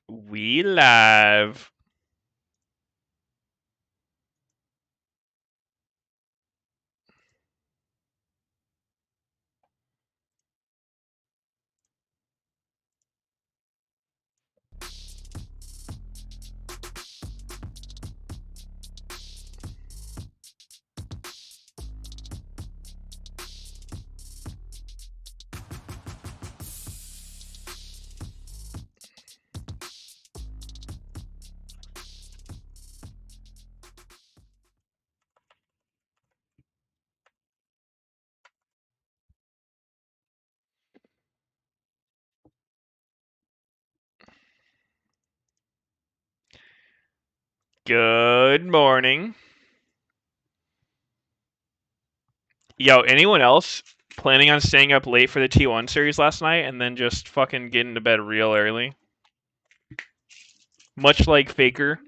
We live. Good morning. Yo, anyone else planning on staying up late for the T1 series last night and then just fucking getting to bed real early? Much like Faker,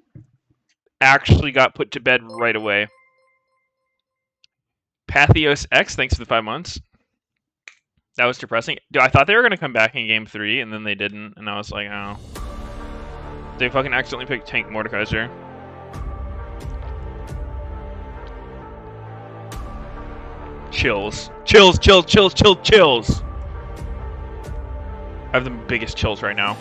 actually got put to bed right away. Meteos X, thanks for the 5 months. That was depressing. Dude, I thought they were going to come back in game 3, and then they didn't, and I was like, oh. They fucking accidentally picked Tank Mordekaiser. Chills. Chills. I have the biggest chills right now.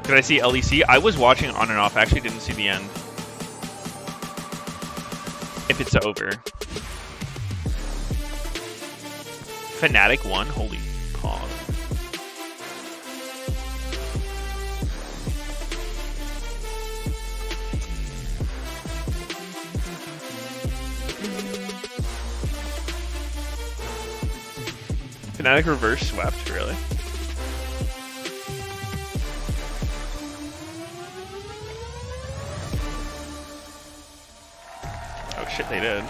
Did I see LEC? I was watching on and off. I actually didn't see the end. If it's over. Fnatic won? Holy pog. Fnatic reverse swept, really? Oh shit, they did.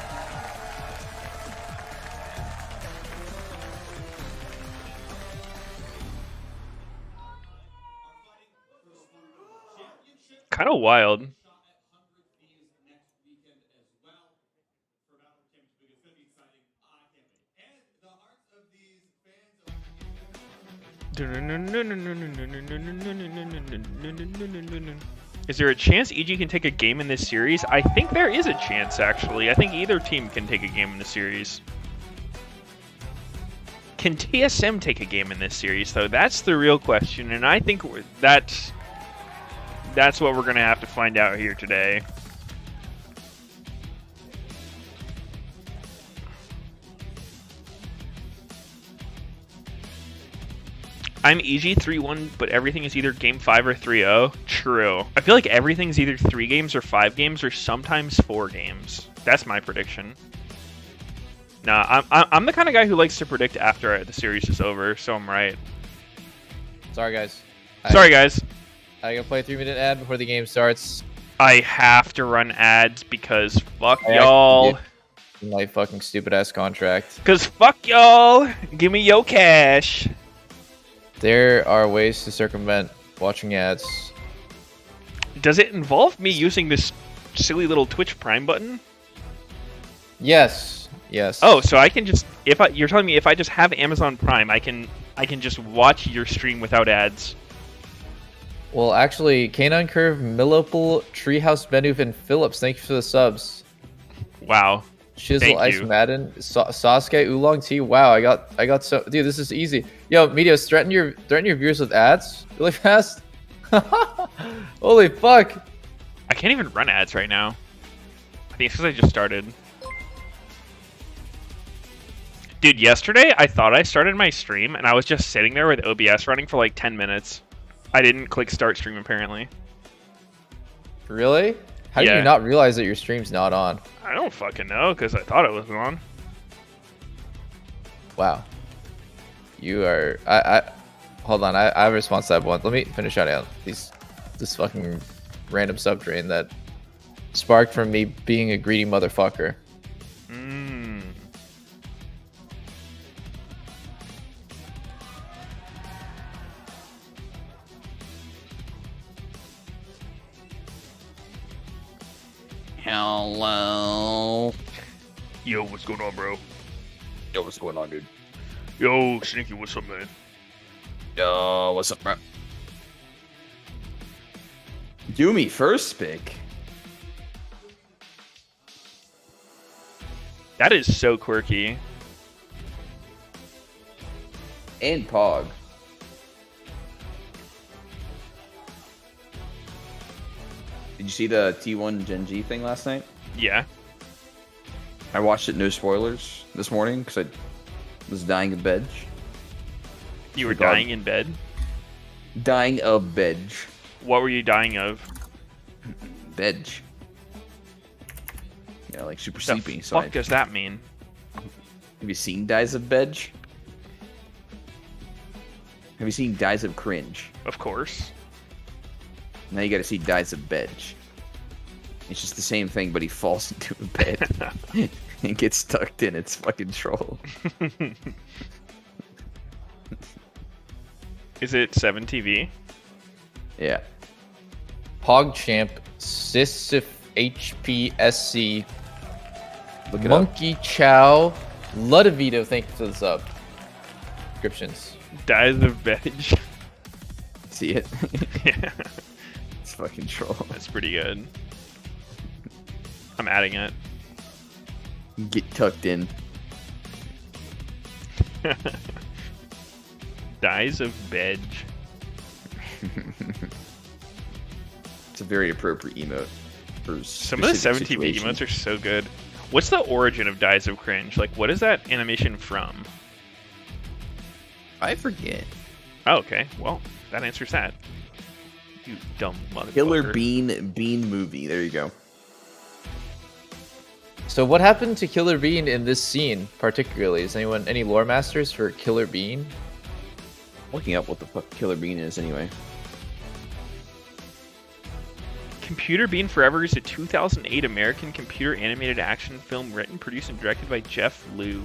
Kind of wild. Is there a chance EG can take a game in this series? I think there is a chance, actually. I think either team can take a game in the series. Can TSM take a game in this series, though? That's the real question, and I think that's what we're going to have to find out here today. I'm EG 3-1, but everything is either game 5 or 3-0. True. I feel like everything's either 3 games or 5 games or sometimes 4 games. That's my prediction. Nah, I'm the kind of guy who likes to predict after the series is over, so I'm right. Sorry, guys. I gotta play a 3-minute ad before the game starts. I have to run ads because fuck y'all. My fucking stupid ass contract. Because fuck y'all. Give me yo cash. There are ways to circumvent watching ads. Does it involve me using this silly little Twitch Prime button? Yes. Oh, so I can just you're telling me if I just have Amazon Prime, I can just watch your stream without ads. Well, actually, Canine Curve, Millopol, Treehouse, Benuf, and Phillips, thank you for the subs. Wow. Shizzle, Ice Madden, Sasuke, Oolong Tea. Wow, I got so, dude, this is easy. Yo, Meteos, threaten your viewers with ads really fast. Holy fuck! I can't even run ads right now. I think it's because I just started. Dude, yesterday I thought I started my stream and I was just sitting there with OBS running for like 10 minutes. I didn't click start stream apparently. Really? How did you not realize that your stream's not on? I don't fucking know, because I thought it was on. Wow. You are... Hold on, I have a response to that one. Let me finish out this fucking random sub drain that sparked from me being a greedy motherfucker. Hello. Yo, what's going on, bro? Yo, what's going on, dude? Yo, Sneaky, what's up, man? Yo, what's up, bro? Yumi first pick. That is so quirky. And Pog. Did you see the T1 Gen G thing last night? Yeah. I watched it, no spoilers, this morning because I was dying of bed. You were dying in bed? Dying of bed. What were you dying of? Bed. Yeah, like super The sleepy. fuck does that mean? Have you seen Dies of Bed? Have you seen Dies of Cringe? Of course. Now you gotta see Dies of Bed. It's just the same thing, but he falls into a bed and gets stuck in its fucking troll. Is it 7TV? Yeah. PogChamp, Sisif HPSC, Look it Monkey Chow, Ludovito, thank you for the sub. Descriptions. Dies of Veg. See it? Yeah, It's fucking troll. that's pretty good. I'm adding it. Get tucked in. Dies of Veg. It's a very appropriate emote for Some of the 7TV situations. emotes are so good. What's the origin of Dies of Cringe? Like, what is that animation from? I forget. Oh, okay. Well, that answers that. You dumb motherfucker. Killer Bean movie. There you go. So what happened to Killer Bean in this scene particularly? Is anyone any lore masters for Killer Bean? Looking up what the fuck Killer Bean is anyway. Computer Bean Forever is a 2008 American computer animated action film written, produced, and directed by Jeff Liu.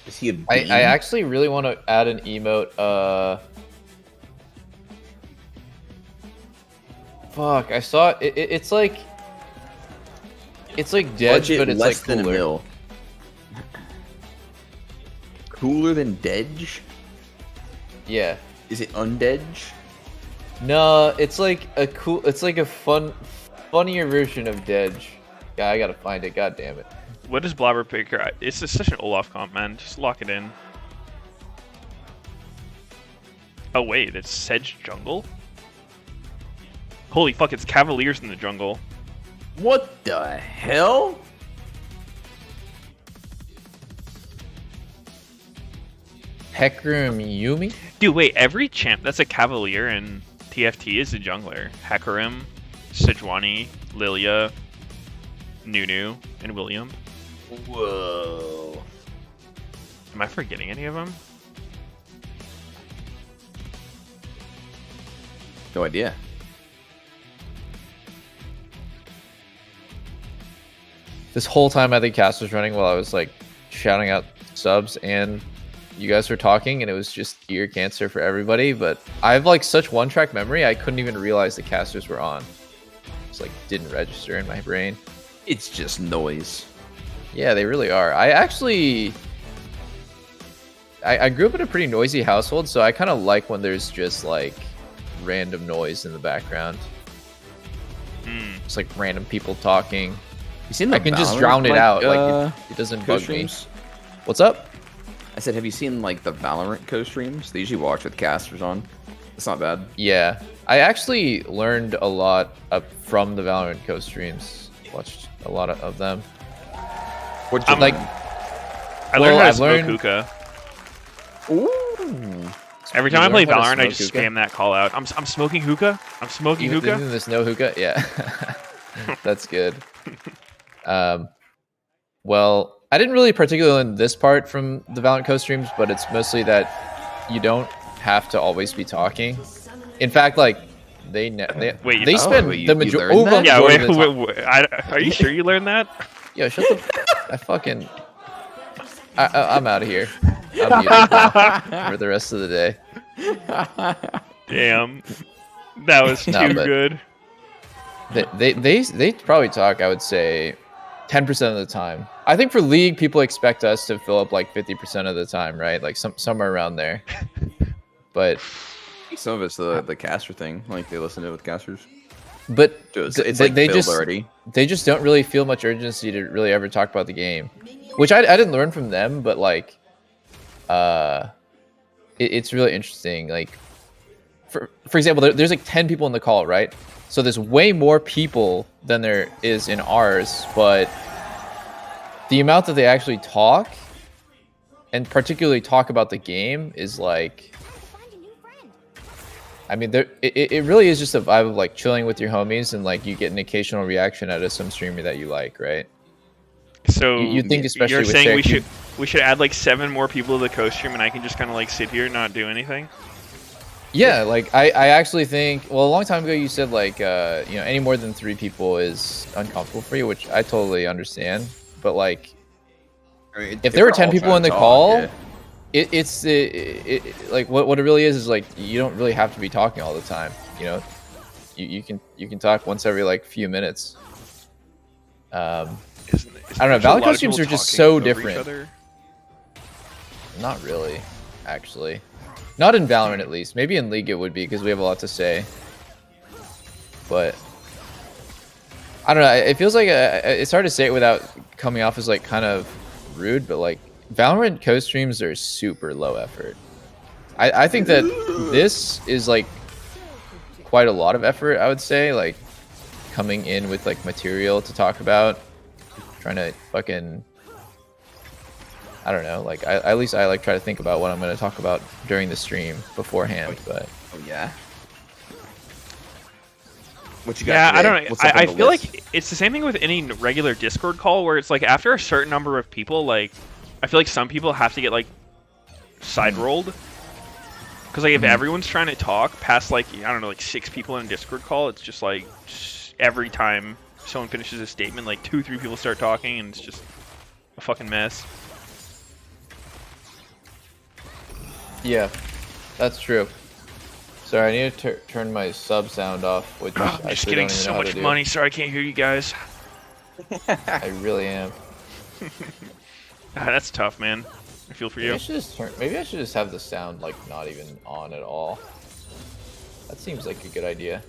Is he a bean? I actually really want to add an emote. Fuck, I saw it. It's like dead, Budget but it's less like than cooler. a mil. Cooler than Dedge? Yeah. Is it Undedge? No, it's like a cool. It's like a funnier version of Dedge. Yeah, I gotta find it. God damn it. What is Blobber Picker? It's just such an Olaf comp, man. Just lock it in. Oh wait, it's Sedge Jungle? Holy fuck, it's Cavaliers in the Jungle. What the hell? Hecarim Yumi? Dude, wait, every champ that's a Cavalier in TFT is a jungler. Hecarim, Sejuani, Lilia, Nunu, and William. Whoa. Am I forgetting any of them? No idea. This whole time I think cast was running while I was like shouting out subs and you guys were talking and it was just ear cancer for everybody, but I have like such one-track memory I couldn't even realize the casters were on. It's like didn't register in my brain. It's just noise. Yeah, they really are. I actually I grew up in a pretty noisy household, so I kind of like when there's just like random noise in the background. It's like random people talking. You seen the I can just Valorant, drown it like, out. Like it doesn't bug me. co-streams? What's up? I said, have you seen like the Valorant co-streams? They usually watch with casters on. It's not bad. Yeah, I actually learned a lot from the Valorant co-streams. Watched a lot of them. What I'm like, I learned how to I've smoke learned- hookah. Ooh. Every You time I play learned how to Valorant, I smoke just hookah? spam that call out. I'm smoking hookah. I'm smoking Even hookah. there's no hookah. Yeah, that's good. Well, I didn't really particularly learn this part from the Valorant co-streams, but it's mostly that you don't have to always be talking. In fact, like they Wait, they oh, spend wait, the you majority. learned that? Yeah, Majority wait, of the time- wait, are you sure you learned that? Yo, shut the. I fucking. I'm out of here. I'm muted now for the rest of the day. Damn, that was too No, but- good. They probably talk, I would say, 10% of the time. I think for League, people expect us to fill up like 50% of the time, right? Like somewhere around there. But Some of it's the caster thing. Like they listen to it with casters. but So it's they, like they filled just already. they just don't really feel much urgency to really ever talk about the game, which I didn't learn from them, but like it's really interesting. Like for example, there's like 10 people in the call, right? So there's way more people than there is in ours, but the amount that they actually talk, and particularly talk about the game, is like, I mean, it really is just a vibe of like chilling with your homies, and like you get an occasional reaction out of some streamer that you like, right? So You think especially you're with saying Shaq, we should add like 7 more people to the co-stream, and I can just kind of like sit here and not do anything. yeah, like I actually think, well, a long time ago you said like any more than 3 people is uncomfortable for you, which I totally understand. But like, I mean, if there were we're 10 all people trying in to the talk, call, yeah. it's like what it really is like you don't really have to be talking all the time. You know, you can talk once every like few minutes. I don't know. Valorant streams are just so different. Not really, actually. Not in Valorant, at least. Maybe in League it would be, because we have a lot to say. But I don't know. It feels like it's hard to say it without coming off as like kind of rude. But like Valorant co-streams are super low effort. I think that this is like quite a lot of effort. I would say, like coming in with like material to talk about, trying to fucking, I don't know, like at least I like try to think about what I'm going to talk about during the stream beforehand. But Oh yeah. What you got? Yeah, today? I don't know. What's up I on the feel list? like it's the same thing with any regular Discord call, where it's like after a certain number of people, like I feel like some people have to get like side rolled. Because like if everyone's trying to talk past like I don't know like 6 people in a Discord call, it's just like every time someone finishes a statement, like 2-3 people start talking, and it's just a fucking mess. yeah, that's true. Sorry, I need to turn my sub sound off, which I'm I just actually getting don't even so know how to much do. money. Sorry, I can't hear you guys. I really am. That's tough, man. I feel for you. Maybe I should just have the sound like not even on at all. That seems like a good idea.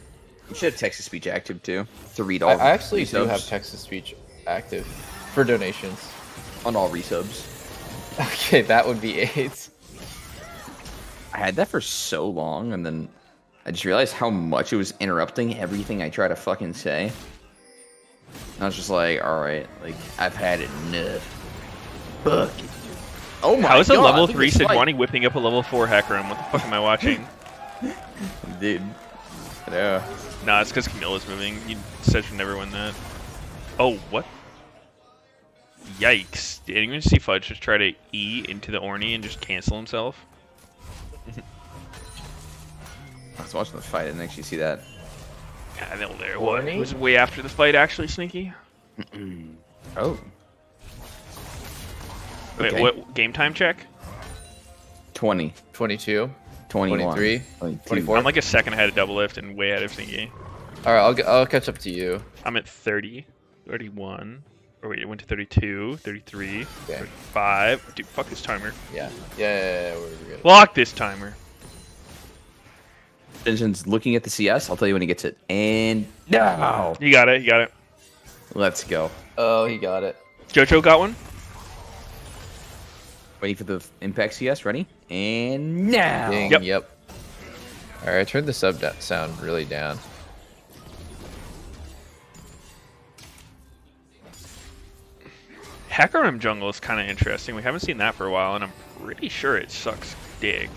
You should have text-to-speech active too to read all. I actually do resubs. have text-to-speech active for donations. on all resubs. Okay, that would be 8. I had that for so long, and then I just realized how much it was interrupting everything I try to fucking say. And I was just like, all right, like I've had it enough. Fuck it. Oh my god! How is a level look at 3 this fight. Sidwani whipping up a level 4 Hecarim? What the fuck am I watching? Dude. Yeah. Nah, it's because Camilla's moving. You said you'd never win that. Oh, what? Yikes. Did anyone see Fudge just try to E into the Orney and just cancel himself? I was watching the fight. I didn't actually see that. Yeah, no, there. What? Orney? It was way after the fight, actually, Sneaky. Oh. Wait, Okay. what? Game time check? 20. 22, 21. 23, 22. 24. I'm like a second ahead of Double Lift and way ahead of Sneaky. All right, I'll catch up to you. I'm at 30, 31. Or wait, it went to 32, 33, Okay. 35. Dude, fuck this timer. Yeah, we're good. Lock this timer. Benjamin's looking at the CS. I'll tell you when he gets it. And no. You got it, you got it. Let's go. Oh, he got it. Jojo got one? Waiting for the impact CS. Ready? And now. Ding, Yep. yep. All right, I turned the sub sound really down. Hecarim jungle is kind of interesting. We haven't seen that for a while, and I'm pretty sure it sucks dick.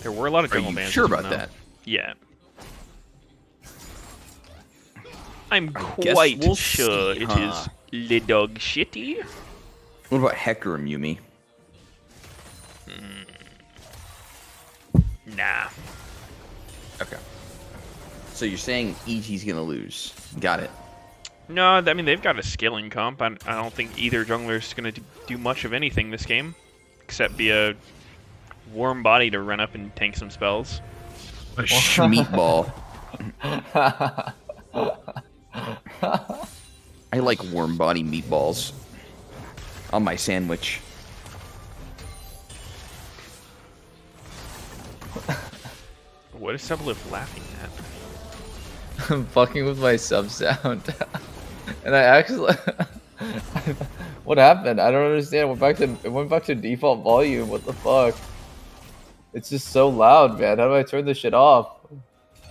There were a lot of Are jungle you bans. sure as well, about though. that? Yeah. I'm I guess quite we'll sure see, it huh? is le dog shitty. What about Hecarim, Yumi? Nah. Okay. So you're saying EG's gonna lose? Got it. No, I mean, they've got a scaling comp. I don't think either jungler is going to do much of anything this game, except be a warm body to run up and tank some spells. A Schmeatball. I like warm body meatballs on my sandwich. What is Sublift laughing at? I'm fucking with my sub sound. And I actually what happened? I don't understand. It went back to default volume. What the fuck? It's just so loud, man. How do I turn this shit off?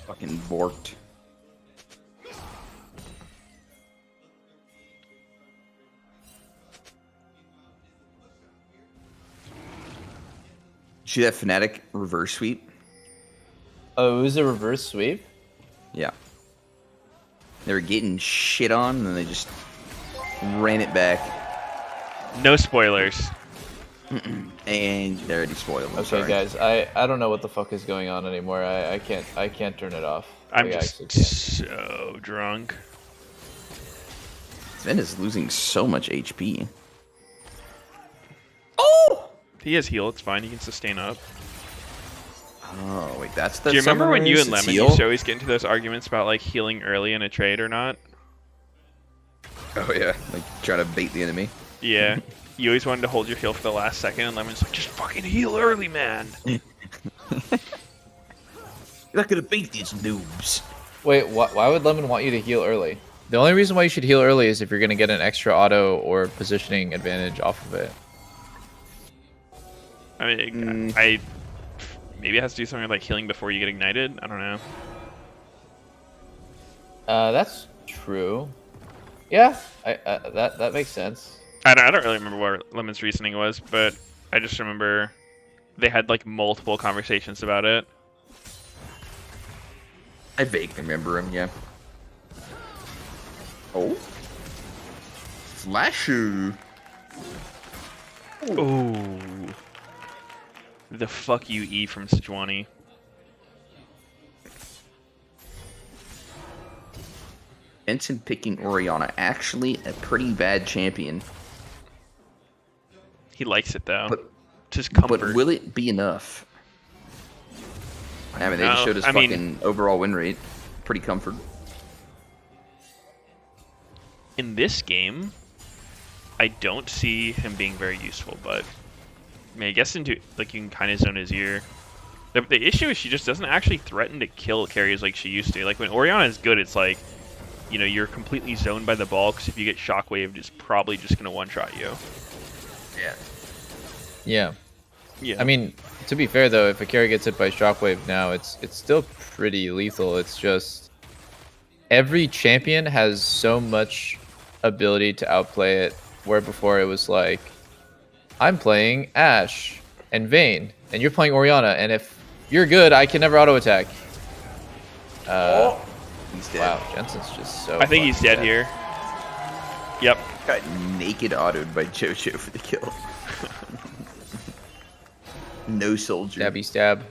Fucking borked. See that Fnatic reverse sweep? Oh, it was a reverse sweep? Yeah. They were getting shit on, and then they just ran it back. No spoilers. And they already spoiled. I'm Okay, sorry. guys, I don't know what the fuck is going on anymore. I can't turn it off. I'm Like, I just actually can't. so drunk. Sven is losing so much HP. Oh! He has heal. It's fine. He can sustain up. Oh, wait, that's the Do you remember when you and summarize? Lemon It's used to heal? always get into those arguments about like healing early in a trade or not? Oh, yeah. Like, trying to bait the enemy. Yeah. You always wanted to hold your heal for the last second, and Lemon's like, just fucking heal early, man. You're not gonna beat these noobs. Wait, why would Lemon want you to heal early? The only reason why you should heal early is if you're gonna get an extra auto or positioning advantage off of it. I mean, maybe it has to do something like healing before you get ignited. I don't know. That's true. Yeah, that makes sense. I don't really remember what Lemon's reasoning was, but I just remember they had like multiple conversations about it. I vaguely remember him, yeah. Oh? Flashu! Ooh. The fuck you E from Sejuani. Benson picking Orianna. Actually, a pretty bad champion. He likes it though. But, Just comfort. but will it be enough? I mean, they just No, showed his I mean- fucking overall win rate. Pretty comfort. In this game, I don't see him being very useful, but I mean, I guess into like you can kind of zone his ear. The issue is she just doesn't actually threaten to kill carries like she used to. Like when Orianna is good, it's like, you know, you're completely zoned by the ball because if you get shockwaved, it's probably just gonna one-shot you. Yeah. Yeah. Yeah. I mean, to be fair though, if a carry gets hit by shockwave now, it's still pretty lethal. It's just every champion has so much ability to outplay it, where before it was like, I'm playing Ashe and Vayne, and you're playing Orianna, and if you're good, I can never auto attack. He's dead. Wow, Jensen's just so. I think he's fucking dead here. Yep. Got naked autoed by JoJo for the kill. No soldier. Stabby stab.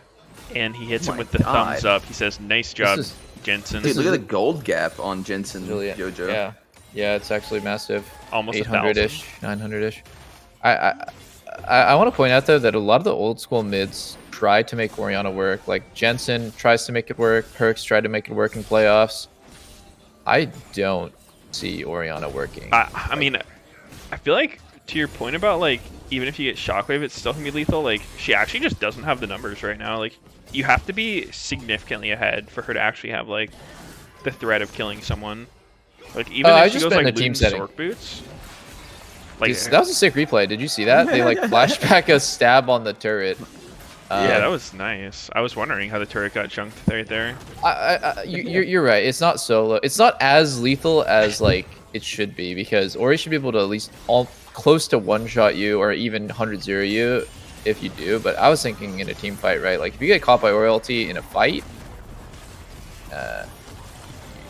And he hits Oh him my with the God. thumbs up. He says, "Nice job, is- Jensen." Dude, look at the gold gap on Jensen Really, JoJo. yeah, it's actually massive. Almost 800-ish, 900-ish. I want to point out though that a lot of the old school mids try to make Orianna work. Like Jensen tries to make it work. Perks tried to make it work in playoffs. I don't see Orianna working. I mean, I feel like to your point about like even if you get shockwave, it's still gonna be lethal. Like she actually just doesn't have the numbers right now. Like you have to be significantly ahead for her to actually have like the threat of killing someone. Like even I if she just goes bet in like a team looting setting. Zork boots. Like That was a sick replay. Did you see that? They like flashback a stab on the turret. yeah, that was nice. I was wondering how the turret got chunked right there. You're right. It's not solo. It's not as lethal as like it should be, because Ori should be able to at least close to one shot you or even 100-0 you if you do. But I was thinking in a team fight, right? Like if you get caught by Royalty in a fight,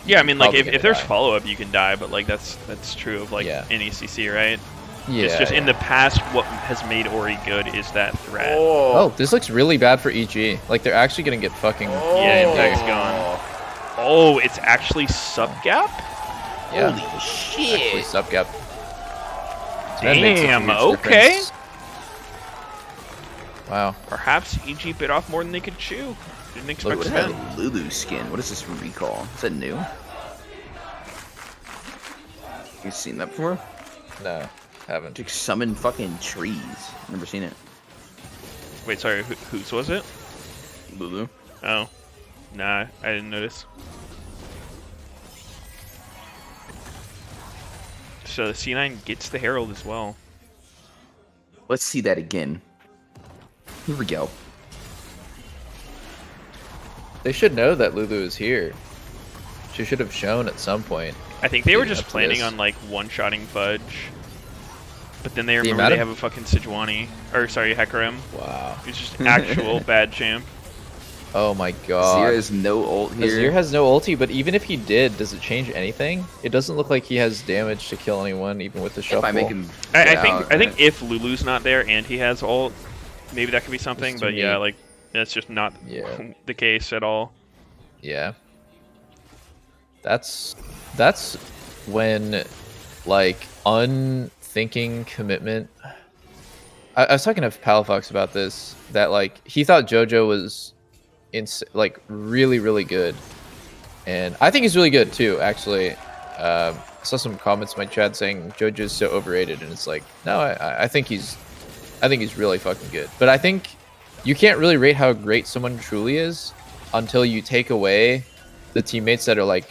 Yeah, I mean, like probably if gonna there's die. follow up, you can die, but like that's true of like Yeah. any CC, right? yeah. It's just in yeah. the past, what has made Ori good is that threat. Oh, this looks really bad for EG. Like they're actually gonna get fucking. Yeah, Impact's gone. Oh, it's actually sub gap. Yeah. Holy Actually, shit. sub gap. So that makes a Damn. huge Okay. difference. Wow. Perhaps EG bit off more than they could chew. Didn't expect Look, what Sven. is that Lulu skin? What is this recall? Is that new? You seen that before? No, haven't. Like summon fucking trees. Never seen it. Wait, sorry, whose was it? Lulu. Oh, nah, I didn't notice. So the C9 gets the Herald as well. Let's see that again. Here we go. They should know that Lulu is here. She should have shown at some point. I think they were leading just up to planning this. on like one-shotting Fudge. But then they The remember amount they of- have a fucking Sejuani. Or sorry, Hecarim. Wow. He's just actual bad champ. Oh my god. Zira has no ult here. Azir has no ulti, but even if he did, does it change anything? It doesn't look like he has damage to kill anyone, even with the shuffle. If I make him. I get think out, I think right? if Lulu's not there and he has ult, maybe that could be something. Just to But yeah, me- like that's just not Yeah. the case at all. Yeah. That's when like unthinking commitment. I was talking to Palafox about this, that like he thought JoJo was like really good, and I think he's really good too. Actually, I saw some comments in my chat saying JoJo's so overrated, and it's like, no, I think he's really fucking good. But I think you can't really rate how great someone truly is until you take away the teammates that are like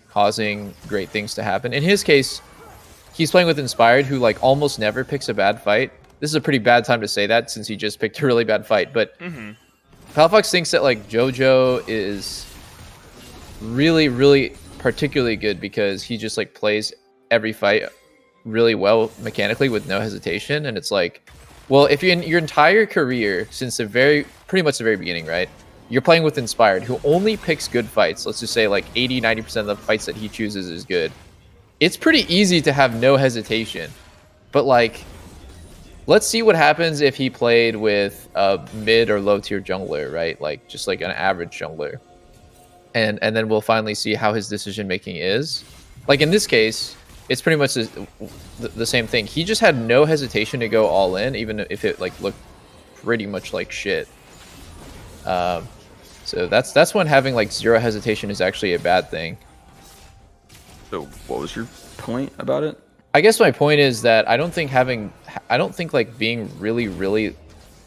causing great things to happen. In his case, he's playing with Inspired, who like almost never picks a bad fight. This is a pretty bad time to say that since he just picked a really bad fight. But Palafox thinks that like JoJo is really particularly good because he just like plays every fight really well mechanically with no hesitation. And it's like, well, if you're in your entire career since pretty much the very beginning, right? You're playing with Inspired, who only picks good fights. Let's just say like 80-90% of the fights that he chooses is good. It's pretty easy to have no hesitation. But like, let's see what happens if he played with a mid or low tier jungler, right? Like just like an average jungler. And then we'll finally see how his decision making is. Like in this case, it's pretty much the same thing. He just had no hesitation to go all in, even if it like looked pretty much like shit. So that's when having like zero hesitation is actually a bad thing. So, what was your point about it? I guess my point is that I don't think like being really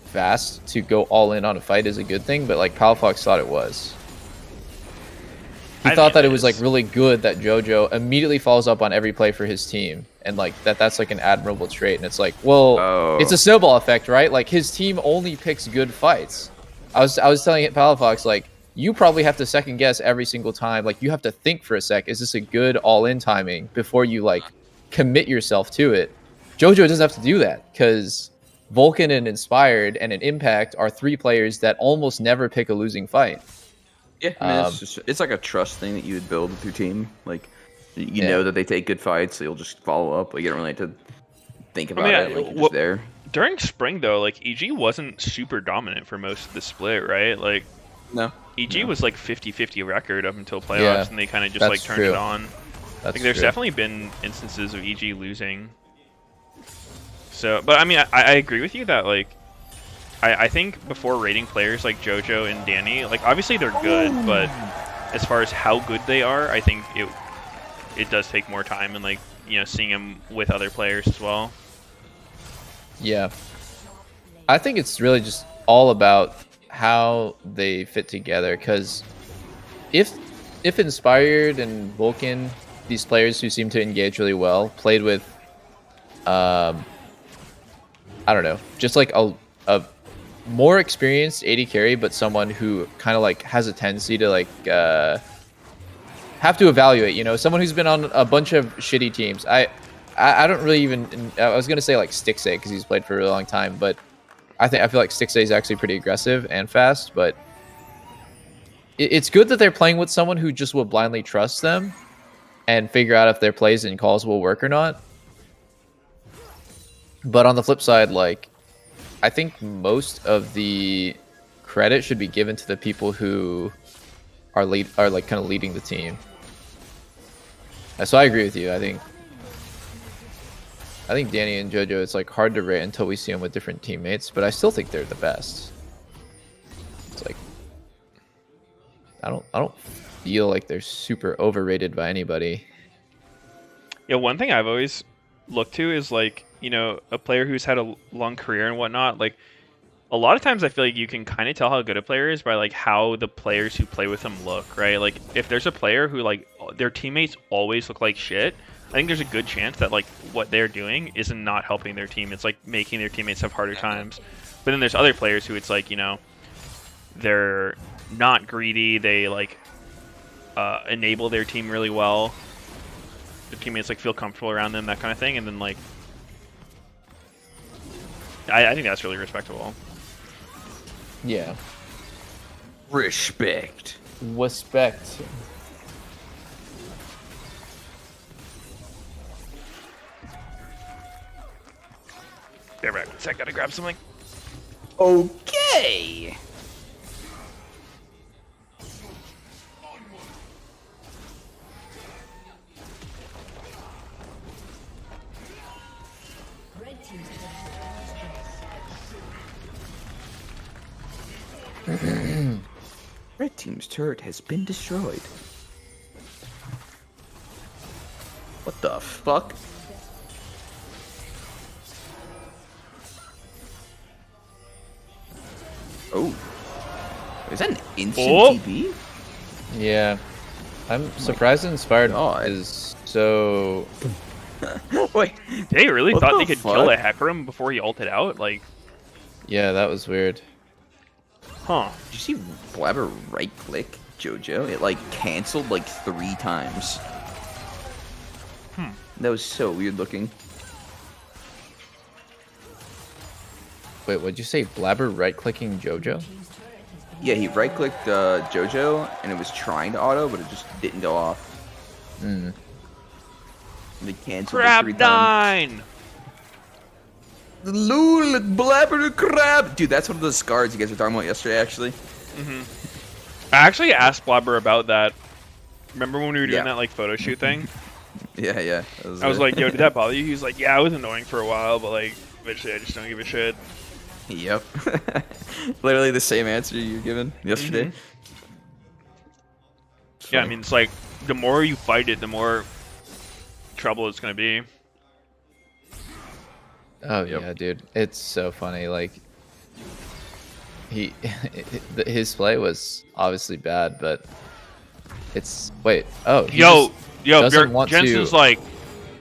fast to go all in on a fight is a good thing, but like Palafox thought it was. He I thought mean, that it it was like is. really good that JoJo immediately follows up on every play for his team, and like that's like an admirable trait. And it's like, well, Oh. it's a snowball effect, right? Like his team only picks good fights. I was telling Palafox like, you probably have to second guess every single time. Like you have to think for a sec, is this a good all-in timing before you like commit yourself to it? JoJo doesn't have to do that because Vulcan and Inspired and an Impact are three players that almost never pick a losing fight. Yeah, I mean, it's like a trust thing that you would build with your team. Like, you Yeah. know that they take good fights, so you'll just follow up. Like, you don't really have to think about mean, it. Like, you're just there. During spring though, like EG wasn't super dominant for most of the split, right? Like No. EG was like 50-50 record up until playoffs, Yeah, and they kind of just that's like turned true. it on. That's Like there's true. definitely been instances of EG losing. So, but I mean, I agree with you that like, I think before rating players like JoJo and Danny, like obviously they're good, but as far as how good they are, I think it does take more time and like, you know, seeing them with other players as well. Yeah. I think it's really just all about how they fit together, because if Inspired and Vulcan, these players who seem to engage really well, played with I don't know, just like a more experienced AD carry, but someone who kind of like has a tendency to like have to evaluate, you know, someone who's been on a bunch of shitty teams. I don't really even, I was gonna say like Stixay because he's played for a really long time, but I feel like Stixay is actually pretty aggressive and fast. But it's good that they're playing with someone who just will blindly trust them and figure out if their plays and calls will work or not. But on the flip side, like, I think most of the credit should be given to the people who are like kind of leading the team. So I agree with you. I think Danny and JoJo, it's like hard to rate until we see them with different teammates, but I still think they're the best. It's like I don't feel like they're super overrated by anybody. Yeah, one thing I've always looked to is like, a player who's had a long career and whatnot. Like, a lot of times I feel like you can kind of tell how good a player is by like how the players who play with them look, right? Like, if there's a player who like their teammates always look like shit, I think there's a good chance that like what they're doing is not helping their team. It's like making their teammates have harder times. But then there's other players who it's like, they're not greedy. They like enable their team really well. The teammates like feel comfortable around them, that kind of thing. And then like, I think that's really respectable. Yeah. Respect. Respect. Be right back. I gotta grab something. Okay. Red team's turret has been destroyed. What the fuck? Oh. Is that an instant TP? Yeah. I'm surprised Inspired God. is so... Wait. They really What thought the they could fuck? kill a Hecarim before he ulted out? Like, Yeah, that was weird. huh. Did you see Blabber right click JoJo? It like canceled like 3 times. That was so weird looking. Wait, what'd you say? Blabber right-clicking JoJo? Yeah, he right clicked JoJo and it was trying to auto, but it just didn't go off. Hmm. And they canceled it 3 Crab times. 9! Lul, Blabber the crab! Dude, that's one of those cards you guys were talking about yesterday, actually. I actually asked Blabber about that. Remember when we were doing Yeah. that like photo shoot thing? Yeah, yeah. I was like, yo, did that bother you? He was like, yeah, it was annoying for a while, but like, eventually I just don't give a shit. Yep. Literally the same answer you were given yesterday. Yeah, I mean, it's like, the more you fight it, the more trouble it's gonna be. Oh, Yep. yeah, dude. It's so funny. Like, his play was obviously bad, but it's... Wait. Oh, he Yo, doesn't Bjork, want Jensen's to... like,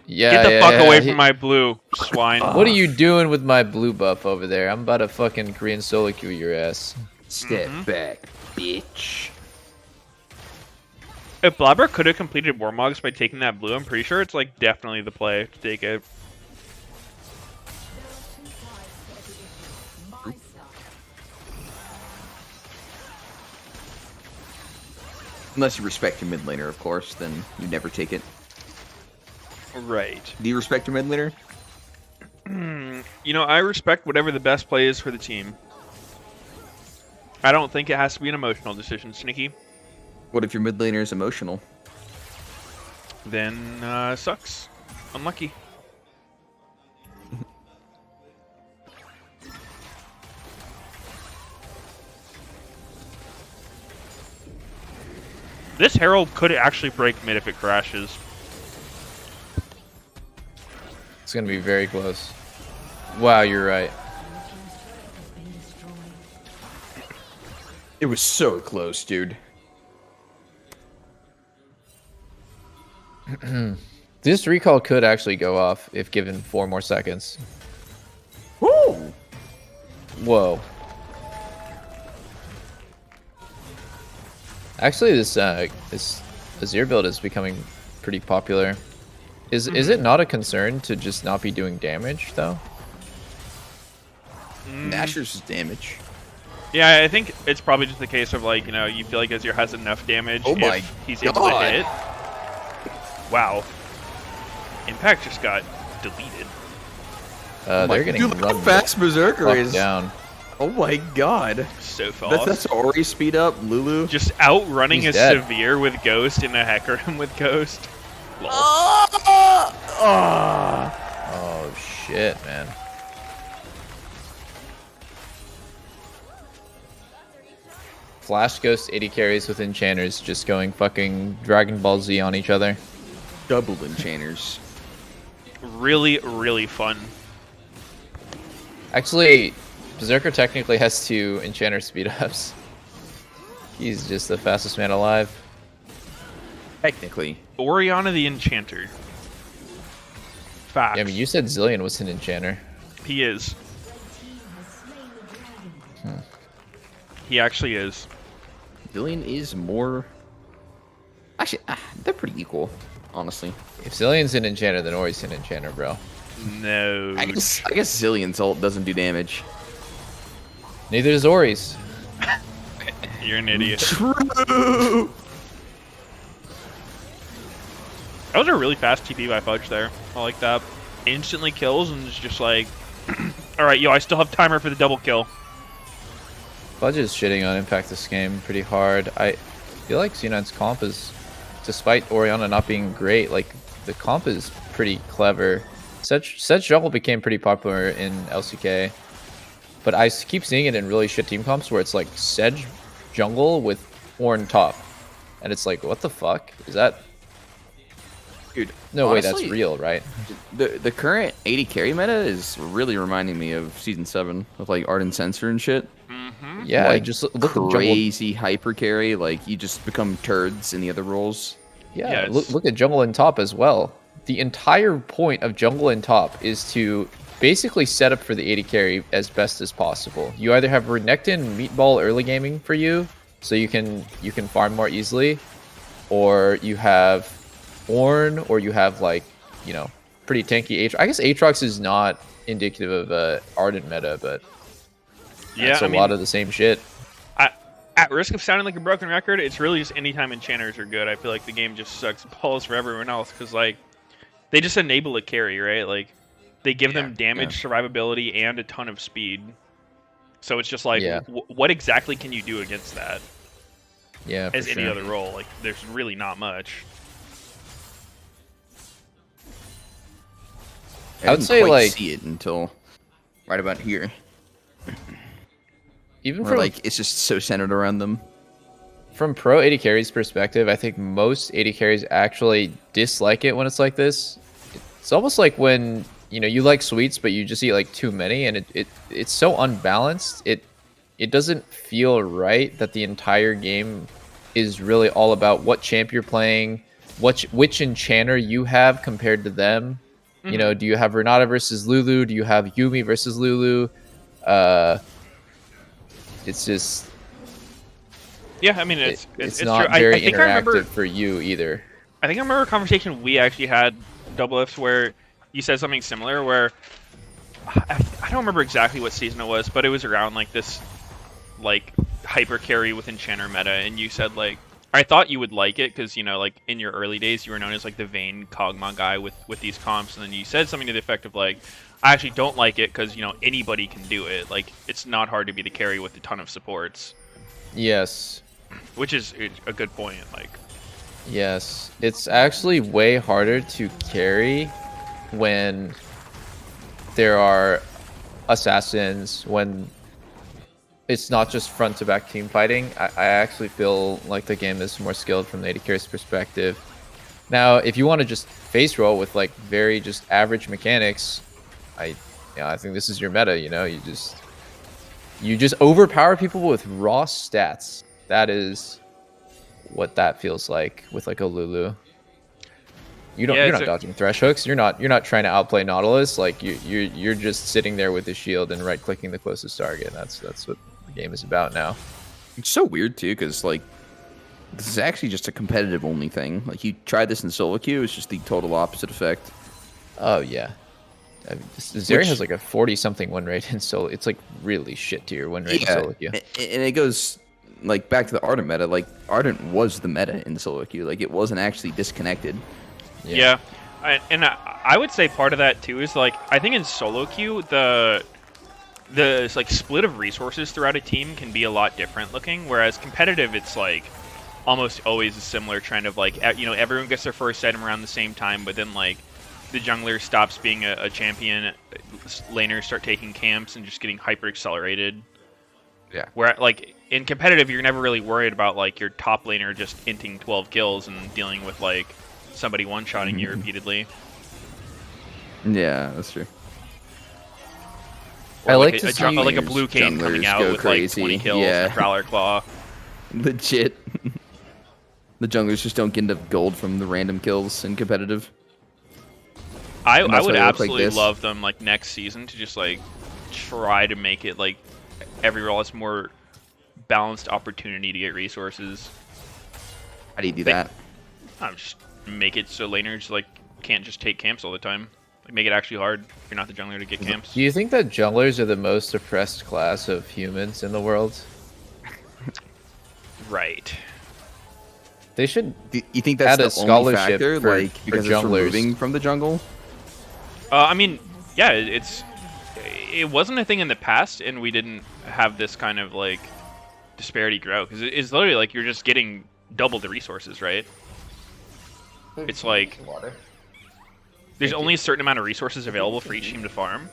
Yeah, get the yeah, fuck yeah, away he- from my blue, swine. What are you doing with my blue buff over there? I'm about to fucking Korean solo queue your ass. Step back, bitch. If Blabber could have completed Warmogs by taking that blue, I'm pretty sure it's like definitely the play to take it. Unless you respect your mid laner, of course, then you never take it. Right. Do you respect your mid laner? I respect whatever the best play is for the team. I don't think it has to be an emotional decision, Sneaky. What if your mid laner is emotional? Then sucks. Unlucky. This Herald could actually break mid if it crashes. It's gonna be very close. Wow, you're right. It was so close, dude. This recall could actually go off if given 4 more seconds. Woo! Whoa. Actually, this Azir build is becoming pretty popular. Is it not a concern to just not be doing damage though? Nashor's damage. Yeah, I think it's probably just a case of like, you feel like Azir has enough damage Oh my if he's able to God. hit. Wow. Impact just got deleted. They're getting Dude, look how run fast Berserker fuck is. down. Oh my god. So fast. That's Ori speed up, Lulu. Just outrunning He's a dead. Severe with Ghost and a Hecarim with Ghost. Lol. Oh shit, man. Flash Ghost 80 carries with enchanters just going fucking Dragon Ball Z on each other. Double enchanters. really, really fun. Actually, Berserker technically has 2 Enchanter speed ups. He's just the fastest man alive. Technically. Oriana the Enchanter. Facts. Yeah, I mean, you said Zillion was an Enchanter. He is. He actually is. Zillion is more. Actually, they're pretty equal, honestly. If Zillion's an Enchanter, then Ori's an Enchanter, bro. No. I guess Zillion's ult doesn't do damage. Neither does Ori's. You're an idiot. True. That was a really fast TP by Fudge there. I like that. Instantly kills and it's just like, alright, yo, I still have timer for the double kill. Fudge is shitting on Impact this game pretty hard. I feel like C9's comp is, despite Oriana not being great, like, the comp is pretty clever. Sedge Jungle became pretty popular in LCK, but I keep seeing it in really shit team comps where it's like Sedge Jungle with Ornn top. And it's like, what the fuck? Is that... Dude, no honestly, way, that's real, right? The current 80 carry meta is really reminding me of Season 7 with like Arden Sensor and shit. Mm-hmm. Yeah, like, just look at Jungle. crazy hyper carry. Like you just become turds in the other roles. Yeah, look at Jungle and top as well. The entire point of Jungle and top is to basically set up for the 80 carry as best as possible. You either have Renekton Meatball early gaming for you, so you can farm more easily, or you have Ornn, or you have like, you know, pretty tanky Aatrox. I guess Aatrox is not indicative of Ardent meta, but yeah, that's a lot of the same shit. At risk of sounding like a broken record, it's really just anytime enchanters are good. I feel like the game just sucks balls for everyone else because like they just enable a carry, right? Like they give them damage, survivability, and a ton of speed. So it's just like, what exactly can you do against that? Yeah, as any other role, like there's really not much. I would say like see it until right about here. Even where, from like it's just so centered around them. From pro 80 carries perspective, I think most 80 carries actually dislike it when it's like this. It's almost like when, you know, you like sweets but you just eat like too many, and it's so unbalanced. It doesn't feel right that the entire game is really all about what champ you're playing, which enchanter you have compared to them. Mm-hmm. You know, do you have Renata versus Lulu? Do you have Yumi versus Lulu? It's just... yeah, I mean, it's not true. very I think interactive I remember, for you either. I think I remember a conversation we actually had, Double Fs, where you said something similar, where I don't remember exactly what season it was, but it was around like this like hyper carry with enchanter meta, and you said like, I thought you would like it because, you know, like in your early days you were known as like the Vayne Kog'Maw guy with these comps, and then you said something to the effect of like, I actually don't like it because, you know, anybody can do it. Like it's not hard to be the carry with a ton of supports. Yes. Which is a good point. Like, yes, it's actually way harder to carry when there are assassins, when it's not just front to back team fighting. I actually feel like the game is more skilled from the AD carry's perspective. Now, if you want to just face roll with like very just average mechanics, I think this is your meta. You know, you just overpower people with raw stats. That is what that feels like with like a Lulu. You're not dodging thresh hooks. You're not trying to outplay Nautilus. Like you're just sitting there with the shield and right clicking the closest target. That's what the game is about now. It's so weird too, because like this is actually just a competitive only thing. Like you try this in solo queue, it's just the total opposite effect. Oh yeah. I mean, Zeri has like a 40-something win rate in solo. It's like really shit tier win rate in solo queue. And it goes like back to the Ardent meta. Like Ardent was the meta in solo queue. Like it wasn't actually disconnected. Yeah. I would say part of that too is like, I think in solo queue the like split of resources throughout a team can be a lot different looking, whereas competitive it's like almost always a similar trend of like, you know, everyone gets their first item around the same time, but then like the jungler stops being a champion, laners start taking camps and just getting hyper accelerated. Yeah. Where like in competitive you're never really worried about like your top laner just inting 12 kills and dealing with like somebody one-shotting you repeatedly. Yeah, that's true. Or I like a, to a, dr- see like a blue king coming junglers out go with crazy. like 20 kills Yeah. and a Prowler Claw. Legit. The junglers just don't get enough gold from the random kills in competitive. I And that's would why they look like absolutely this. love them like next season to just like try to make it like every role has more balanced opportunity to get resources. How do you do that? Just make it so laners like can't just take camps all the time. Like make it actually hard if you're not the jungler to get camps. Do you think that junglers are the most oppressed class of humans in the world? Right. They should. Do you think Add that's a the only scholarship factor, for- like for because it's junglers. removing from the jungle? I mean, yeah, it wasn't a thing in the past, and we didn't have this kind of like disparity grow because it's literally like you're just getting double the resources, right? It's like there's only a certain amount of resources available for each team to farm,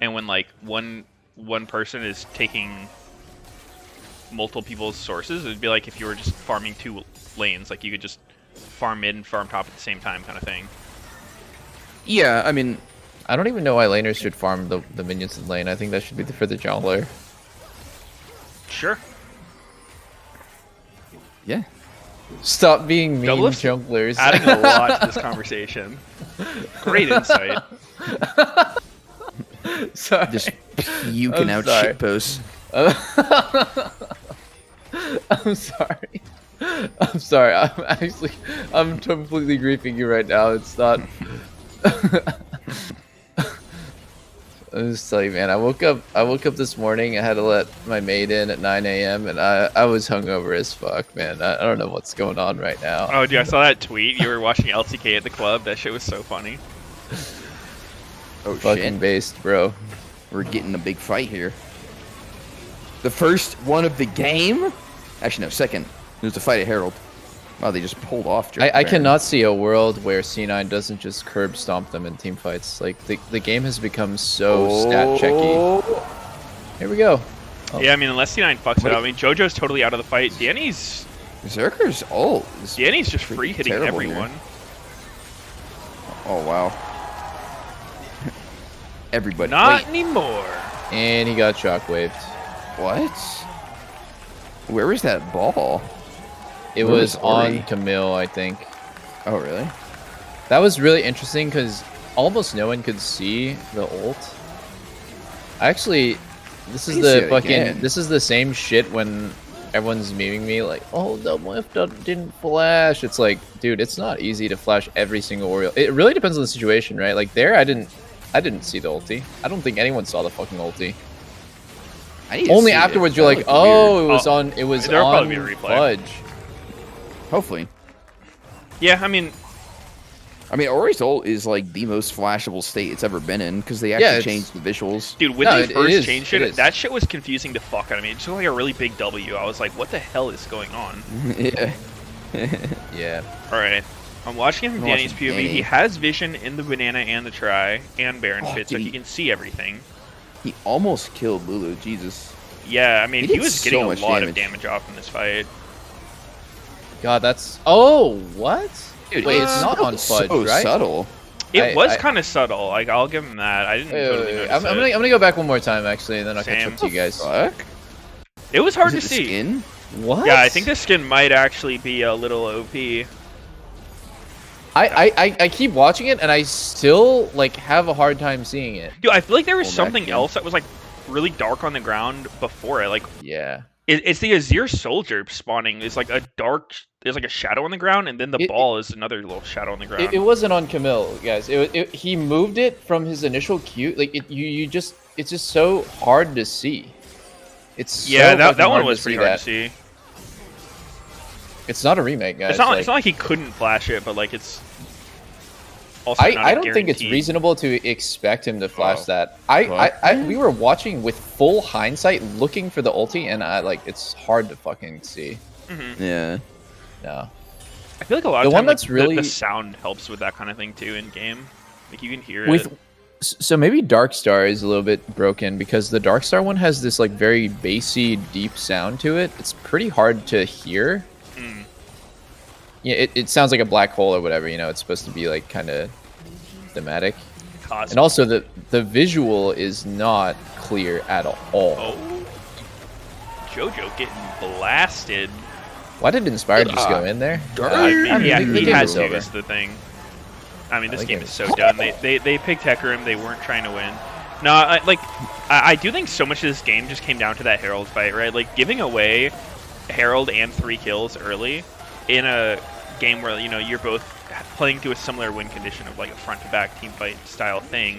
and when like one person is taking multiple people's sources, it'd be like if you were just farming two lanes, like you could just farm mid and farm top at the same time, kind of thing. Yeah, I mean, I don't even know why laners should farm the minions in lane. I think that should be for the jungler. Sure. yeah. Stop being mean, Douglas, junglers. Adding a lot to this conversation. Great insight. Sorry. Just puking I'm out sorry. shitposts. I'm sorry. I'm sorry. I'm completely griefing you right now. It's not. I'm just telling you, man. I woke up this morning. I had to let my maid in at 9 a.m. and I was hungover as fuck, man. I don't know what's going on right now. Oh, dude, I saw that tweet. You were watching LCK at the club. That shit was so funny. Oh Fucking shit. based, bro. We're getting a big fight here. The first one of the game? Actually, no, second. There's the fight at Herald. Wow, they just pulled off. I cannot see a world where C9 doesn't just curb stomp them in team fights. Like the game has become so stat checky. Here we go. Oh. Yeah, I mean, unless C9 fucks it up. I mean, JoJo's totally out of the fight. Danny's Berserker's ult. is just pretty free hitting terrible here. everyone. Oh, wow. Everybody. Not Wait, anymore. And he got shockwaved. what? Where was that ball? It Where was was Ori? on Camille, I think. Oh, really? That was really interesting because almost no one could see the ult. Actually, this is I see the it fucking. again. This is the same shit when everyone's memeing me like, "Oh, the whiff didn't flash." It's like, dude, it's not easy to flash every single Oriole. It really depends on the situation, right? Like there, I didn't see the ulti. I don't think anyone saw the fucking ulti. I need to Only see it. afterwards, That you're like, looked "Oh, weird. it was Oh, on. It was there'll on probably be a replay. Fudge." Hopefully. Yeah, I mean, Ori's ult is like the most flashable state it's ever been in because they actually it's- changed the visuals. dude, when No, they it first is, changed it it, is. that shit was confusing the fuck out of me. It just looked like a really big W. I was like, what the hell is going on? Yeah. Yeah. Alright. I'm watching him from I'm Danny's watching POV. Danny. He has vision in the banana and the try and Baron Oh, fit, so dude. he can see everything. He almost killed Lulu. Jesus. Yeah, I mean, He he did was so getting a much lot damage. of damage off in this fight. God, that's. Oh, what? Dude, Wait, it's not on so Fudge, right? subtle. It was I- kind of subtle. Like, I'll give him that. I didn't Wait, totally wait, wait. notice I'm it. gonna go back one more time actually, and then I'll catch Same. up to you guys. Fuck. It was hard Is to it the see. skin? What? Yeah, I think this skin might actually be a little OP. I keep watching it and I still like have a hard time seeing it. Dude, I feel like there was Oh, that something skin. else that was like really dark on the ground before it. Like, Yeah. it's the Azir soldier spawning. It's like a dark. There's like a shadow on the ground, and then the ball is another little shadow on the ground. It wasn't on Camille, guys. He moved it from his initial Q. Like it's just so hard to see. It's so yeah, that fucking one hard was to pretty see hard that. to see. It's not a remake, guys. It's not like he couldn't flash it, but like it's also not I a don't think it's guarantee. reasonable to expect him to flash Oh. that. What? We were watching with full hindsight, looking for the ulti, and it's hard to fucking see. Mhm. Yeah. No. I feel like a lot The of one time, like, that's really- the sound helps with that kind of thing too in game. Like you can hear With it. so maybe Darkstar is a little bit broken because the Darkstar one has this like very bassy, deep sound to it. It's pretty hard to hear. Mm. Yeah, it sounds like a black hole or whatever. You know, it's supposed to be like kind of thematic. Cosmic. And also the visual is not clear at all. Oh, JoJo getting blasted. Why did Inspired just go in there? I mean, yeah, the he game had is to over. is the thing. I mean, this the game game is is so done. They picked Hecarim. They weren't trying to win. No, I do think so much of this game just came down to that Herald fight, right? Like giving away Herald and 3 kills early in a game where you're both playing to a similar win condition of like a front to back team fight style thing.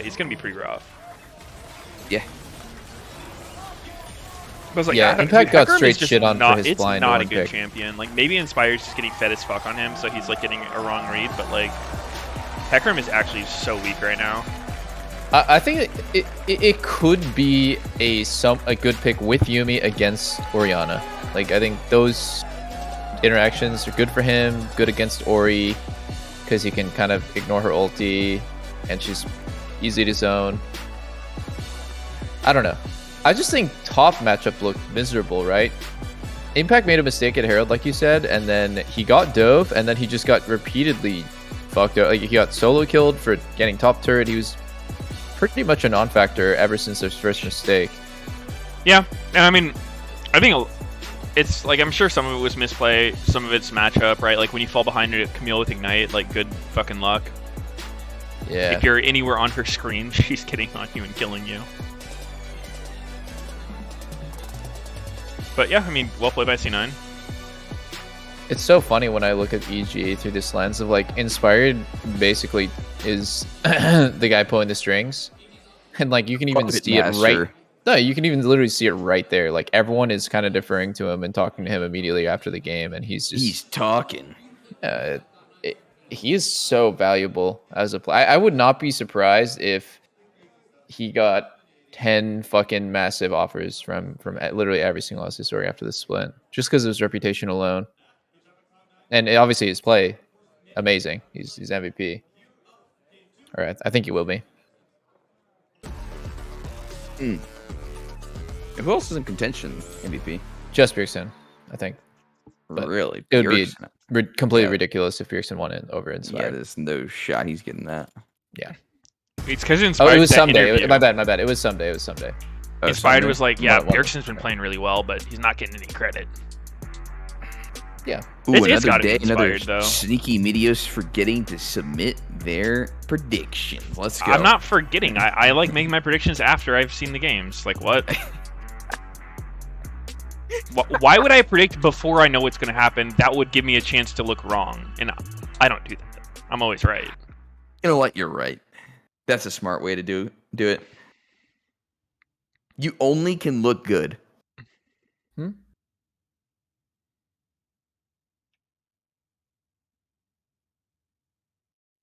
Is gonna be pretty rough. Yeah. I was like, Yeah, dude, Impact got Hecarim is straight just shit on for not, his it's blind not a one good pick. champion. Like maybe Inspired's just getting fed as fuck on him, so he's like getting a wrong read. But like, Hecarim is actually so weak right now. I think it could be a good pick with Yumi against Orianna. Like I think those interactions are good for him, good against Ori, because he can kind of ignore her ulti, and she's easy to zone. I don't know. I just think top matchup looked miserable, right? Impact made a mistake at Herald, like you said, and then he got dove, and then he just got repeatedly fucked up. Like he got solo killed for getting top turret. He was pretty much a non-factor ever since his first mistake. Yeah, and I mean, I think it's like I'm sure some of it was misplay, some of it's matchup, right? Like when you fall behind a Camille with Ignite, like good fucking luck. Yeah. If you're anywhere on her screen, she's getting on you and killing you. But yeah, I mean, well played by C9. It's so funny when I look at EG through this lens of like Inspired basically is the guy pulling the strings, and like you can even Puppet see it right. master. No, you can even literally see it right there. Like everyone is kind of deferring to him and talking to him immediately after the game, and he's just He's talking. he is so valuable as a player. I would not be surprised if he got 10 fucking massive offers from literally every single LC story after the split, just because of his reputation alone. And obviously his play, amazing. He's MVP. All right, I think he will be. Who else is in contention? MVP. Just Pearson, I think. But Really? It would be Bjergsen. completely Yeah. ridiculous if Pearson won it over Yeah, Inspired. there's no shot he's getting that. Yeah. It's because Oh, Inspired. it was that someday. interview. My bad. It was someday. Oh, Inspired Sunday? was like, yeah, What- Bjergsen's been playing really well, but he's not getting any credit. Yeah. Ooh, It's another gotta be day, another Inspired, though. sneaky Meteos forgetting to submit their predictions. Let's go. I'm not forgetting. I like making my predictions after I've seen the games. Like, what? Why would I predict before I know what's going to happen? That would give me a chance to look wrong. And I don't do that. I'm always right. You know what? You're right. That's a smart way to do it. You only can look good.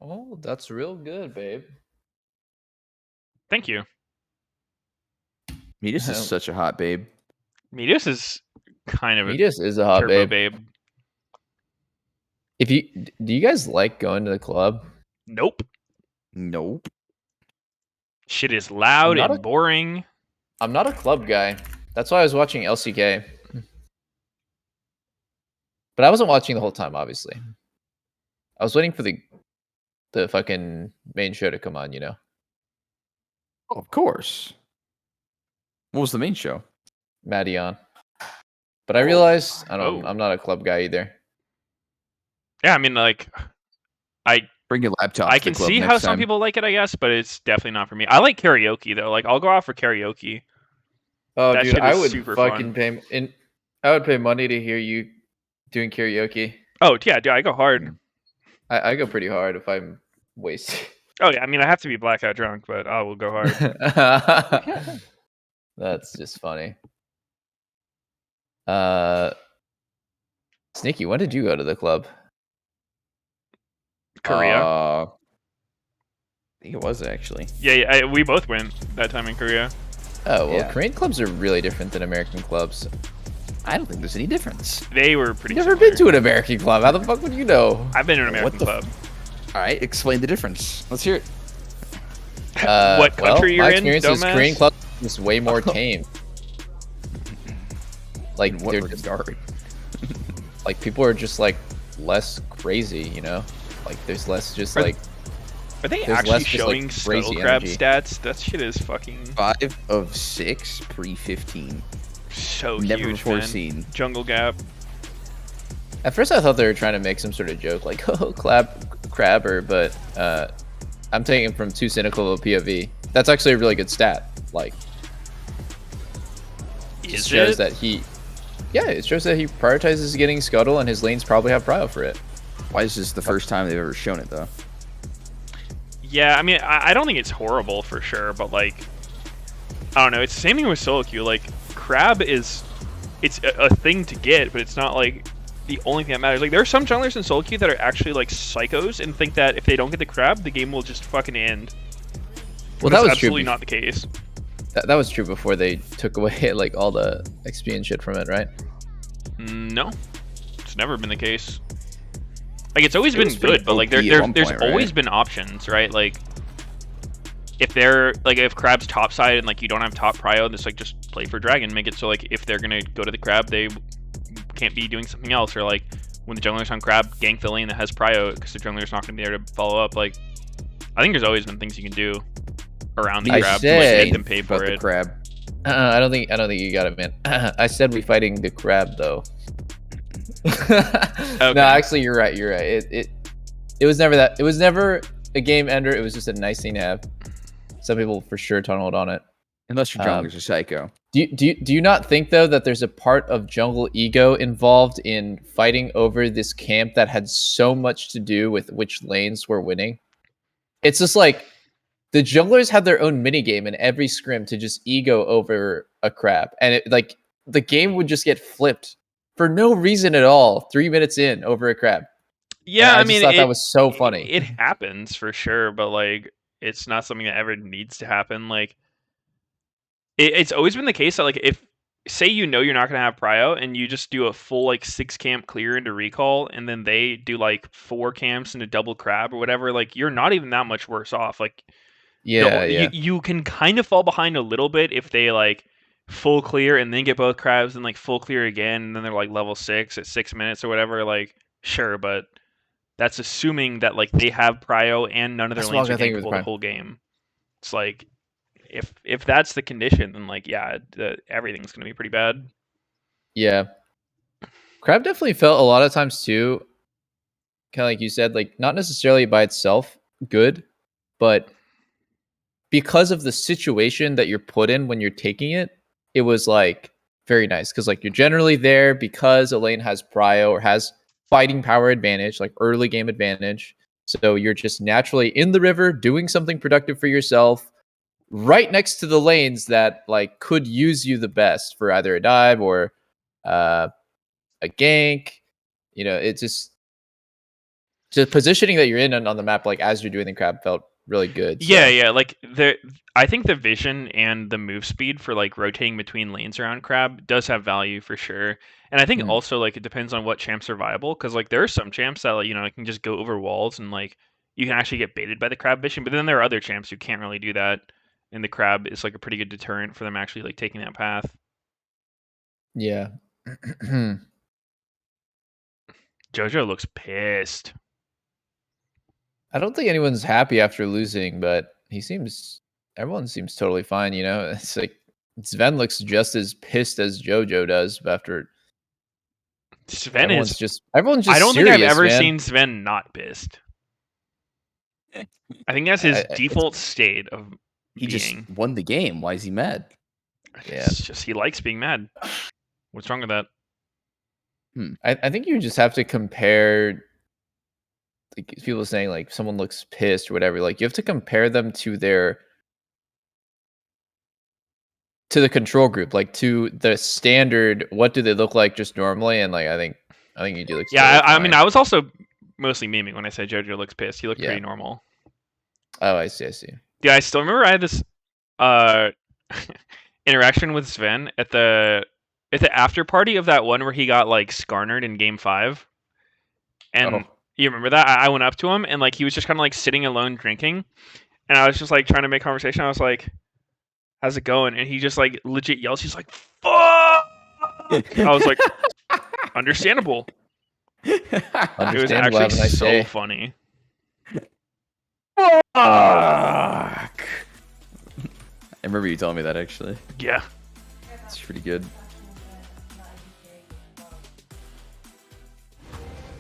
Oh, that's real good, babe. Thank you. Meteos is such a hot babe. Meteos is kind of He a just is a hot turbo babe. babe. Do you guys like going to the club? Nope. Nope. Shit is loud Not and boring. I'm not a club guy. That's why I was watching LCK. But I wasn't watching the whole time, obviously. I was waiting for the fucking main show to come on, you know. Oh, of course. What was the main show? Madion. But I realized Oh. I'm not a club guy either. Yeah, I mean, like, I Bring your laptop. I to the can club see next how some time. people like it, I guess, but it's definitely not for me. I like karaoke though. Like, I'll go out for karaoke. Oh, That dude, shit I is would super fucking fun. I would pay money to hear you doing karaoke. Oh yeah, dude, I go hard. I go pretty hard if I'm wasted. Oh yeah, I mean, I have to be blackout drunk, but I will go hard. That's just funny. Sneaky, when did you go to the club? Korea. I think it was actually. Yeah, we both went that time in Korea. Oh, well, Yeah. Korean clubs are really different than American clubs. I don't think there's any difference. They were pretty. You've never similar. been to an American club. How the fuck would you know? I've been to an What American the club. All right, explain the difference. Let's hear it. What country my you're in, experience is dumbass? Korean clubs is just way more tame. Like In what they're regard? like people are just like less crazy, you know. Like there's less just Are- like Are they There's actually less just, like, showing crazy Scuttle Crab energy. stats? That shit is fucking 5 of 6 pre-15. so Never huge, before man. seen. Jungle Gap. At first, I thought they were trying to make some sort of joke, like, oh, crabber, but I'm taking it from too cynical of a POV. That's actually a really good stat. Like, Is shows it? that it shows that he prioritizes getting Scuttle, and his lanes probably have prio for it. Why is this the first time they've ever shown it, though? Yeah, I mean, I don't think it's horrible for sure, but like, I don't know. It's the same thing with solo queue. Like, crab it's a thing to get, but it's not like the only thing that matters. Like, there are some junglers in solo queue that are actually like psychos and think that if they don't get the crab, the game will just fucking end. Well, That's that was absolutely true. not the case. That was true before they took away like all the XP and shit from it, right? No, it's never been the case. Like, it's always It been was pretty good, but like OP at one there's point, always right? been options, right? Like, if crab's top side and like you don't have top prio, just like just play for dragon, make it so like if they're gonna go to the crab, they can't be doing something else, or like when the jungler's on crab, gank the lane that has prio because the jungler's not gonna be there to follow up. Like, I think there's always been things you can do around the I crab to like said make them pay About for the it. crab. I don't think you got it, man. I said we fighting the crab though. Okay. No, actually, you're right. You're right. It was never that. It was never a game ender. It was just a nice thing to have. Some people for sure tunneled on it. Unless your junglers are psycho. Do you not think though that there's a part of jungle ego involved in fighting over this camp that had so much to do with which lanes were winning? It's just like the junglers had their own mini game in every scrim to just ego over a crab, and like the game would just get flipped for no reason at all. 3 minutes in over a crab. Yeah, And I I just mean, thought that was so funny. It happens for sure, but like, it's not something that ever needs to happen. Like, it's always been the case that like if say you're not gonna have prio and you just do a full like 6 camp clear into recall, and then they do like 4 camps into double crab or whatever, like you're not even that much worse off. Like, Yeah, yeah. you can kind of fall behind a little bit if they like full clear and then get both crabs and like full clear again, and then they're like level 6 at 6 minutes or whatever. Like, sure, but that's assuming that like they have prio and none of their That's what I lanes are was thinking with gankable the Prime. whole game. It's like, if that's the condition, then like, yeah, everything's gonna be pretty bad. Yeah. Crab definitely felt a lot of times too, kind of like you said, like not necessarily by itself good, but because of the situation that you're put in when you're taking it, it was like very nice because like you're generally there because a lane has prio or has fighting power advantage, like early game advantage. So you're just naturally in the river doing something productive for yourself, right next to the lanes that like could use you the best for either a dive or uh, a gank. You know, it's just positioning that you're in on the map, like as you're doing the crab, felt really good. Yeah, So, yeah. Like, I think the vision and the move speed for like rotating between lanes around crab does have value for sure. And I think Mm. also like it depends on what champs are viable, because like there are some champs that like, can just go over walls and like you can actually get baited by the crab vision, but then there are other champs who can't really do that, and the crab is like a pretty good deterrent for them actually like taking that path. yeah. Jojo looks pissed. I don't think anyone's happy after losing, but everyone seems totally fine, you know? It's like Sven looks just as pissed as Jojo does after Sven is. everyone's just I don't think I've serious, ever man. seen Sven not pissed. I think that's his default state of He just being. won the game. Why is he mad? Yeah. It's just he likes being mad. What's wrong with that? I think you just have to compare, like people saying like someone looks pissed or whatever, like you have to compare them to the control group, like to the standard, what do they look like just normally, and like I think you do look Yeah, totally I mean, fine. I was also mostly memeing when I said Jojo looks pissed. He looked Yeah. pretty normal. Oh, I see. Yeah, I still remember I had this interaction with Sven at the after party of that one where he got like skarnered in game 5. And Oh. you remember that? I went up to him and like he was just kind of like sitting alone drinking, and I was just like trying to make conversation. I was like, "How's it going?" And he just like legit yells. He's like, "Fuck!" I was like, "Understandable." It was Understandable, actually have a nice so day. funny. Fuck! I remember you telling me that actually. Yeah. It's pretty good.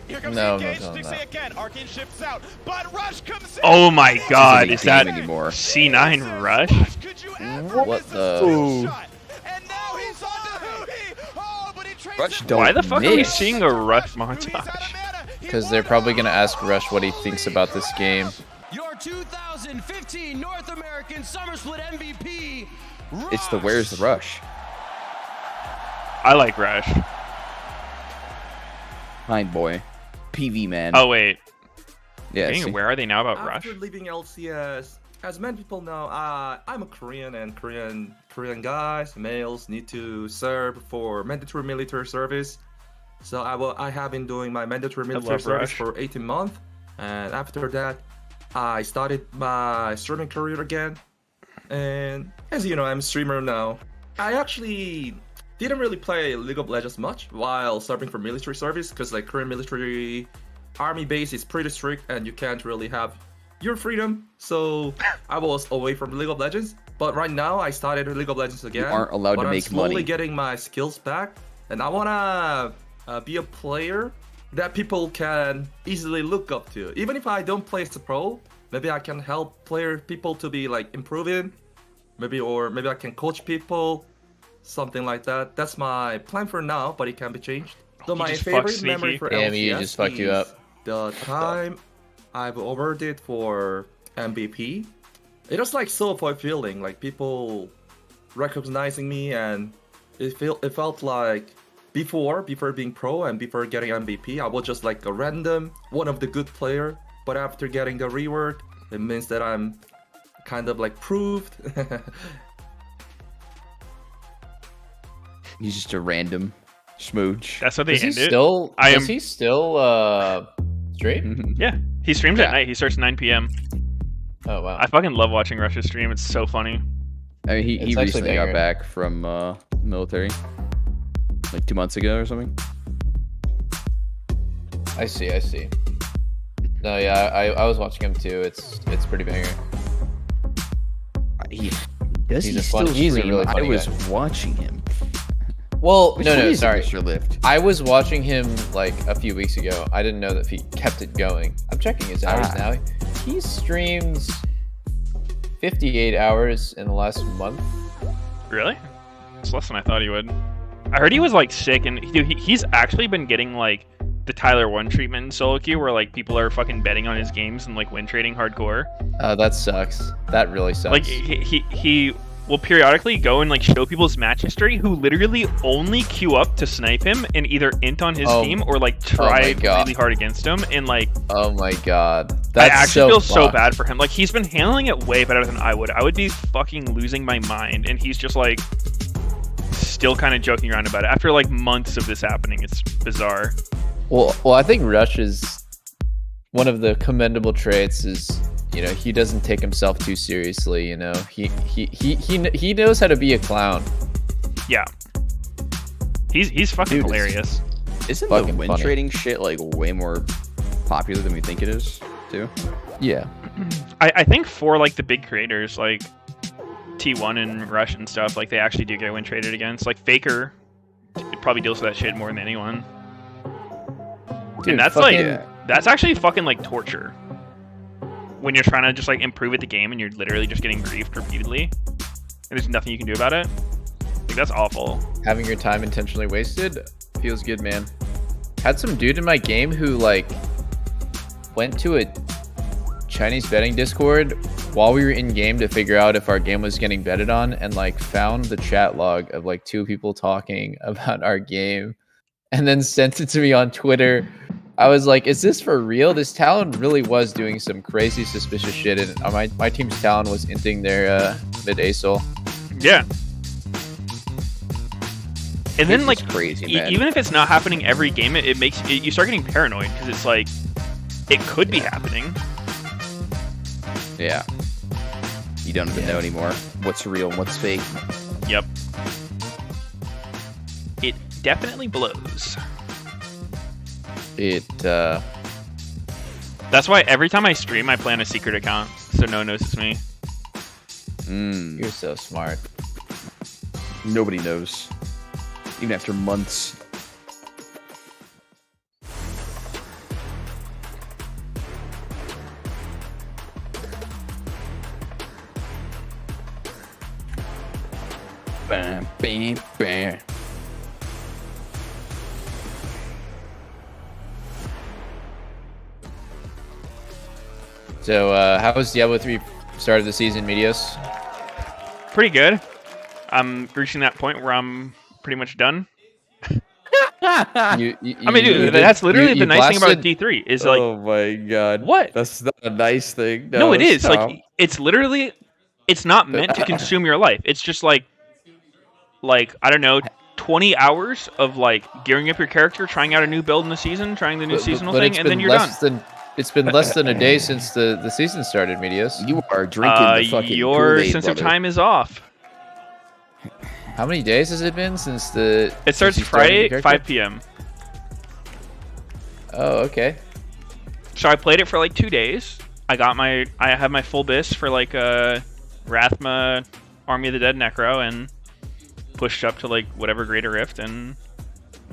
Here comes No, the engage. no, no, Dixie no. again. Arcane shifts out, but Rush comes in. Oh my God! This Is isn't a that game anymore. C9 Rush? Could you ever What miss the- a steal shot? And now he's on to Huhi. Oh, but he trades Rush it don't Why the fuck are we miss. seeing a Rush Huhi's out of montage? mana. He Because won they're it probably all. gonna ask Rush what he thinks about this game. Your 2015 North American Summer Split MVP. It's the where's the Rush? I like Rush. Fine boy. PV man. Oh wait, yeah. dang, see? where are they now about Rush? After leaving LCS, as many people know, I'm a Korean, and Korean guys, males, need to serve for mandatory military service. So I have been doing my mandatory military love service Rush. for 18 months, and after that, I started my streaming career again. And as you know, I'm a streamer now. I actually didn't really play League of Legends much while serving for military service, because like Korean military army base is pretty strict and you can't really have your freedom. So I was away from League of Legends. But right now I started League of Legends again. aren't allowed to but make I'm slowly money. getting my skills back, and I wanna be a player that people can easily look up to. Even if I don't play as a pro, maybe I can help people to be like improving. Maybe I can coach people, something like that. That's my plan for now, but it can be changed. So You my just favorite fucked memory Sneaky. for Damn, LCS you just fucked you is up. the time I've awarded for MVP. It was like so fulfilling, like people recognizing me, and it felt like before being pro and before getting MVP, I was just like a random one of the good player. But after getting the rework, it means that I'm kind of like proved. He's just a random smooch. That's what they Does he ended. still? I Does am- he still stream? Yeah, he streams Yeah. at night. He starts 9 p.m. Oh wow. I fucking love watching Rush's stream. It's so funny. I mean, he It's actually recently got banger. back from military, like 2 months ago or something. I see. No, yeah, I was watching him too. It's pretty banger. Does He's he a still fun- he's a stream? really I funny was guy. watching him. Well, Which no, one is it, sorry. Mr. Lift? I was watching him like a few weeks ago. I didn't know that he kept it going. I'm checking his hours Ah. now. He streams 58 hours in the last month. Really? It's less than I thought he would. I heard he was like sick, and he's actually been getting like the Tyler 1 treatment in solo queue, where like people are fucking betting on his games and like win trading hardcore. That sucks. That really sucks. Like he will periodically go and like show people's match history who literally only queue up to snipe him and either int on his Oh. team or like Oh my try God. really hard against him. And like Oh my god. I That's actually feel so fucked. bad for him. Like he's been handling it way better than I would. I would be fucking losing my mind, and he's just like still kind of joking around about it after like months of this happening. It's bizarre. Well, I think Rush is one of the commendable traits is, you know, he doesn't take himself too seriously, you know. He knows how to be a clown. Yeah, he's fucking Dude, hilarious. Isn't the Fucking win funny. trading shit like way more popular than we think it is, too? Yeah. I think for like the big creators like T1 and Rush and stuff, like they actually do get win traded against. Like Faker probably deals with that shit more than anyone. Dude, and that's fucking- like that's actually fucking like torture. When you're trying to just like improve at the game and you're literally just getting griefed repeatedly, and there's nothing you can do about it. Like that's awful. Having your time intentionally wasted feels good, man. Had some dude in my game who like went to a Chinese betting Discord while we were in game to figure out if our game was getting betted on, and like found the chat log of like two people talking about our game and then sent it to me on Twitter. I was like, is this for real? This Talon really was doing some crazy suspicious shit, and my team's Talon was inting their mid ASOL. Yeah. And then It's like just crazy, man. even if it's not happening every game, it makes you start getting paranoid because it's like it could be happening. Yeah. You don't even know anymore what's real and what's fake. Yep. It definitely blows. It But That's why every time I stream, I play on a secret account, so no one knows it's me. You're so smart. Nobody knows. Even after months. Bam, bam, bam. So, how was Diablo 3 start of the season, Meteos? Pretty good. I'm reaching that point where I'm pretty much done. I mean, dude, that's literally the nice thing about D3 is like, oh my god. What? That's not a nice thing. no, it is. stop. Like, it's literally, it's not meant to consume your life. It's just like, I don't know, 20 hours of like gearing up your character, trying out a new build in the season, trying the new seasonal thing, and then you're done. It's been less than a day since the season started, Meteos. You are drinking the fucking Your Kool-Aid, sense of brother. time is off. How many days has it been since the? It starts since you started Friday, the 5 p.m. Oh, okay. So I played it for like 2 days. I have my full bis for like Rathma, Army of the Dead Necro, and pushed up to like whatever Greater Rift, and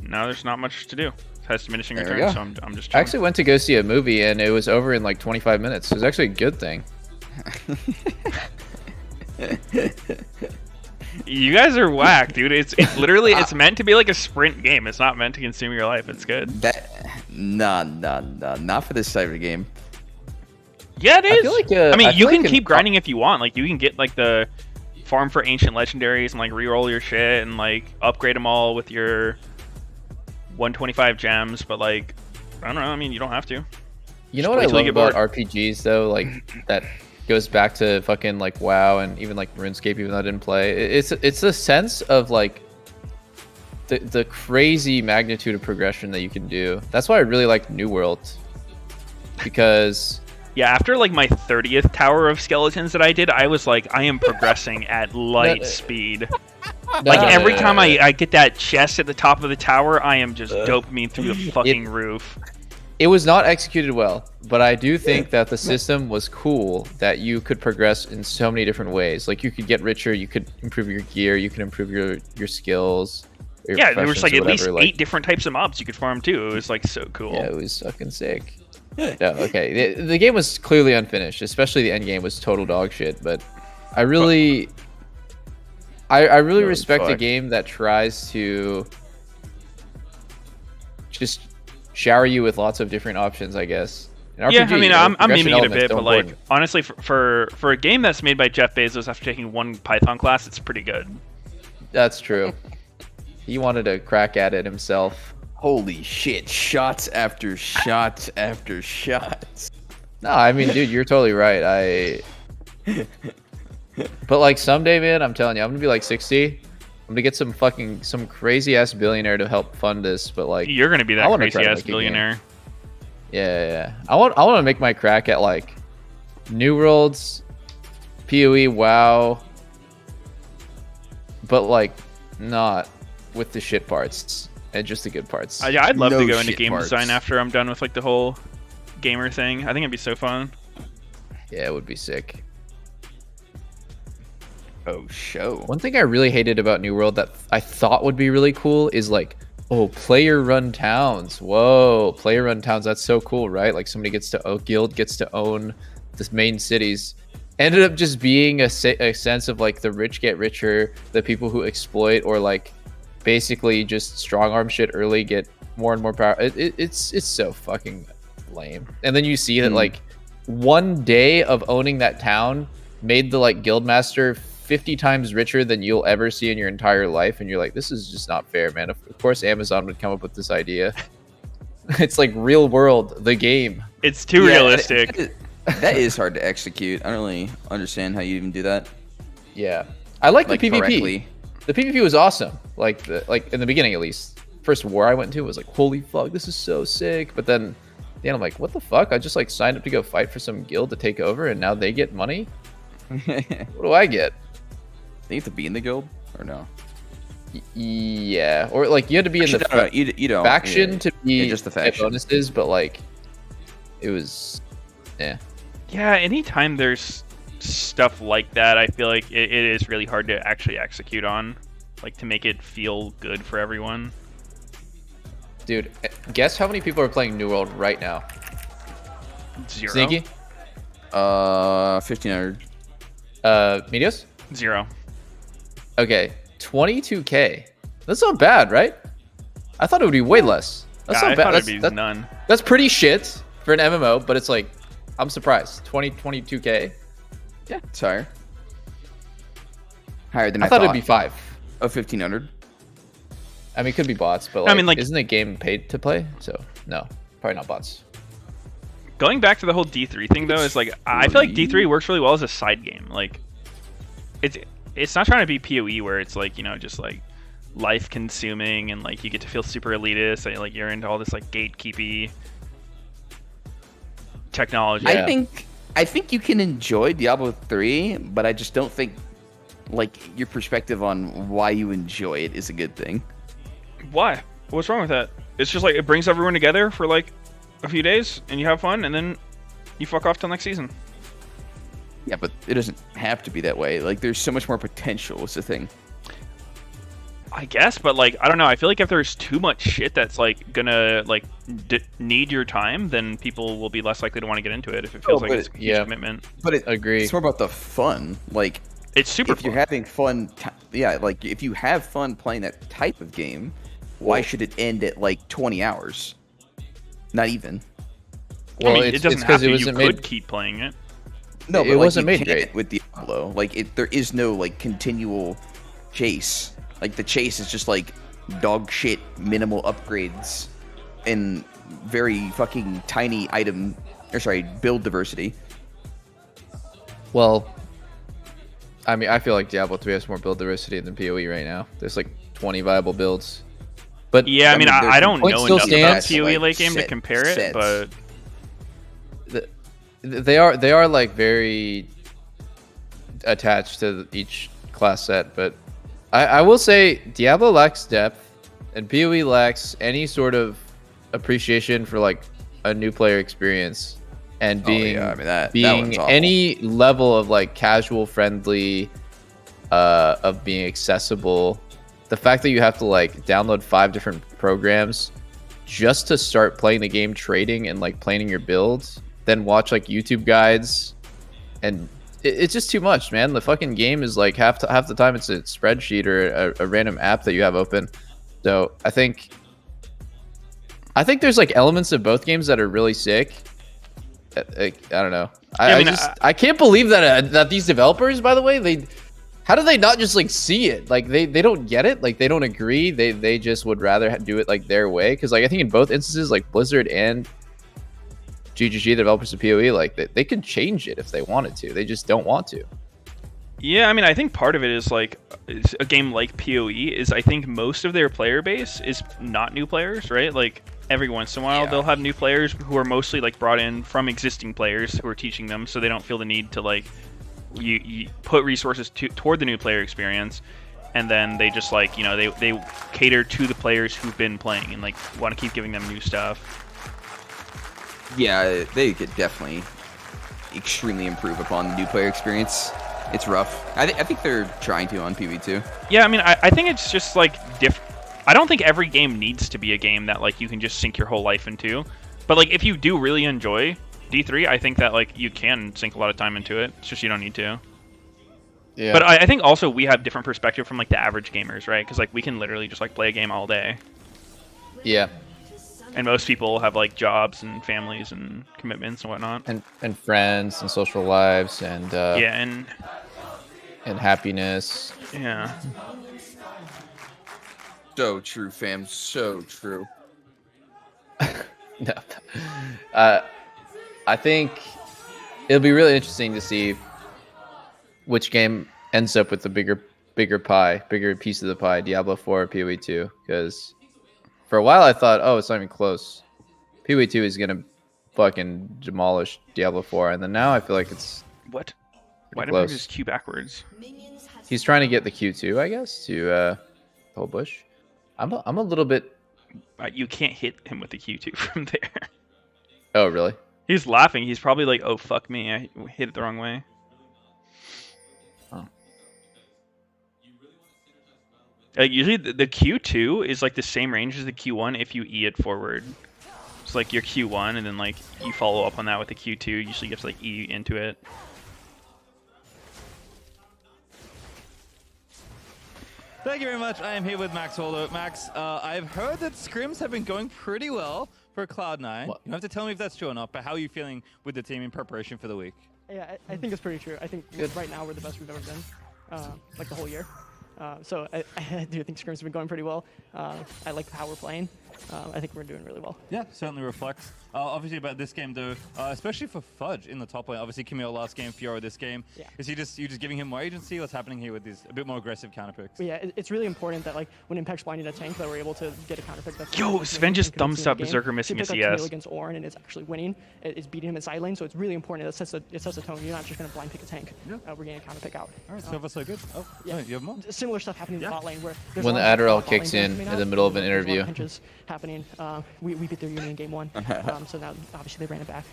now there's not much to do. It has diminishing There we returns, go. so I'm just I chilling. actually went to go see a movie and it was over in like 25 minutes. It was actually a good thing. You guys are whack, dude. It's literally it's meant to be like a sprint game. It's not meant to consume your life. It's good. Nah, not for this type of game. Yeah, it is. I feel like, I mean, I you feel can like keep grinding if you want. Like, you can get like the farm for ancient legendaries and like re-roll your shit and like upgrade them all with your 125 gems. But like, I don't know. I mean, you don't have to. You know Just what I wait till love you get about bored. RPGs though, like that goes back to fucking like WoW and even like RuneScape, even though I didn't play. It's a sense of like the crazy magnitude of progression that you can do. That's why I really like New World, because Yeah, after like my 30th tower of skeletons that I did, I was like, I am progressing at light speed. Like every time I get that chest at the top of the tower, I am just dopamine through the fucking roof. it was not executed well, but I do think that the system was cool, that you could progress in so many different ways. Like you could get richer, you could improve your gear, you can improve your skills. Your Yeah, there was like professions at or least whatever, 8 different types of mobs you could farm too. It was like so cool. Yeah, it was fucking sick. No, okay. The game was clearly unfinished, especially the end game was total dog shit. But I really, I really respect a fuck. game that tries to just shower you with lots of different options, I guess. In Yeah, RPG, I mean, you know, I'm progression memeing it a elements bit, are but like important. honestly, for a game that's made by Jeff Bezos after taking one Python class, it's pretty good. That's true. He wanted to crack at it himself. Holy shit! Shots after shots after shots. No, I mean, dude, you're totally right. But like someday, man, I'm telling you, I'm gonna be like 60. I'm gonna get some crazy ass billionaire to help fund this. But like, You're gonna be I that wanna try crazy to ass make a game. billionaire. yeah. I want to make my crack at like New Worlds, PoE, WoW, but like not with the shit parts and just the good parts. Yeah, I'd love No to go into shit game parts. design after I'm done with like the whole gamer thing. I think it'd be so fun. Yeah, it would be sick. Oh, show. One thing I really hated about New World that I thought would be really cool is like, oh, player run towns. Whoa, player run towns. That's so cool, right? Like somebody a guild gets to own the main cities. Ended up just being a sense of like the rich get richer, the people who exploit or like basically just strong arm shit early get more and more power. It's so fucking lame. And then you see that like one day of owning that town made the like guildmaster 50 times richer than you'll ever see in your entire life, and you're like, this is just not fair, man. Of course Amazon would come up with this idea. It's like real world, the game. It's too realistic. That is hard to execute. I don't really understand how you even do that. Yeah, I like Like the PvP. correctly. The PvP was awesome. Like in the beginning, at least. First war I went to was like, holy fuck, this is so sick. But then, I'm like, what the fuck? I just like signed up to go fight for some guild to take over, and now they get money. What do I get? They have to be in the guild or no? Yeah, or like you had to be in the you don't. faction Yeah. to be Yeah, just the get faction. bonuses, but like it was Yeah. Yeah, anytime there's stuff like that, I feel like it is really hard to actually execute on, like to make it feel good for everyone. Dude, guess how many people are playing New World right now? 0. Sneaky? 1500. Meteos? 0. Okay, 22K. That's not bad, right? I thought it would be way less. That's Yeah, not I bad. thought That's, it'd be none. that's pretty shit for an MMO, but it's like, I'm surprised. 22K. Yeah, it's higher. Higher than I thought it'd be 5. Oh, 1500. I mean, it could be bots, but I mean, like- isn't the game paid to play? So, no, probably not bots. Going back to the whole D3 thing though, is like I feel like D3 works really well as a side game. Like it's not trying to be PoE where it's like, you know, just like life consuming and like you get to feel super elitist and like you're into all this like gatekeepy technology. Yeah. I think you can enjoy Diablo 3, but I just don't think like your perspective on why you enjoy it is a good thing. Why? What's wrong with that? It's just like it brings everyone together for like a few days and you have fun and then you fuck off till next season. Yeah, but it doesn't have to be that way. Like there's so much more potential is the thing. I guess, but like I don't know. I feel like if there's too much shit that's like gonna like need your time, then people will be less likely to want to get into it if it feels like but it's a huge yeah. commitment. But Agree. it's more about the fun. Like It's super if you're fun. having fun, yeah, like if you have fun playing that type of game, why should it end at like 20 hours? Not even. Well, I mean, it's it doesn't because have to. it You wasn't could made. keep playing it. No, It but wasn't like, you made can't great. with Diablo. Like there is no like continual chase. Like the chase is just like dog shit minimal upgrades and very fucking tiny build diversity. Well, I mean, I feel like Diablo 3 has more build diversity than PoE right now. There's like 20 viable builds. But Yeah, I mean, there's I don't point know still enough about stands, PoE like, late game to set- compare it, sets. but they are like very attached to each class set. But I will say Diablo lacks depth and PoE lacks any sort of appreciation for like a new player experience and being I mean, that being one's awful. any level of like casual friendly of being accessible. The fact that you have to like download 5 different programs just to start playing the game, trading and like planning your builds, then watch like YouTube guides, and it's just too much, man. The fucking game is like half the time it's a spreadsheet or a random app that you have open. So I think there's like elements of both games that are really sick. I don't know. I can't believe that these developers, by the way, how do they not just like see it? Like they don't get it. Like they don't agree. They just would rather do it like their way. Because like I think in both instances, like Blizzard and GGG, the developers of PoE, like they could change it if they wanted to. They just don't want to. yeah, I mean, I think part of it is like a game like PoE is I think most of their player base is not new players, right? Like every once in a while they'll have new players who are mostly like brought in from existing players who are teaching them, so they don't feel the need to like you put resources toward the new player experience, and then they just like, you know, they cater to the players who've been playing and like want to keep giving them new stuff. Yeah, they could definitely extremely improve upon the new player experience. It's rough. I think they're trying to on PV2. Yeah, I mean, I think it's just like I don't think every game needs to be a game that like you can just sink your whole life into, but like if you do really enjoy D3, I think that like you can sink a lot of time into it. It's just you don't need to. Yeah. But I think also we have different perspective from like the average gamers, right? Because like we can literally just like play a game all day, Yeah. and most people have like jobs and families and commitments and whatnot. And friends and social lives and Yeah, and happiness. yeah. So true, fam. So true. No. I think it'll be really interesting to see which game ends up with the bigger piece of the pie, Diablo 4 or PoE 2. Because for a while I thought, oh, it's not even close. PoE 2 is gonna fucking demolish Diablo 4, and then now I feel like it's What? Why did I close. just Q backwards? he's trying to get the Q2, I guess, to whole bush. I'm a little bit. You can't hit him with the Q2 from there. Oh, really? He's laughing. He's probably like, "Oh fuck me, I hit it the wrong way." Oh. Usually the Q2 is like the same range as the Q1 if you E it forward. It's like your Q1 and then like you follow up on that with the Q2. Usually you have to like E into it. Thank you very much. I am here with Max Holder. Max, I've heard that scrims have been going pretty well for Cloud9. What? You have to tell me if that's true or not, but how are you feeling with the team in preparation for the week? Yeah, I think it's pretty true. I think right now we're the best we've ever been, like the whole year. So I do think scrims have been going pretty well. I like how we're playing. I think we're doing really well. Yeah, certainly reflects. Obviously about this game though, especially for Fudge in the top lane. Obviously Camille last game, Fiora this game. Yeah. Is you just giving him more agency? What's happening here with these a bit more aggressive counter picks? But yeah, it's really important that like when Impact's blinding a tank that we're able to get a counter pick. That's Yo, that's Sven making just and convincing thumbs the up game. Berserker missing If a you pick, like, CS. Camille against Orin and it's actually winning, it's beating him in side lane. So it's really important. It sets a tone. You're not just gonna blind pick a tank. Yeah. We're getting a counter pick out. All right, so far so good. Oh, yeah. yeah, you have more? Similar stuff happening in the Yeah. bot lane where there's When a the lot of Adderall bot lane kicks games in coming in out. the middle of an There's a lot interview. pinches happening. We beat their Union in game 1. So now obviously they ran it back.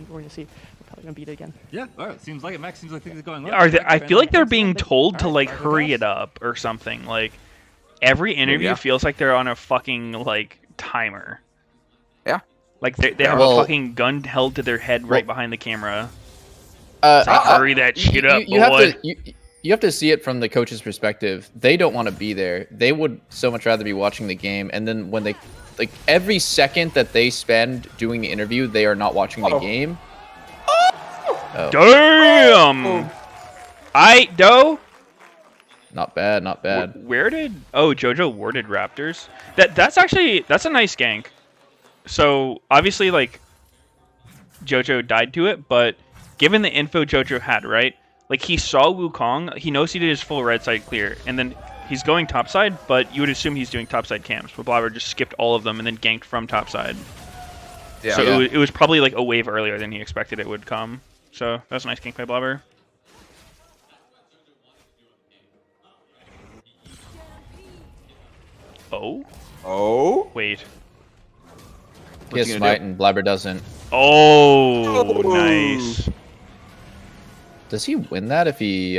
We're gonna see. We're probably gonna beat it again. Yeah, all right. Seems like it. Max seems like things are going well. Are they, Max, I fan feel like they're of being Max. told to All like right, hurry it Firefox. up or something. Like every interview yeah. feels like they're on a fucking like timer. Yeah. Like they have Well- a fucking gun held to their head right behind the camera. Like, hurry that shit up, you have boy. to you have to see it from the coach's perspective. They don't want to be there. They would so much rather be watching the game. And then when they like every second that they spend doing the interview, they are not watching the game. Oh, Damn! Doe? not bad, not bad. Where did Jojo warded Raptors? That's a nice gank. So obviously like Jojo died to it, but given the info Jojo had, right? Like he saw Wukong, he knows he did his full red side clear, and then he's going topside, but you would assume he's doing topside camps. But Blabber just skipped all of them and then ganked from topside. Yeah. So it was probably like a wave earlier than he expected it would come. So that was a nice gank by Blabber. Oh? Oh. Wait. He has you gonna smite do? and Blabber doesn't. Oh, nice. Does he win that if he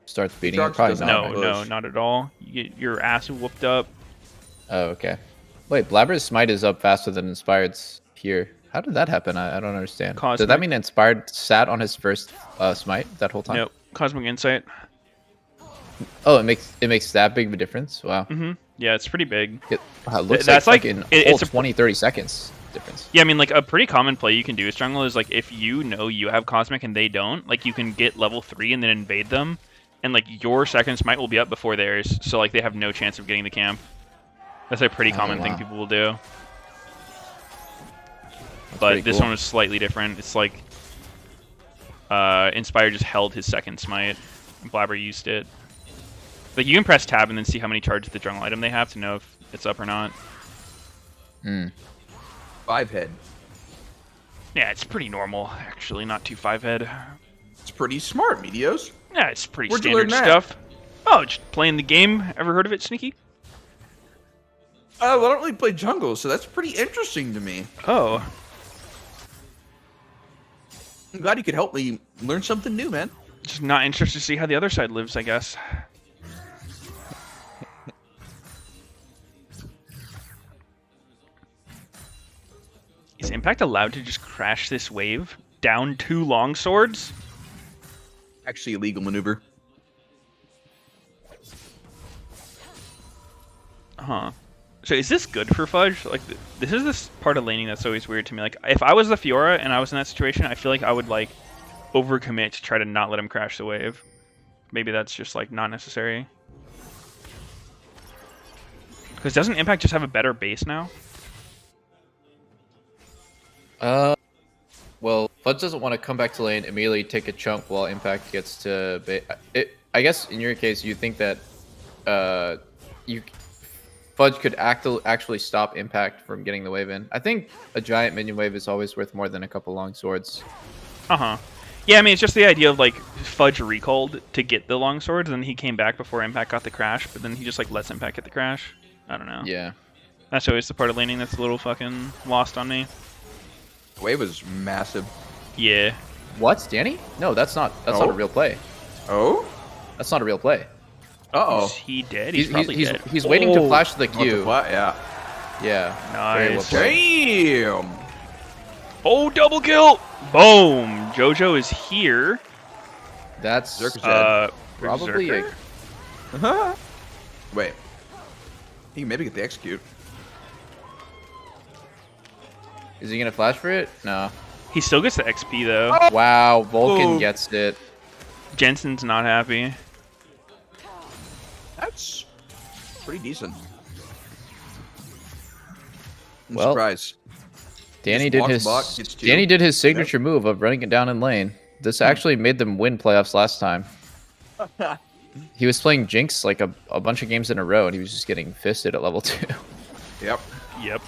starts beating it? Starts Probably doesn't not. No, Push. no, not at all. You get your ass whooped up. Oh, okay. Wait, Blabber's smite is up faster than Inspired's here. How did that happen? I don't understand. Does Cosmic. that mean Inspired sat on his first smite that whole time? Nope. Cosmic Insight. Oh, it makes that big of a difference. Wow. Yeah, it's pretty big. Wow, it looks That's like- fucking it's whole a- 20, 30 seconds difference. Yeah, I mean, like, a pretty common play you can do as jungle is, like, if you know you have Cosmic and they don't, like, you can get level 3 and then invade them, and, like, your second smite will be up before theirs, so, like, they have no chance of getting the camp. That's a pretty common thing wow. people will do. That's But pretty this cool. one was slightly different. It's like, Inspire just held his second smite, and Blabber used it. Like, you can press tab and then see how many charges the jungle item they have to know if it's up or not. 5 head. Yeah, it's pretty normal, actually, not too 5-head. It's pretty smart, Meteos. Yeah, it's pretty Where'd you standard learn that? stuff. Oh, just playing the game. Ever heard of it, Sneaky? Well, I don't really play jungle, so that's pretty interesting to me. Oh. I'm glad you could help me learn something new, man. Just not interested to see how the other side lives, I guess. Is Impact allowed to just crash this wave down 2 long swords? Actually, a legal maneuver. Huh. So is this good for Fudge? Like, this is this part of laning that's always weird to me. Like, if I was the Fiora and I was in that situation, I feel like I would, like, overcommit to try to not let him crash the wave. Maybe that's just, like, not necessary. Because doesn't Impact just have a better base now? Well, Fudge doesn't want to come back to lane, immediately take a chunk while Impact gets to I guess in your case, you think that Fudge could actually stop Impact from getting the wave in. I think a giant minion wave is always worth more than a couple long swords. Uh-huh. Yeah, I mean, it's just the idea of, like, Fudge recalled to get the long swords, and then he came back before Impact got the crash, but then he just, like, lets Impact get the crash. I don't know. Yeah. That's always the part of laning that's a little fucking lost on me. Wave was massive. Yeah. What, Danny? No, that's not a Oh? real play. Oh? That's not a real play. Uh-oh. Is he dead? He's probably dead. He's waiting to Oh, flash the What the Q. fuck? Yeah. Yeah. very well Nice. played. Damn. Oh, double kill! Boom! Jojo is here. That's Zerk is dead. probably Berserker? Wait. He can maybe get the execute. Is he gonna flash for it? No. He still gets the XP though. Wow, Vulcan Oh. gets it. Jensen's not happy. That's pretty decent. I'm Well, surprised. Danny Just did walks his back, gets two. Danny did his signature move of running it down in lane. This actually made them win playoffs last time. He was playing Jinx like a bunch of games in a row, and he was just getting fisted at level 2. Yep. Yep.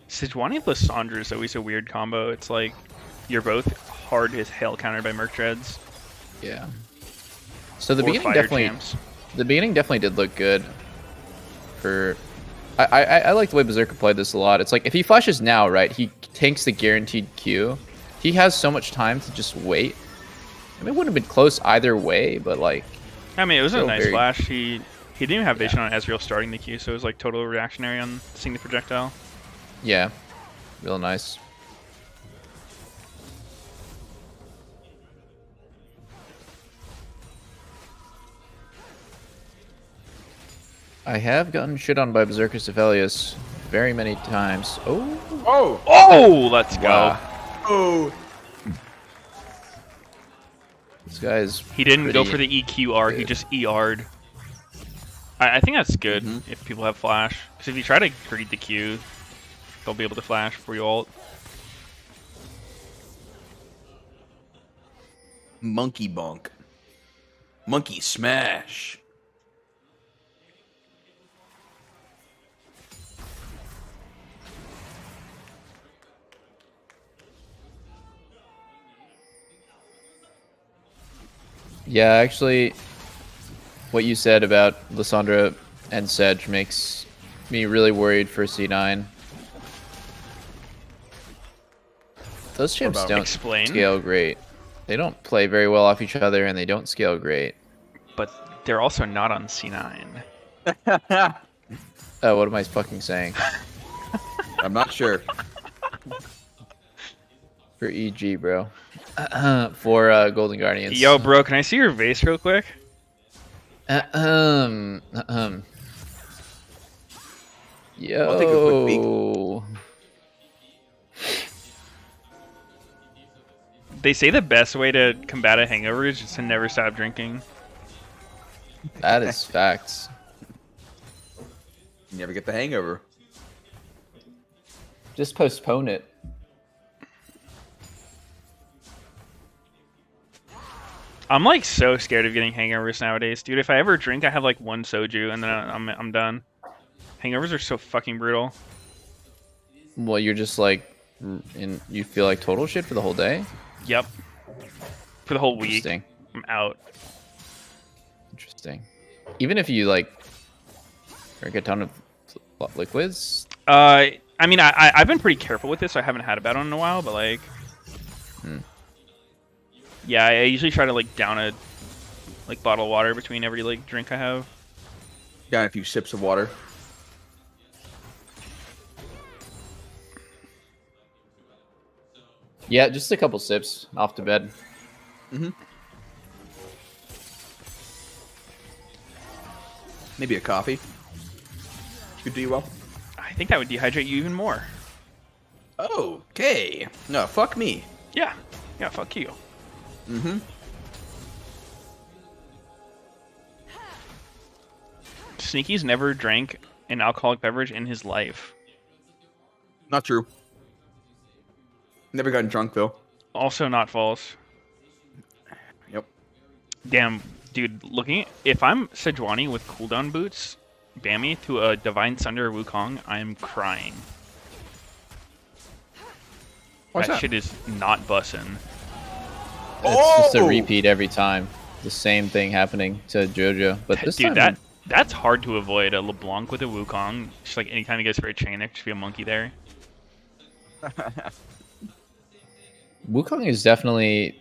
Sejuani Lissandra is always a weird combo. It's like you're both hard as hell countered by Merc Dreads. Yeah. So the or beginning fire definitely jams. did look good. For I like the way Berserker played this a lot. It's like if he flashes now, right, he tanks the guaranteed Q. He has so much time to just wait. I mean, it wouldn't have been close either way, but like I mean, it was a Still nice very- flash. He didn't even have vision on Ezreal starting the Q, so it was like total reactionary on seeing the projectile. yeah, real nice. I have gotten shit on by Berserker Sefelius very many times. Oh, Oh. Oh, let's go. wow. Oh. This guy's He didn't go pretty for the EQR, he good. just ER'd. I think that's good if people have flash. Because if you try to greet the Q, they'll be able to flash before you ult. Monkey bonk. Monkey smash. Yeah, actually, what you said about Lissandra and Sedge makes me really worried for C9. Those champs about- don't Explain. scale great. They don't play very well off each other, and they don't scale great. But they're also not on C9. Oh, what am I fucking saying? I'm not sure. For EG, bro. For Golden Guardians. Yo, bro, can I see your vase real quick? Yo. I'll take a quick They say the best way to combat a hangover is just to never stop drinking. That is facts. You never get the hangover. Just postpone it. I'm like so scared of getting hangovers nowadays, dude. If I ever drink, I have like one soju and then I'm done. Hangovers are so fucking brutal. Well, you're just like, you feel like total shit for the whole day? Yep. For the whole week, Interesting. I'm out. Interesting. Even if you like drink a ton of liquids. I mean, I've been pretty careful with this. So I haven't had a bad one in a while, but like, yeah, I usually try to like down a like bottle of water between every like drink I have. Got a few sips of water. Yeah, just a couple sips off to bed. Maybe a coffee. Could do you well. I think that would dehydrate you even more. Okay. No, fuck me. Yeah. Yeah, fuck you. Mm-hmm. Sneaky's never drank an alcoholic beverage in his life. Not true. Never gotten drunk though. Also not false. Yep. Damn, dude, if I'm Sejuani with cooldown boots, Bammy to a Divine Sunder Wukong, I'm crying. Why's that that? shit is not bussin'. It's just a Oh! repeat every time. The same thing happening to JoJo. But this Dude, time, That's hard to avoid. A LeBlanc with a Wukong. Just like anytime he goes for a chain, there should be a monkey there. Wukong is definitely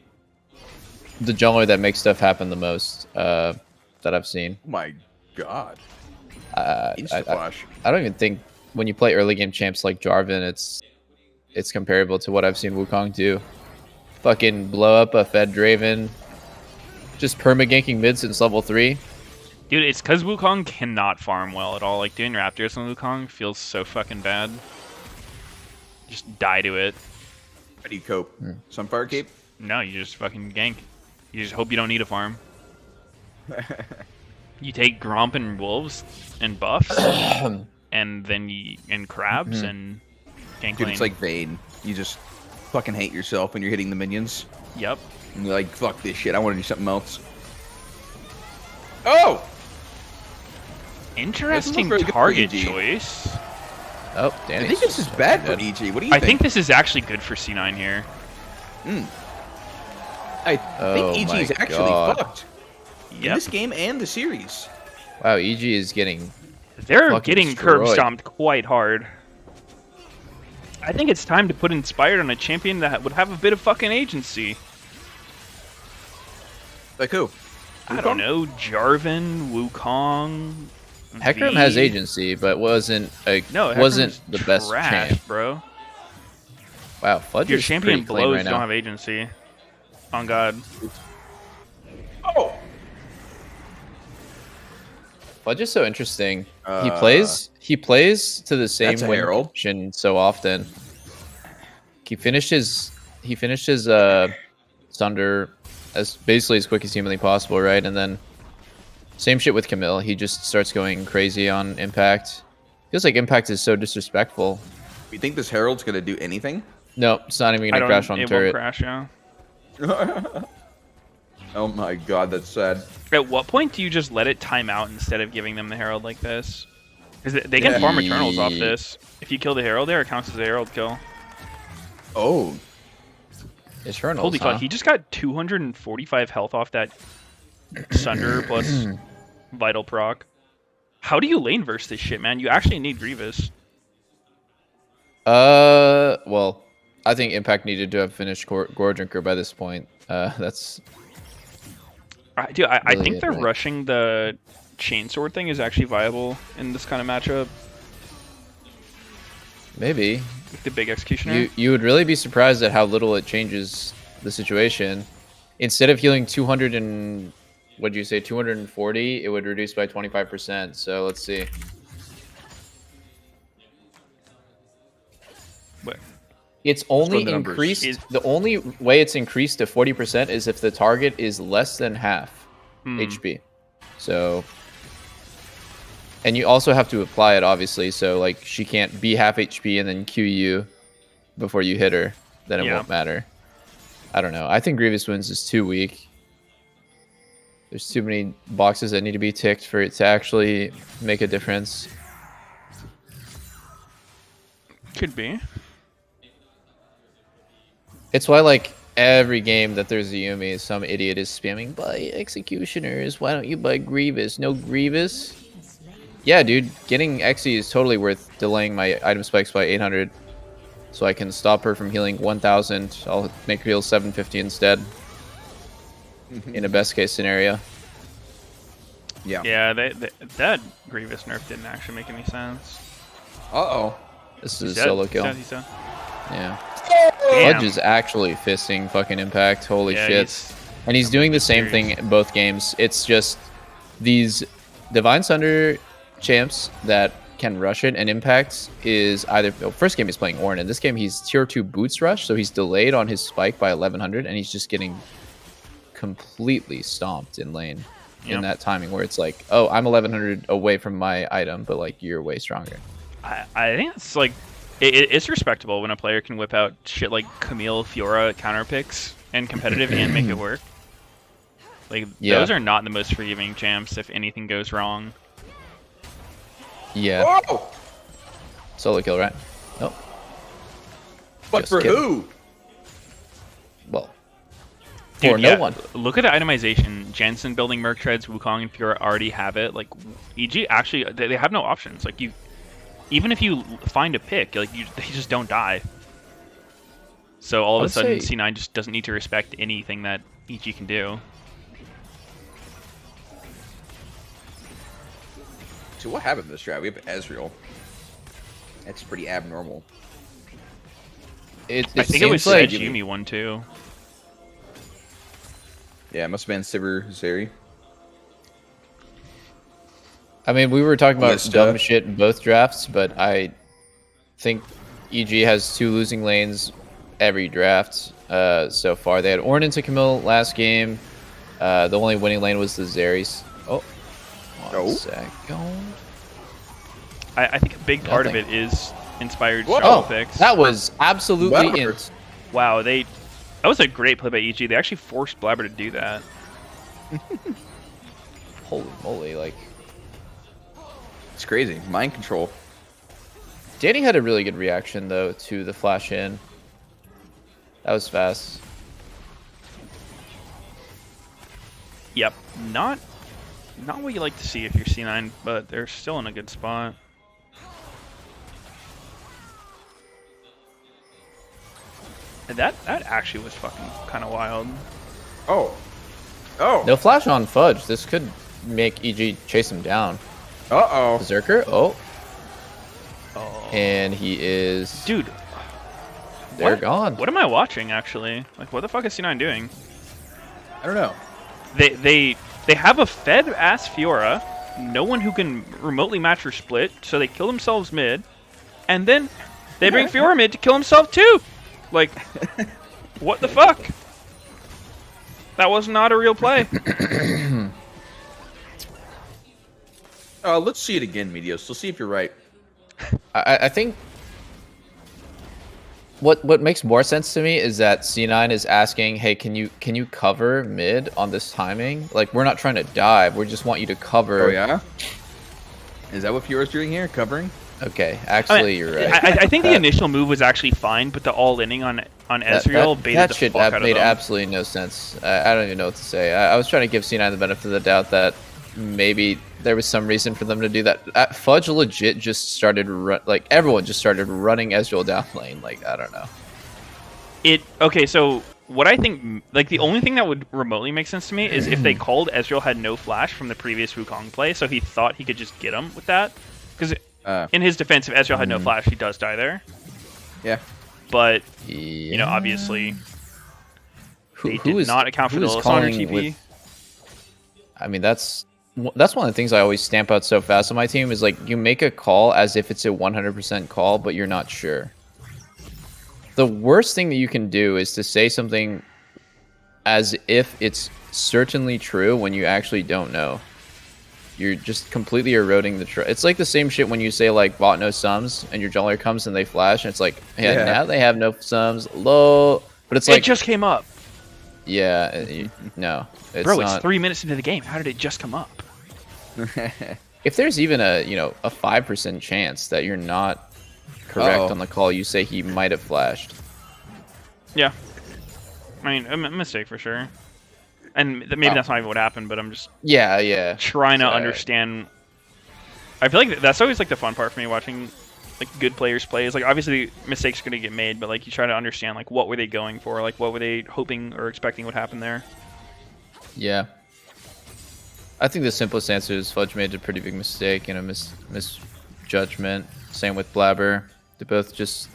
the jungler that makes stuff happen the most that I've seen. Oh my god. I Insta-flash. don't even think when you play early game champs like Jarvan, it's comparable to what I've seen Wukong do. Fucking blow up a Fed Draven, just perma-ganking mid since level 3. Dude, it's because Wukong cannot farm well at all. Like, doing Raptors on Wukong feels so fucking bad. Just die to it. How do you cope? Sunfire cape? No, you just fucking gank. You just hope you don't need a farm. You take Gromp and Wolves and buffs, and then and crabs and gank Dude, lane. it's like Vayne. You just fucking hate yourself when you're hitting the minions. Yep. And you're like, fuck this shit, I want to do something else. Oh! Interesting very good for target EG. choice. Oh, I Danny's think this is just bad for dead. EG. What do you I think? think this is actually good for C9 here. I Oh think EG my is actually God. fucked. In Yep. this game and the series. Wow, EG is getting They're fucking getting curb destroyed. stomped quite hard. I think it's time to put Inspired on a champion that would have a bit of fucking agency. Like who? I don't know, Jarvan, Wukong. Hecarim V. has agency, but wasn't No, wasn't Hecarim's the best trash, champ. bro. Wow, Fudge Your is champion pretty clean blows right don't now. have agency. On God. Oh! Fudge is so interesting. He Uh, plays to the same that's a win Herald. condition so often. He finished his Sunder as basically as quick as humanly possible, right? And then same shit with Camille. He just starts going crazy on Impact. Feels like Impact is so disrespectful. You think this Herald's gonna do anything? No, it's not even gonna crash on it turret. won't crash, yeah. Oh my god, that's sad. At what point do you just let it time out instead of giving them the Herald like this? Because they can Yeah. farm Eternals off this. If you kill the Herald there, it counts as a Herald kill. Oh. Eternals, Holy huh? fuck, he just got 245 health off that Sunder plus Vital proc. How do you lane verse this shit, man? You actually need Grievous. Well, I think Impact needed to have finished Gore Drinker by this point. That's Dude, I Really think they're right. rushing the Chainsword thing is actually viable in this kind of matchup. maybe. With the big Executioner. You would really be surprised at how little it changes the situation. Instead of healing 200 and what'd you say 240, it would reduce by 25%. So let's see. But It's only run the numbers. increased. The only way it's increased to 40% is if the target is less than half HP. So, and you also have to apply it, obviously. So, like, she can't be half HP and then Q you before you hit her. Then it Yeah. won't matter. I don't know. I think Grievous Wins is too weak. There's too many boxes that need to be ticked for it to actually make a difference. could be. It's why, like, every game that there's a Yumi, some idiot is spamming, buy Executioners, why don't you buy Grievous? No Grievous? Yeah, dude, getting Exy is totally worth delaying my item spikes by 800. So I can stop her from healing 1,000. I'll make her heal 750 instead. In a best case scenario. Yeah. Yeah, that Grievous nerf didn't actually make any sense. Uh-oh. This He's is a dead. solo He's kill. dead, he's dead. Yeah. Damn. Fudge is actually fisting fucking Impact. Holy Yeah, shit. he's- And he's doing the same serious. thing in both games. It's just these Divine Sunder champs that can rush it, and Impact is either... Well, first game he's playing Ornn. In this game, he's tier 2 Boots Rush, so he's delayed on his spike by 1100, and he's just getting completely stomped in lane Yep. in that timing where it's like, oh, I'm 1100 away from my item, but like you're way stronger. I think it's like it's respectable when a player can whip out shit like Camille Fiora counter picks and competitive and make it work. Like Yeah. those are not the most forgiving champs if anything goes wrong. Yeah. Oh! Solo kill, right? Nope. But Just for kidding. who? Well, For no one. Look at the itemization. Jensen building Merc Treads, Wukong and Fiora already have it. Like, EG actually, they have no options. Like, even if you find a pick, like, they just don't die. So all of a sudden, C9 just doesn't need to respect anything that EG can do. So what happened this strat? We have Ezreal. That's pretty abnormal. I think it was like Yumi one too. Yeah, it must have been Sivir Zeri. I mean, we were talking about Lista. dumb shit in both drafts, but I think EG has 2 losing lanes every draft so far. They had Ornn into Camille last game. The only winning lane was the Zeri's. Oh, one second. I think a big part of it is inspired Oh, solo picks. that was absolutely Blabber. Wow, that was a great play by EG. They actually forced Blabber to do that. Holy moly, like... It's crazy. Mind control. Danny had a really good reaction, though, to the flash in. That was fast. Yep, not what you like to see if you're C9, but they're still in a good spot. And that actually was fucking kind of wild. Oh. Oh. No flash on Fudge. This could make EG chase him down. Uh-oh. Berserker? Oh. Oh. And he is... Dude. They're gone. What am I watching, actually? Like, what the fuck is C9 doing? I don't know. They have a fed-ass Fiora, no one who can remotely match her split, so they kill themselves mid, and then they bring Fiora mid to kill himself too! Like, what the fuck? That was not a real play. Let's see it again, Meteos. We'll see if you're right. I think what makes more sense to me is that C9 is asking, hey, can you cover mid on this timing? Like, we're not trying to dive, we just want you to cover. Oh yeah? Is that what Fiora's doing here? Covering? Okay, actually, you're right. I think the initial move was actually fine, but the all-inning on Ezreal baited that the shit fuck out of made them. absolutely no sense. I don't even know what to say. I was trying to give C9 the benefit of the doubt that maybe there was some reason for them to do that. Fudge legit just started like everyone just started running Ezreal down lane. Like, I don't know. Okay, so what I think, like, the only thing that would remotely make sense to me is if they called Ezreal had no flash from the previous Wukong play, so he thought he could just get him with that. Because in his defense, if Ezreal had no flash, he does die there. Yeah. But, Yeah. you know, obviously, they who did is- not account for who the is Lisandro calling TP. with- I mean, that's one of the things I always stamp out so fast on my team is, like, you make a call as if it's a 100% call, but you're not sure. The worst thing that you can do is to say something as if it's certainly true when you actually don't know. You're just completely eroding the trust. It's like the same shit when you say, like, bot no sums, and your jungler comes and they flash, and it's like, yeah, now they have no sums, lol. But it's like... It just came up. Yeah, no. It's Bro, not. it's 3 minutes into the game. How did it just come up? If there's even a 5% chance that you're not correct on the call, you say he might have flashed. Yeah. I mean, a mistake for sure. And maybe that's not even what happened, but I'm just Yeah. trying to understand. I feel like that's always like the fun part for me watching like good players play. Is like obviously mistakes are going to get made, but like you try to understand like what were they going for, like what were they hoping or expecting would happen there. Yeah. I think the simplest answer is Fudge made a pretty big mistake and a misjudgment. Same with Blabber. They both just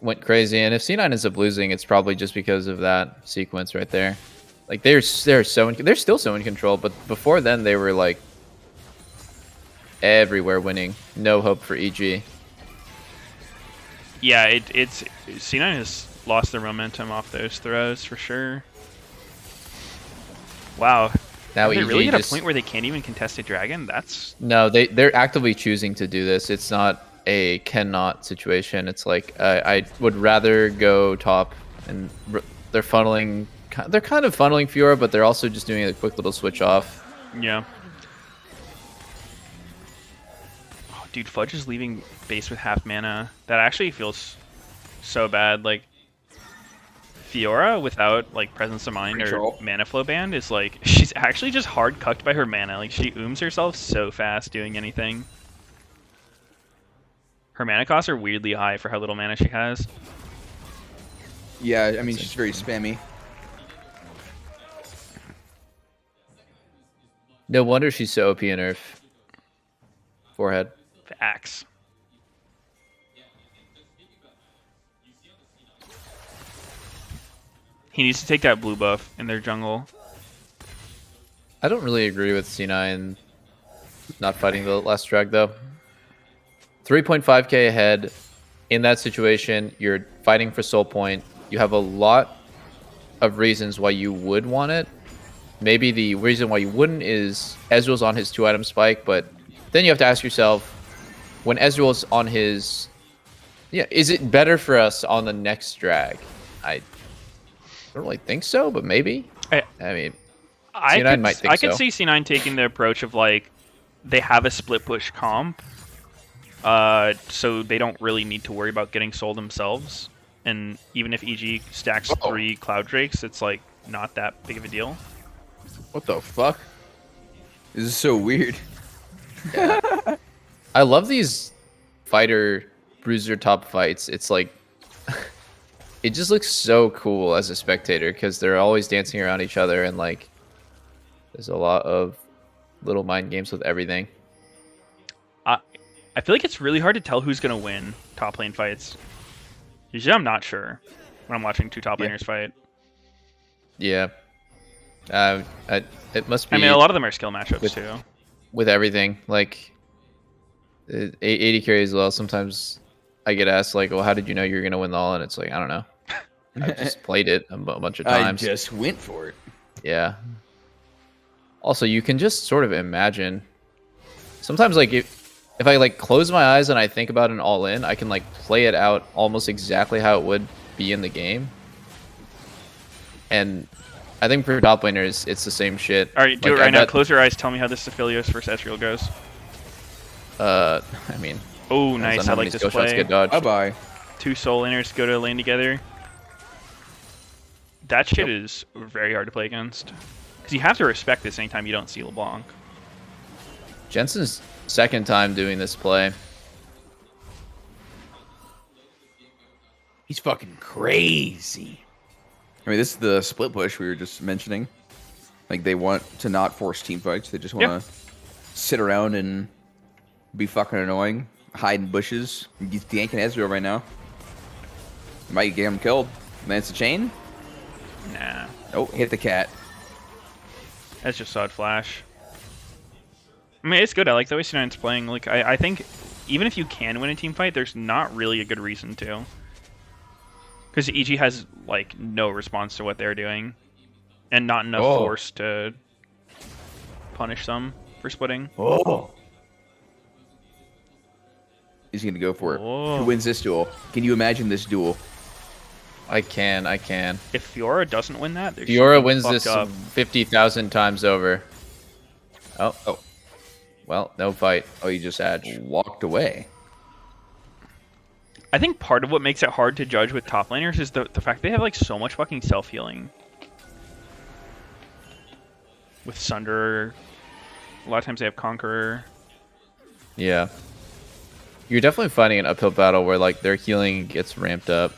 went crazy, and if C9 ends up losing, it's probably just because of that sequence right there. Like they're still so in control, but before then they were like everywhere winning. No hope for EG. Yeah, it's C9 has lost their momentum off those throws for sure. Wow. Now Are they EG really at a just, point where they can't even contest a dragon? That's no, they're actively choosing to do this. It's not a cannot situation. It's like I would rather go top, and they're funneling. They're kind of funneling Fiora, but they're also just doing a quick little switch off. yeah. Oh, dude, Fudge is leaving base with half mana. That actually feels so bad. Like Fiora without like presence of mind Control. or mana flow band is like she's actually just hard cucked by her mana. Like she ooms herself so fast doing anything. Her mana costs are weirdly high for how little mana she has. Yeah, I mean, she's very spammy. No wonder she's so OP in Earth. Forehead. Facts. He needs to take that blue buff in their jungle. I don't really agree with C9 not fighting the last drag, though. 3.5k ahead. In that situation, you're fighting for soul point. You have a lot of reasons why you would want it. Maybe the reason why you wouldn't is Ezreal's on his 2-item spike, but then you have to ask yourself, when Ezreal's on his... Yeah, is it better for us on the next drag? I don't really think so, but maybe. I mean, C9 might think I could so. see C9 taking the approach of like they have a split push comp, so they don't really need to worry about getting soul themselves. And even if EG stacks 3 Cloud Drakes, it's like not that big of a deal. What the fuck? This is so weird. I love these fighter bruiser top fights. It's like it just looks so cool as a spectator because they're always dancing around each other and like there's a lot of little mind games with everything. I feel like it's really hard to tell who's gonna win top lane fights. Usually, I'm not sure when I'm watching 2 top laners fight. Yeah. It must be. I mean, a lot of them are skill matchups too. With everything, like 80 carry as well. Sometimes I get asked like, "Well, how did you know you were gonna win the all?" And it's like, I don't know. I just played it a bunch of times. I just went for it. Yeah. Also, you can just sort of imagine. Sometimes, like if I like close my eyes and I think about an all in, I can like play it out almost exactly how it would be in the game. And I think for top laners, it's the same shit. All right, do Like, it right I now. bet- Close your eyes. Tell me how this Aphelios versus Ezreal goes. I mean, Oh, depends nice. on I how like many this skill shots play. get dodged. Bye-bye. 2 soul laners go to lane together. That shit is very hard to play against. Because you have to respect this anytime you don't see LeBlanc. Jensen's second time doing this play. He's fucking crazy. I mean, this is the split push we were just mentioning. Like, they want to not force team fights. They just want to sit around and be fucking annoying. Hide in bushes. He's yanking Ezreal right now. Might get him killed. Lance the chain. Nah. Oh, hit the cat. That's just Sod Flash. I mean, it's good. I like the way C9's playing. Like, I think even if you can win a team fight, there's not really a good reason to. Because EG has, like, no response to what they're doing. And not enough force to punish them for splitting. Oh. He's going to go for it. Who wins this duel? Can you imagine this duel? I can. If Fiora doesn't win that, there's Fiora something wins fucked this up. 50,000 times over. Oh. Well, no fight. Oh, you just walked away. I think part of what makes it hard to judge with top laners is the fact they have like so much fucking self-healing. With Sunder, a lot of times they have Conqueror. Yeah. You're definitely fighting an uphill battle where like their healing gets ramped up.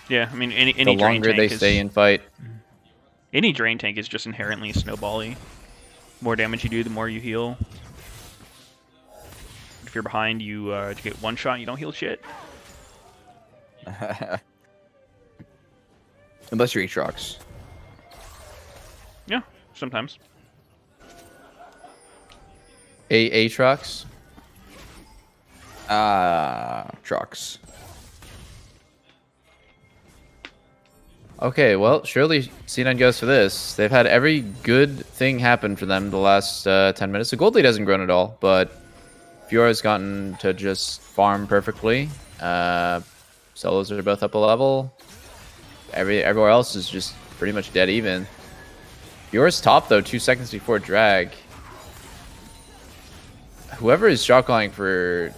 Yeah, I mean any The drain longer tank they is, stay in fight. any drain tank is just inherently snowbally. More damage you do, the more you heal. If you're behind, you get one shot, you don't heal shit. Unless you're Aatrox. Yeah, sometimes. Aatrox? Trox. Okay, well, surely C9 goes for this. They've had every good thing happen for them the last 10 minutes. The gold lead hasn't grown at all, but Fiora's gotten to just farm perfectly. Solos are both up a level. Everywhere else is just pretty much dead even. Fiora's top, though, 2 seconds before drag. Whoever is shot calling for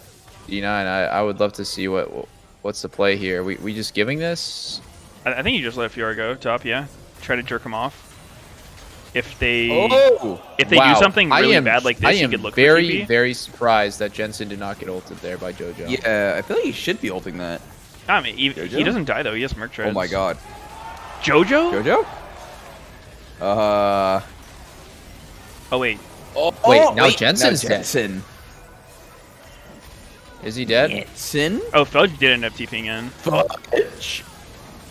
D9, I would love to see what's the play here. We just giving this? I think you just let Fiora go top. Yeah, try to jerk him off. If they Oh! do something I really am- bad like this, I you am could look very, for TP. very surprised that Jensen did not get ulted there by JoJo. Yeah, I feel like he should be ulting that. I mean, he JoJo? doesn't die though. He has Merc Treads. Oh my god. JoJo? JoJo? Oh wait. Wait, now Jensen's dead. Jensen. Is he dead? Jensen? Oh, Fudge did end up TPing in. Fudge.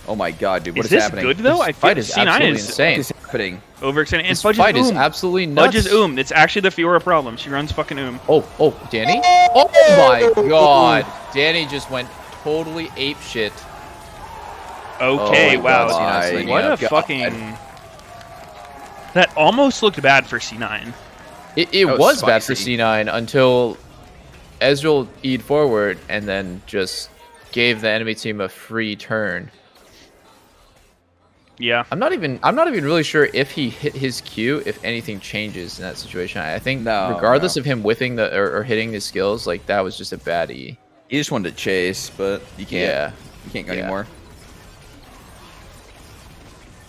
Oh my god, dude, what is is this happening? good though? This I fight feel is C9 absolutely is insane. What is happening? overextended. And This Fudge fight is is Oom. absolutely nuts. Fudge is Oom. It's actually the Fiora problem. She runs fucking Oom. Oh, Danny? Oh my god. Danny just went totally ape shit. Okay, Oh my wow. God, C9 's What leading a up. fucking... That almost looked bad for C9. It That was was bad for spicy. C9 until Ezreal E'd forward and then just gave the enemy team a free turn. Yeah. I'm not even really sure if he hit his Q, if anything changes in that situation. I think No, regardless no. of him whiffing or hitting his skills, like that was just a bad E. You just wanted to chase, but you can't. Yeah. You can't go Yeah. anymore.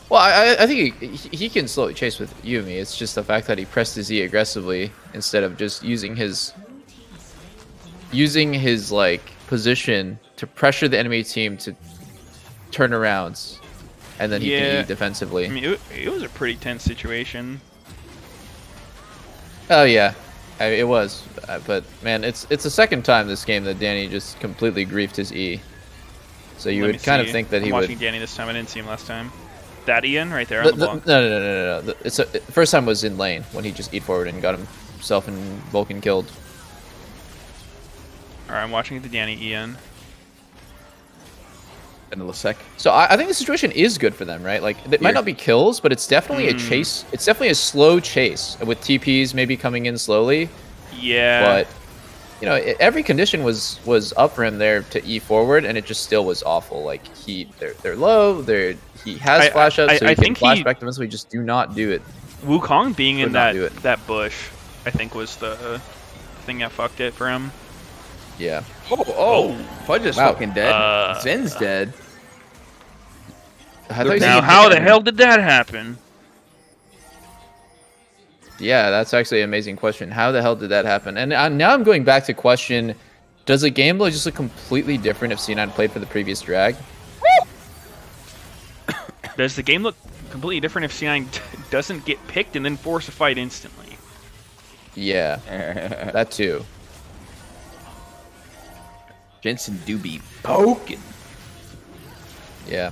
Well, I think he can slowly chase with Yumi. It's just the fact that he pressed his E aggressively instead of just using his like position to pressure the enemy team to turn arounds, and then he can Yeah. E defensively. I mean, it was a pretty tense situation. Oh yeah, it was. But man, it's the second time this game that Danny just completely griefed his E. So you Let me would kind of see. think that he I'm would. watching Danny this time. I didn't see him last time. That Ian right there No, on the block. no. It's first time was in lane when he just eat forward and got himself and Vulcan killed. Alright, I'm watching the Danny Ian. And a sec. So I think the situation is good for them, right? Like it might Here. not be kills, but it's definitely a chase. It's definitely a slow chase with TPs maybe coming in slowly. Yeah. But you know, every condition was up for him there to E forward, and it just still was awful. Like they're low. He has flash up, so I he can think flash he- back defensively. Just do not do it. Wukong being in Could not do it. that bush, I think was the thing that fucked it for him. Yeah. Oh, Fudge is Wow. fucking dead. Uh, Zen's dead. I thought you Now, said- how the hell did that happen? Yeah, that's actually an amazing question. How the hell did that happen? And now I'm going back to question: does the gameplay just look completely different if C9 played for the previous drag? Does the game look completely different if C9 doesn't get picked and then force a fight instantly? Yeah, that too. Jensen do be poking. Yeah.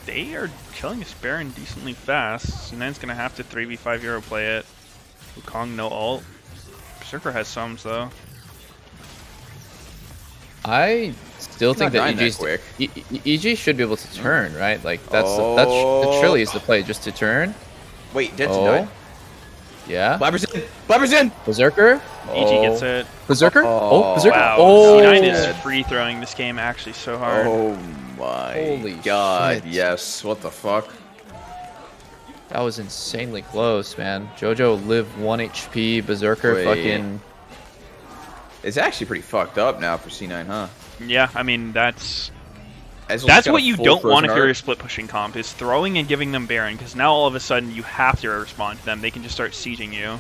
They are killing this Baron decently fast. C9's gonna have to 3v5 Euro play it. Wukong no ult. Berserker has sums though. I still think Not that dying that quick. EG should be able to turn, right? Like that Oh. surely is the play, just to turn. Wait, Jensen Oh, died. yeah. Blabber's in. Blabber's in. Berserker. EG gets it. Berserker. Oh, Berserker. Wow, Oh, C9 is free throwing this game actually so hard. Oh my Holy god. shit. Yes. What the fuck? that was insanely close, man. JoJo live 1 HP. Berserker Wait. fucking. It's actually pretty fucked up now for C9, huh? Yeah, I mean that's Ezreal's that's got what a you full don't want frozen if you're a heart. split pushing comp is throwing and giving them Baron because now all of a sudden you have to respond to them. They can just start sieging you.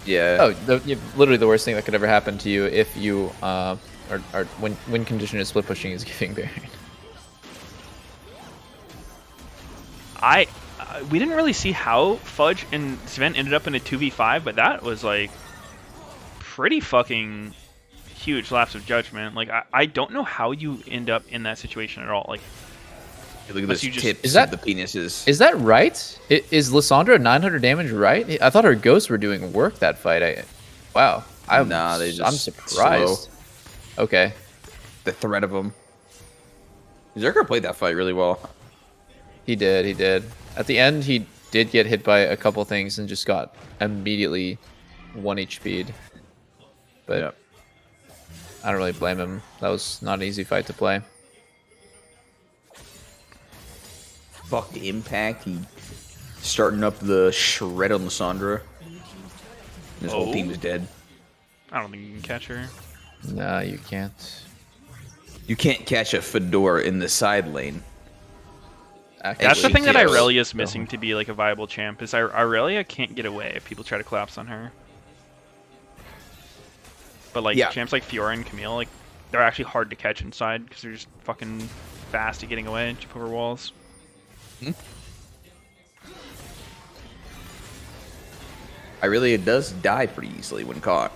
Yeah. Oh, literally the worst thing that could ever happen to you if you are when condition is split pushing is giving Baron. We didn't really see how Fudge and Sven ended up in a 2v5, but that was like pretty fucking huge lapse of judgment. Like I don't know how you end up in that situation at all. Like Look at unless this you just- tips Is that- of the penises. Is that right? Is Lissandra 900 damage right? I thought her ghosts were doing work that fight. Wow. Nah, they I'm just surprised. Okay. the threat of them. Zerker played that fight really well. He did. At the end, he did get hit by a couple things and just got immediately 1 HP'd. But Yep. I don't really blame him. That was not an easy fight to play. Fuck the impact. He starting up the shred on Lissandra. His whole Oh. team is dead. I don't think you can catch her. No, you can't. You can't catch a Fedora in the side lane. That's the thing that Meteos. Irelia's missing to be like a viable champ. Is Irelia can't get away if people try to collapse on her. But like Yeah. champs like Fiora and Camille, like they're actually hard to catch inside because they're just fucking fast at getting away and jump over walls. Irelia does die pretty easily when caught.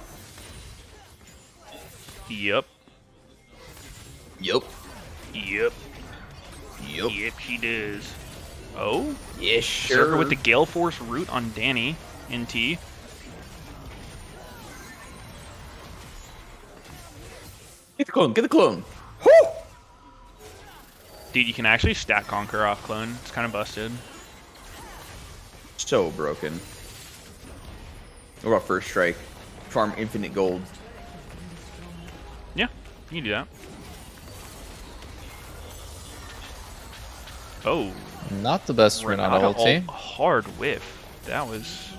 Yep. Yup. Yep. Yup. Yep, she does. Oh? Yeah, Surfer with the Gale Force root on Danny in T. Get the clone. Get the clone. Dude, you can actually stack Conquer off clone. It's kind of busted. So broken. What about first strike? Farm infinite gold. Yeah, you can do that. Oh, Not the best Renata Renata ulti. hard whiff. That was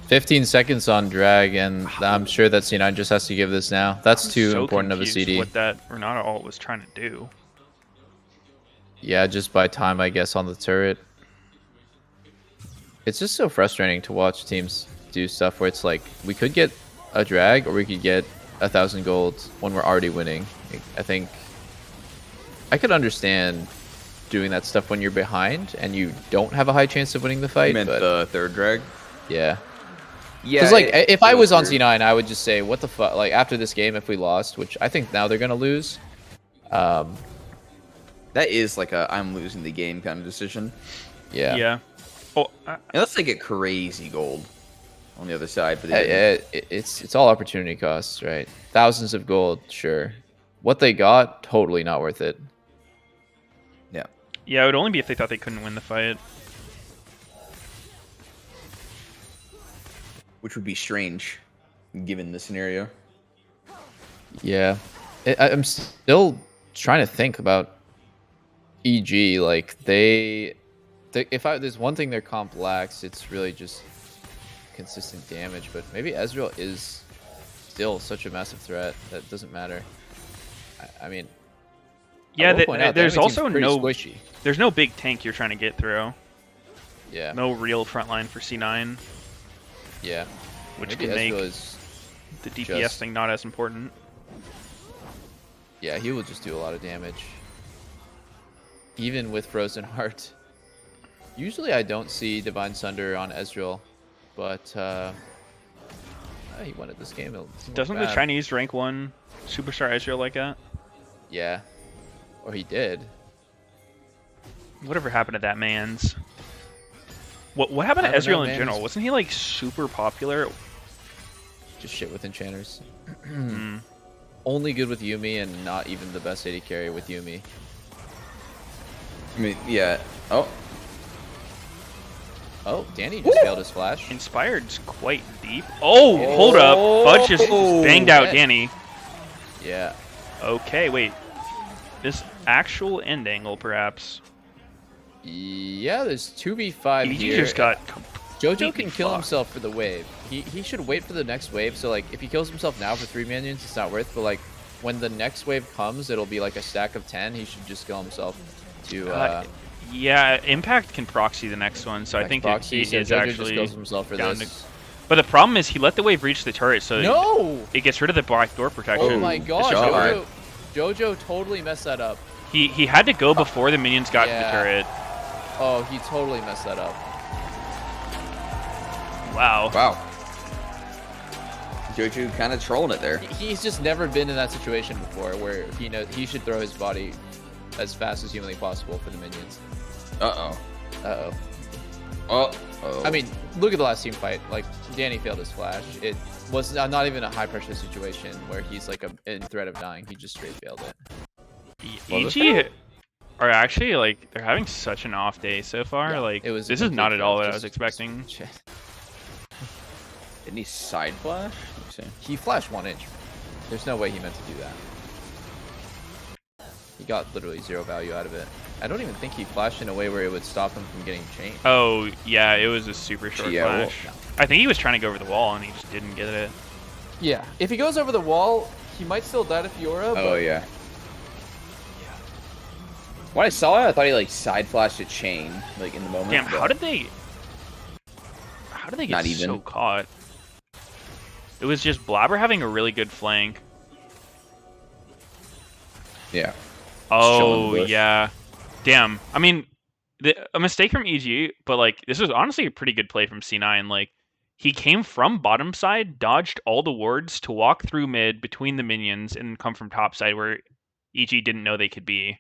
15 seconds on drag, and I'm sure that C9 just has to give this now. That's too so important of a confused CD. what that Renata ult was trying to do. Yeah, just by time, I guess, on the turret. It's just so frustrating to watch teams do stuff where it's like, we could get a drag or we could get 1,000 gold when we're already winning. I think I could understand doing that stuff when you're behind and you don't have a high chance of winning the fight. You meant but the third drag? yeah. Yeah. Because, like, if I was on weird. C9, I would just say, what the fuck? Like, after this game, if we lost, which I think now they're going to lose. That is like a I'm losing the game kind of decision. Yeah. Yeah. Oh, Unless they get crazy gold on the other side. But they didn't. It's all opportunity costs, right? Thousands of gold, sure. What they got, totally not worth it. Yeah. yeah, it would only be if they thought they couldn't win the fight. Which would be strange, given the scenario. Yeah. I'm still trying to think about EG. Like, if there's one thing their comp lacks, it's really just consistent damage. But maybe Ezreal is still such a massive threat that it doesn't matter. I mean, Yeah, I will point out, the there's enemy team's also pretty no squishy. there's no big tank you're trying to get through. Yeah. No real frontline for C9, Yeah. which Maybe can make Ezreal is. the DPS just- thing not as important. Yeah, he will just do a lot of damage. Even with Frozen Heart. Usually I don't see Divine Sunder on Ezreal, but he won at this game. It doesn't look Doesn't the bad. Chinese rank 1 superstar Ezreal like that? Yeah. Or he did. Whatever happened to that man's? What happened to I don't know, Ezreal in man. general? Wasn't he like super popular? Just shit with enchanters. Hmm. Only good with Yuumi and not even the best AD carry with Yuumi. I mean, yeah. Oh, Oh, Danny just failed his flash. Inspired's quite deep. Oh, hold up. Fudge just banged out Shit. Danny. Yeah. Okay, wait. This actual end angle, perhaps. Yeah, there's 2v5 EG here. just got Jojo completely can kill fucked. himself for the wave. He should wait for the next wave. So like, if he kills himself now for 3 minions, it's not worth. But like, when the next wave comes, it'll be like a stack of 10. He should just kill himself to yeah, Impact can proxy the next one, so I think that proxy. he So is Jojo actually just kills himself for down this. But the problem is he let the wave reach the turret, so No! it gets rid of the black door protection. Oh my god, job. Jojo totally messed that up. He had to go before the minions got to the Yeah. turret. Oh, he totally messed that up. Wow. wow. Jojo kind of trolling it there. He's just never been in that situation before where he should throw his body as fast as humanly possible for the minions. Uh-oh. Uh-oh. Uh-oh. I mean, look at the last team fight. Like, Danny failed his flash. It was not even a high-pressure situation where he's, like, in threat of dying. He just straight failed it. EG are actually, like, they're having such an off day so far. Yeah, Like, it was a this is not complete at all fail. what I was Just- expecting. Shit. Didn't he side flash? Let me see. He flashed 1 inch. There's no way he meant to do that. He got literally 0 value out of it. I don't even think he flashed in a way where it would stop him from getting chained. Oh, yeah, it was a super short Yeah, well, flash. I think he was trying to go over the wall and he just didn't get it. Yeah. If he goes over the wall, he might still die to Fiora, Oh, yeah. When I saw it, I thought he like side flashed a chain like in the moment. Damn, but how did they get Not even. so caught? It was just Blabber having a really good flank. Yeah. Oh, bush. yeah. Damn. I mean, a mistake from EG, but like this was honestly a pretty good play from C9. Like he came from bottom side, dodged all the wards to walk through mid between the minions and come from top side where EG didn't know they could be.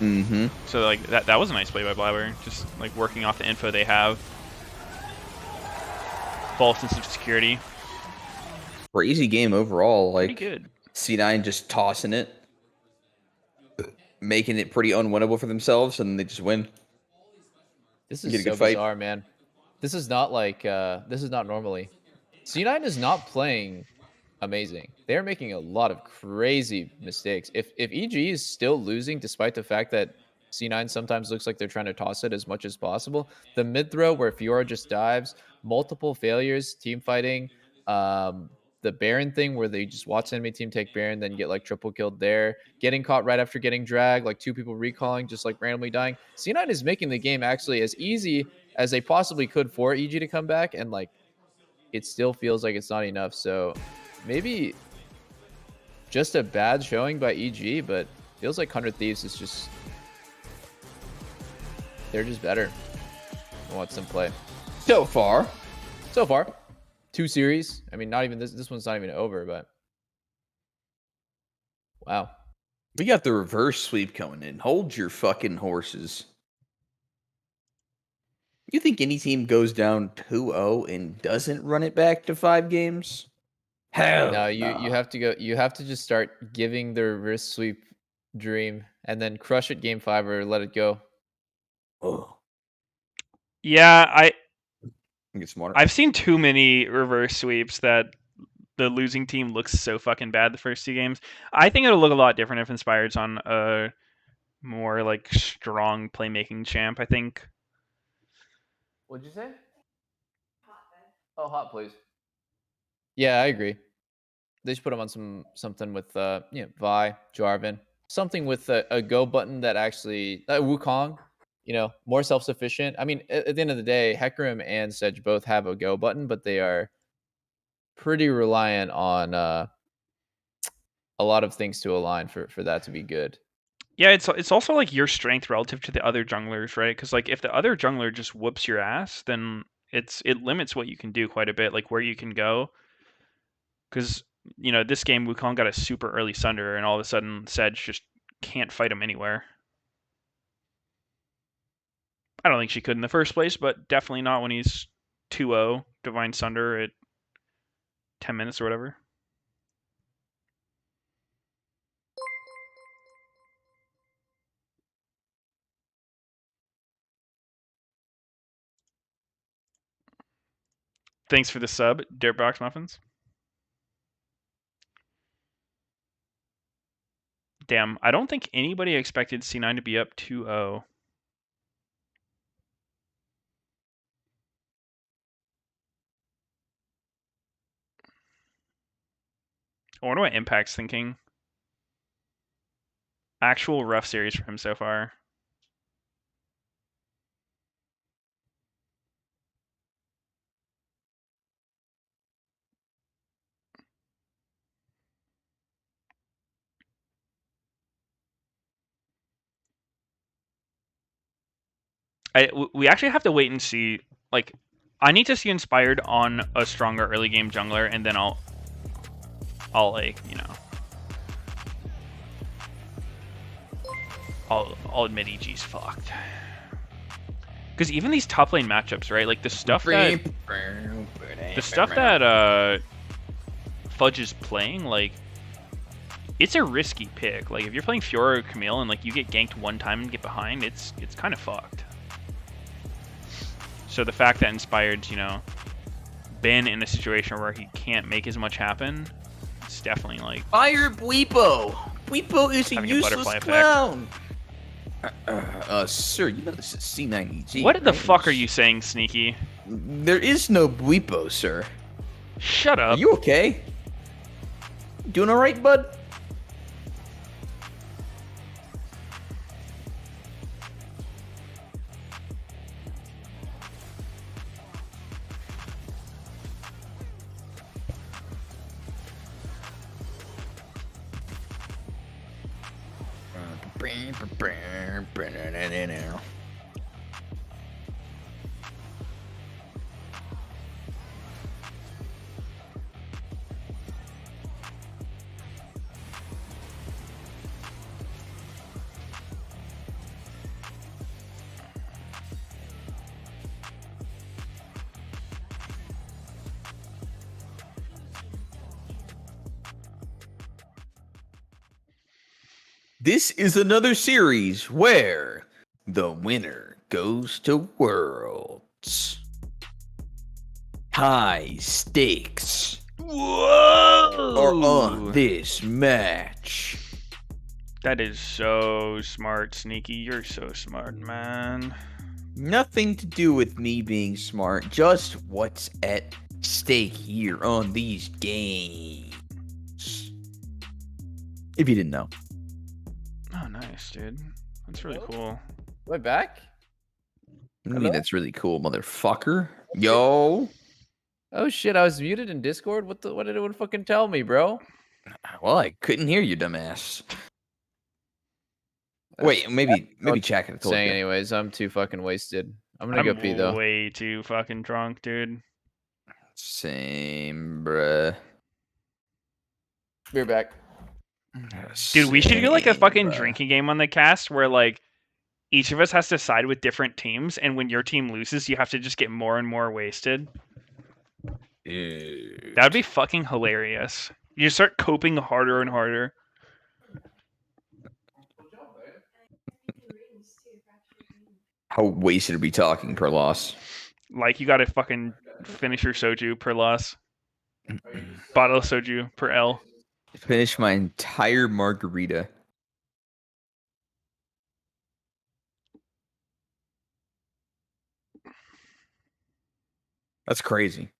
Mm-hmm. So like that was a nice play by Blabber, just like working off the info they have. False sense of security. Crazy game overall. Pretty Like good. C9 just tossing it, making it pretty unwinnable for themselves, and they just win. This Get is a so good fight. bizarre, man. This is not like this is not normally. C9 is not playing amazing. They're making a lot of crazy mistakes. If EG is still losing, despite the fact that C9 sometimes looks like they're trying to toss it as much as possible, the mid throw where Fiora just dives, multiple failures, team fighting, the Baron thing where they just watch enemy team take Baron, then get like triple killed there, getting caught right after getting dragged, like 2 people recalling, just like randomly dying. C9 is making the game actually as easy as they possibly could for EG to come back, and like it still feels like it's not enough. So maybe just a bad showing by EG, but feels like 100 Thieves is just, they're just better. I watch them play. So far. 2 series. I mean, not even this one's not even over, but wow. We got the reverse sweep coming in. Hold your fucking horses. You think any team goes down 2-0 and doesn't run it back to 5 games? Hell No, you have to go. You have to just start giving the reverse sweep dream, and then crush it game 5 or let it go. Oh, Yeah, get smarter. I've seen too many reverse sweeps that the losing team looks so fucking bad the first 2 games. I think it'll look a lot different if Inspired's on a more like strong playmaking champ. I think. What'd you say? Hot, please. Yeah, I agree. They should put him on something with Vi, Jarvan, something with a go button that actually Wukong, more self-sufficient. I mean, at the end of the day, Hecarim and Sedge both have a go button, but they are pretty reliant on a lot of things to align for that to be good. Yeah, it's also like your strength relative to the other junglers, right? Because like if the other jungler just whoops your ass, then it limits what you can do quite a bit, like where you can go. Because this game Wukong got a super early Sunder, and all of a sudden Sedge just can't fight him anywhere. I don't think she could in the first place, but definitely not when he's 2-0 Divine Sunder at 10 minutes or whatever. Thanks for the sub, Dirtbox Muffins. Damn, I don't think anybody expected C9 to be up 2-0. I wonder what Impact's thinking. Actual rough series for him so far. We actually have to wait and see. Like, I need to see Inspired on a stronger early game jungler, and then I'll like, I'll admit EG's fucked. Because even these top lane matchups, right? Like the stuff that Fudge is playing, like it's a risky pick. Like if you're playing Fiora or Camille and like you get ganked one time and get behind, it's kind of fucked. So the fact that Inspired's, been in a situation where he can't make as much happen, it's definitely like fire Bwipo. Bwipo is a useless clown. Sir, you know this is C9EG. What the fuck are you saying, Sneaky? There is no Bwipo, sir. Shut up. Are you okay? Doing all right, bud? This is another series where the winner goes to Worlds. High stakes Whoa! are on this match. That is so smart, Sneaky. You're so smart, man. Nothing to do with me being smart, just what's at stake here on these games. If you didn't know. Oh, nice, dude. That's really cool. Am I back? I mean, that's really cool, motherfucker. Yo. Oh shit, I was muted in Discord? What did anyone fucking tell me, bro? Well, I couldn't hear you, dumbass. Wait, maybe check it. Saying anyways, I'm too fucking wasted. I'm gonna go pee though. Way too fucking drunk, dude. Same, bruh. We're back. Dude, we should do like a Same, fucking bruh. drinking game on the cast where like each of us has to side with different teams, and when your team loses, you have to just get more and more wasted. Dude. That'd be fucking hilarious. You just start coping harder and harder. How wasted are we talking per loss? Like you gotta fucking finish your soju per loss. Bottle of soju per L. Finish my entire margarita. That's crazy.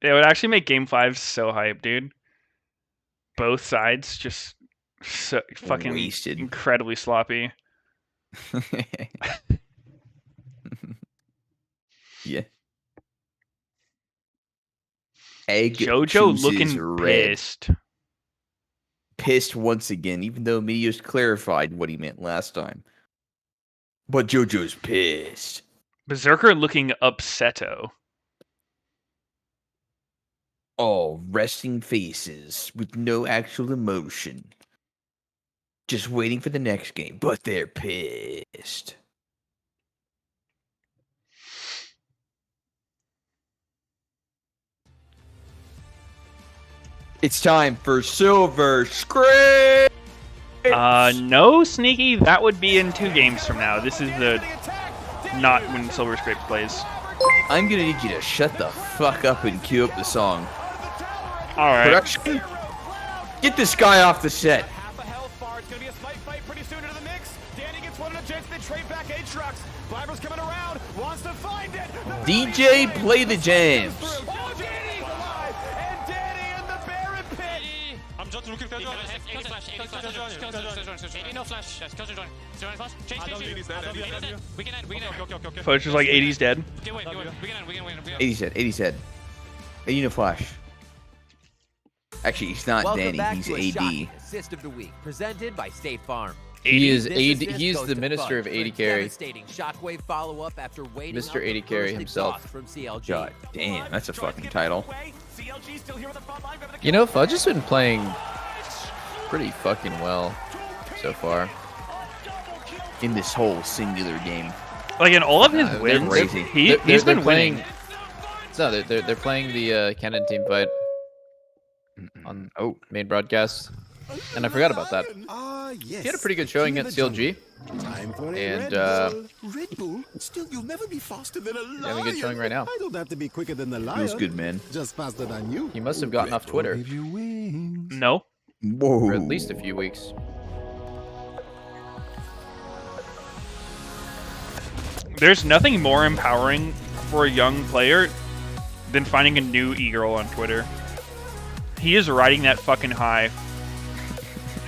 It would actually make Game 5 so hype, dude. Both sides just so fucking Wasted. incredibly sloppy. Yeah. Egg JoJo chooses looking red. pissed. Pissed once again, even though Meteos clarified what he meant last time. But JoJo's pissed. Berserker looking upsetto. All resting faces with no actual emotion. Just waiting for the next game, but they're pissed. It's time for Silver Scrape! No, Sneaky, that would be in 2 games from now. This is the not when Silver Scrape plays. I'm gonna need you to shut the fuck up and cue up the song. Alright. Production, get this guy off the set. Half a health bar. It's gonna be a spike fight pretty soon into the mix. Danny gets one in a chance. They trade back Aatrox. Viper's coming around. Wants to find it. DJ, play the jams. Oh, Danny's alive. And Danny in the Baron pit. I'm just looking for Poach is like 80's dead. 80's dead. 80's dead. You know Flash. Actually, he's not Welcome back Danny. He's to a AD. shocking assist of the week, presented by State Farm. He is This AD. assist He's goes the to minister of Fudge for a AD carry. devastating shockwave follow-up after waiting Mr. out the 80 carry first himself. exhaust from CLG. God damn, that's a fucking title. CLG still here with the front line. You know, Fudge has been playing pretty fucking well so far. In this whole singular game. Like in all of his They're wins, crazy. he's been playing. winning. No, they're playing the Canon team fight on main broadcast, and I forgot about that. Yes. He had a pretty good showing against CLG. Time for a And, Red Bull. Red Bull? Still, you'll never be faster than a lion. having a good showing right now. I don't have to be quicker than the lion. Feels good, man. Just faster than you. He must have gotten off Twitter Give you wings. No. Whoa. for at least a few weeks. There's nothing more empowering for a young player than finding a new e-girl on Twitter. He is riding that fucking high.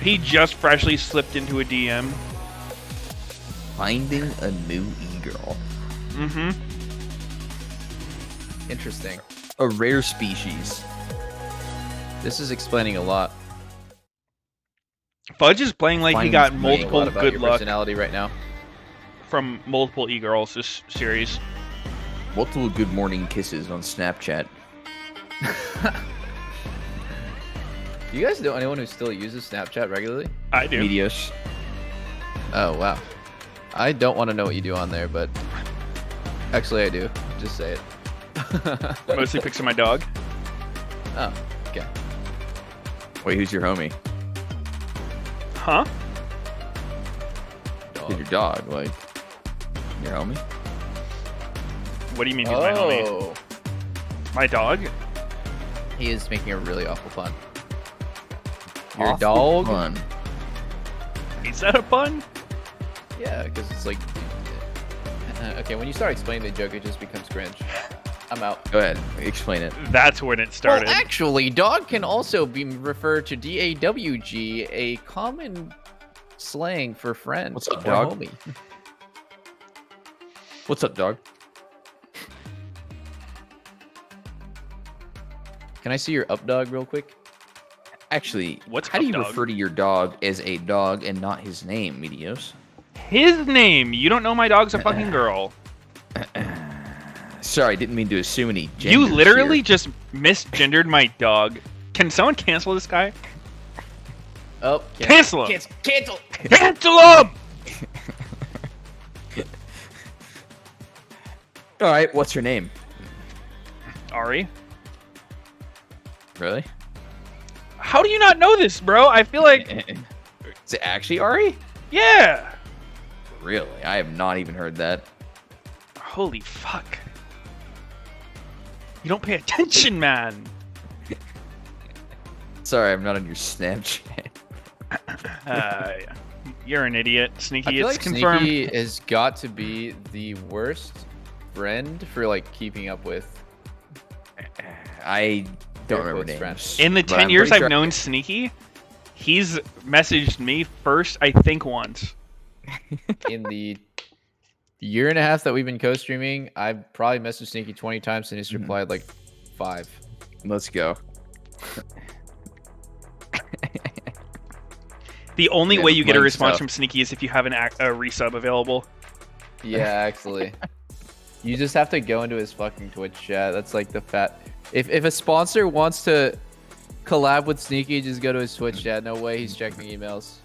He just freshly slipped into a DM. Finding a new e-girl. Mm-hmm. Interesting. A rare species. This is explaining a lot. Fudge is playing like he Finds got me. A multiple lot about good your luck personality right now. from multiple e-girls this series. Multiple good morning kisses on Snapchat. Do you guys know anyone who still uses Snapchat regularly? I do. Meteos. Oh, wow. I don't want to know what you do on there, but actually I do. Just say it. Mostly pics of my dog. Oh, okay. Wait, who's your homie? Huh? Who's your dog? Like, your homie? What do you mean he's my homie? Oh, My dog? he is making a really awful pun. Your Awful dog? fun. Is that a pun? Yeah, because it's like... okay, when you start explaining the joke, it just becomes cringe. I'm out. Go ahead, explain it. That's when it started. Well, actually, dog can also be referred to DAWG, a common slang for friend What's up, or dog? homie. What's up, dog? Can I see your up dog real quick? Actually, What's how do up, you dog? refer to your dog as a dog and not his name, Meteos? His name. You don't know my dog's a fucking girl. Sorry, didn't mean to assume any genders You literally here. just misgendered my dog. Can someone cancel this guy? Oh, Cancel him! Cancel! Cancel him! All right, what's her name? Ari? Really? How do you not know this, bro? I feel like... Is it actually Ari? Yeah! Really? I have not even heard that. Holy fuck. You don't pay attention, man. Sorry, I'm not on your Snapchat. You're an idiot. I Sneaky, feel it's like confirmed. Sneaky has got to be the worst friend for like keeping up with. I don't Air remember quotes names. friends. In the but 10 I'm years pretty I've sure- known Sneaky, he's messaged me first, I think, once. In the year and a half that we've been co-streaming, I've probably messaged Sneaky 20 times and he's replied like 5. Let's go. The only Yeah, way you get a playing response stuff. from Sneaky is if you have a resub available. Yeah, actually. You just have to go into his fucking Twitch chat. That's like the fat. If a sponsor wants to collab with Sneaky, just go to his Twitch chat. No way he's checking emails.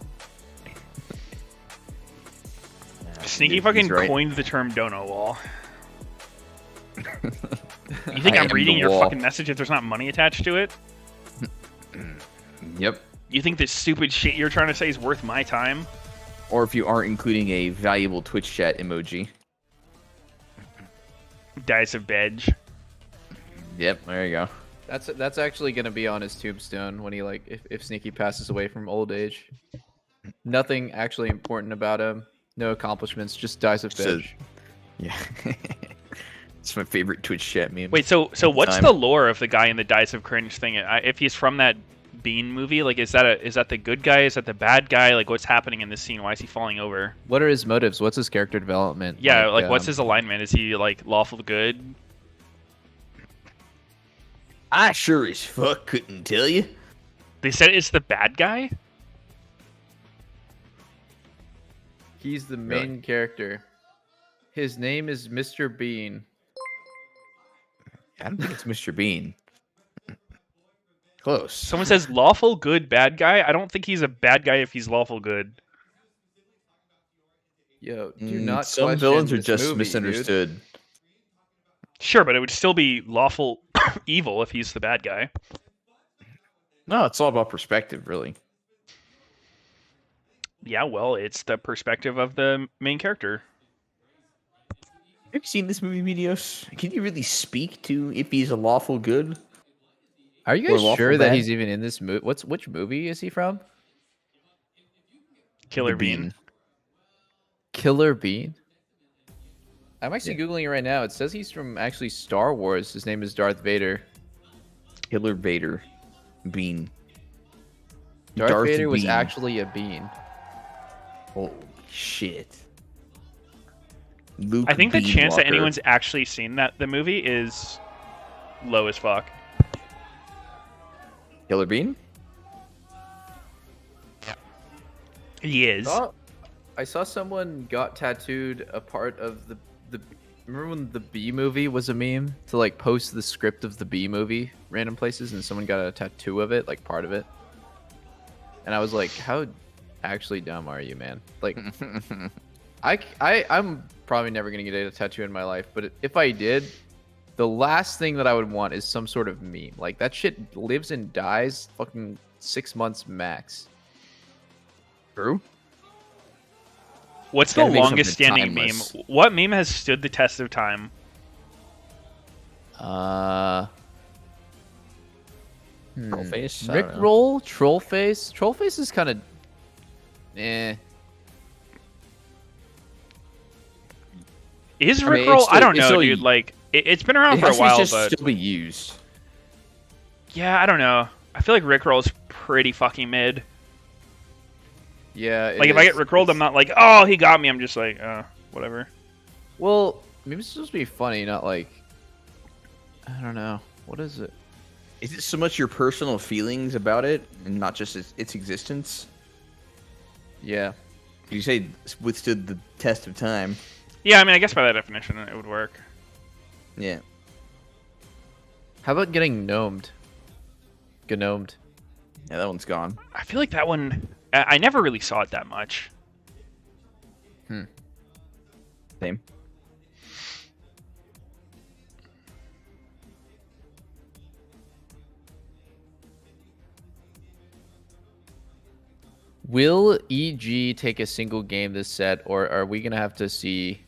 Sneaky Dude, fucking he's right. coined the term dono wall. You think I I'm am reading the your wall. fucking message if there's not money attached to it? Yep. You think this stupid shit you're trying to say is worth my time? Or if you aren't including a valuable Twitch chat emoji. Dice of Bedge. Yep, there you go. That's actually gonna be on his tombstone when he like if Sneaky passes away from old age. Nothing actually important about him. No accomplishments. Just dies of So- bitch. Yeah. It's my favorite Twitch chat meme. Wait, so what's Time. the lore of the guy in the Dice of Cringe thing? If he's from that Bean movie, like is that the good guy? Is that the bad guy? Like what's happening in this scene? Why is he falling over? What are his motives? What's his character development? Yeah, like what's his alignment? Is he like lawful good? I sure as fuck couldn't tell you. They said it's the bad guy? He's the main character. His name is Mr. Bean. I don't think it's Mr. Bean. Close. Someone says lawful good bad guy. I don't think he's a bad guy if he's lawful good. Yo, do not Some question villains are this just movie, misunderstood. dude. Sure, but it would still be lawful evil if he's the bad guy. No, it's all about perspective, really. Yeah, well, it's the perspective of the main character. Have you seen this movie, Meteos? Can you really speak to if he's a lawful good? Are you Or guys lawful sure that bad? he's even in this movie? Which movie is he from? Killer The Bean. Killer Bean? I'm actually Googling it right now. It says he's from actually Star Wars. His name is Darth Vader. Killer Vader. Bean. Darth Vader was Bean. actually a bean. Holy shit. Luke I think the Bean chance that Walker. anyone's actually seen the movie is low as fuck. Killer Bean? He is. I saw someone got tattooed a part of the remember when the Bee movie was a meme to like post the script of the Bee movie random places and someone got a tattoo of it, like part of it. And I was like, how actually dumb are you, man? Like I'm probably never gonna get a tattoo in my life, but if I did, the last thing that I would want is some sort of meme. Like that shit lives and dies fucking 6 months max. True. What's the Gotta make longest something standing timeless. meme? What meme has stood the test of time? Trollface? I Rick don't know. Roll, Trollface. Trollface is kind of, eh. Is I mean, Rickroll? it's I don't still- know, it's dude. still- Like, it's been around It for a has to while, just but still be used. yeah, I don't know. I feel like Rickroll is pretty fucking mid. Yeah. it Like, if I is. get Rickrolled, I'm not like, oh, he got me. I'm just like, whatever. Well, maybe it's supposed to be funny, not like, I don't know. What is it? Is it so much your personal feelings about it and not just its existence? Yeah. You say withstood the test of time. Yeah, I mean, I guess by that definition, it would work. Yeah. How about getting gnomed? Gnomed. Yeah, that one's gone. I feel like that one, I never really saw it that much. Same. Will EG take a single game this set, or are we gonna have to see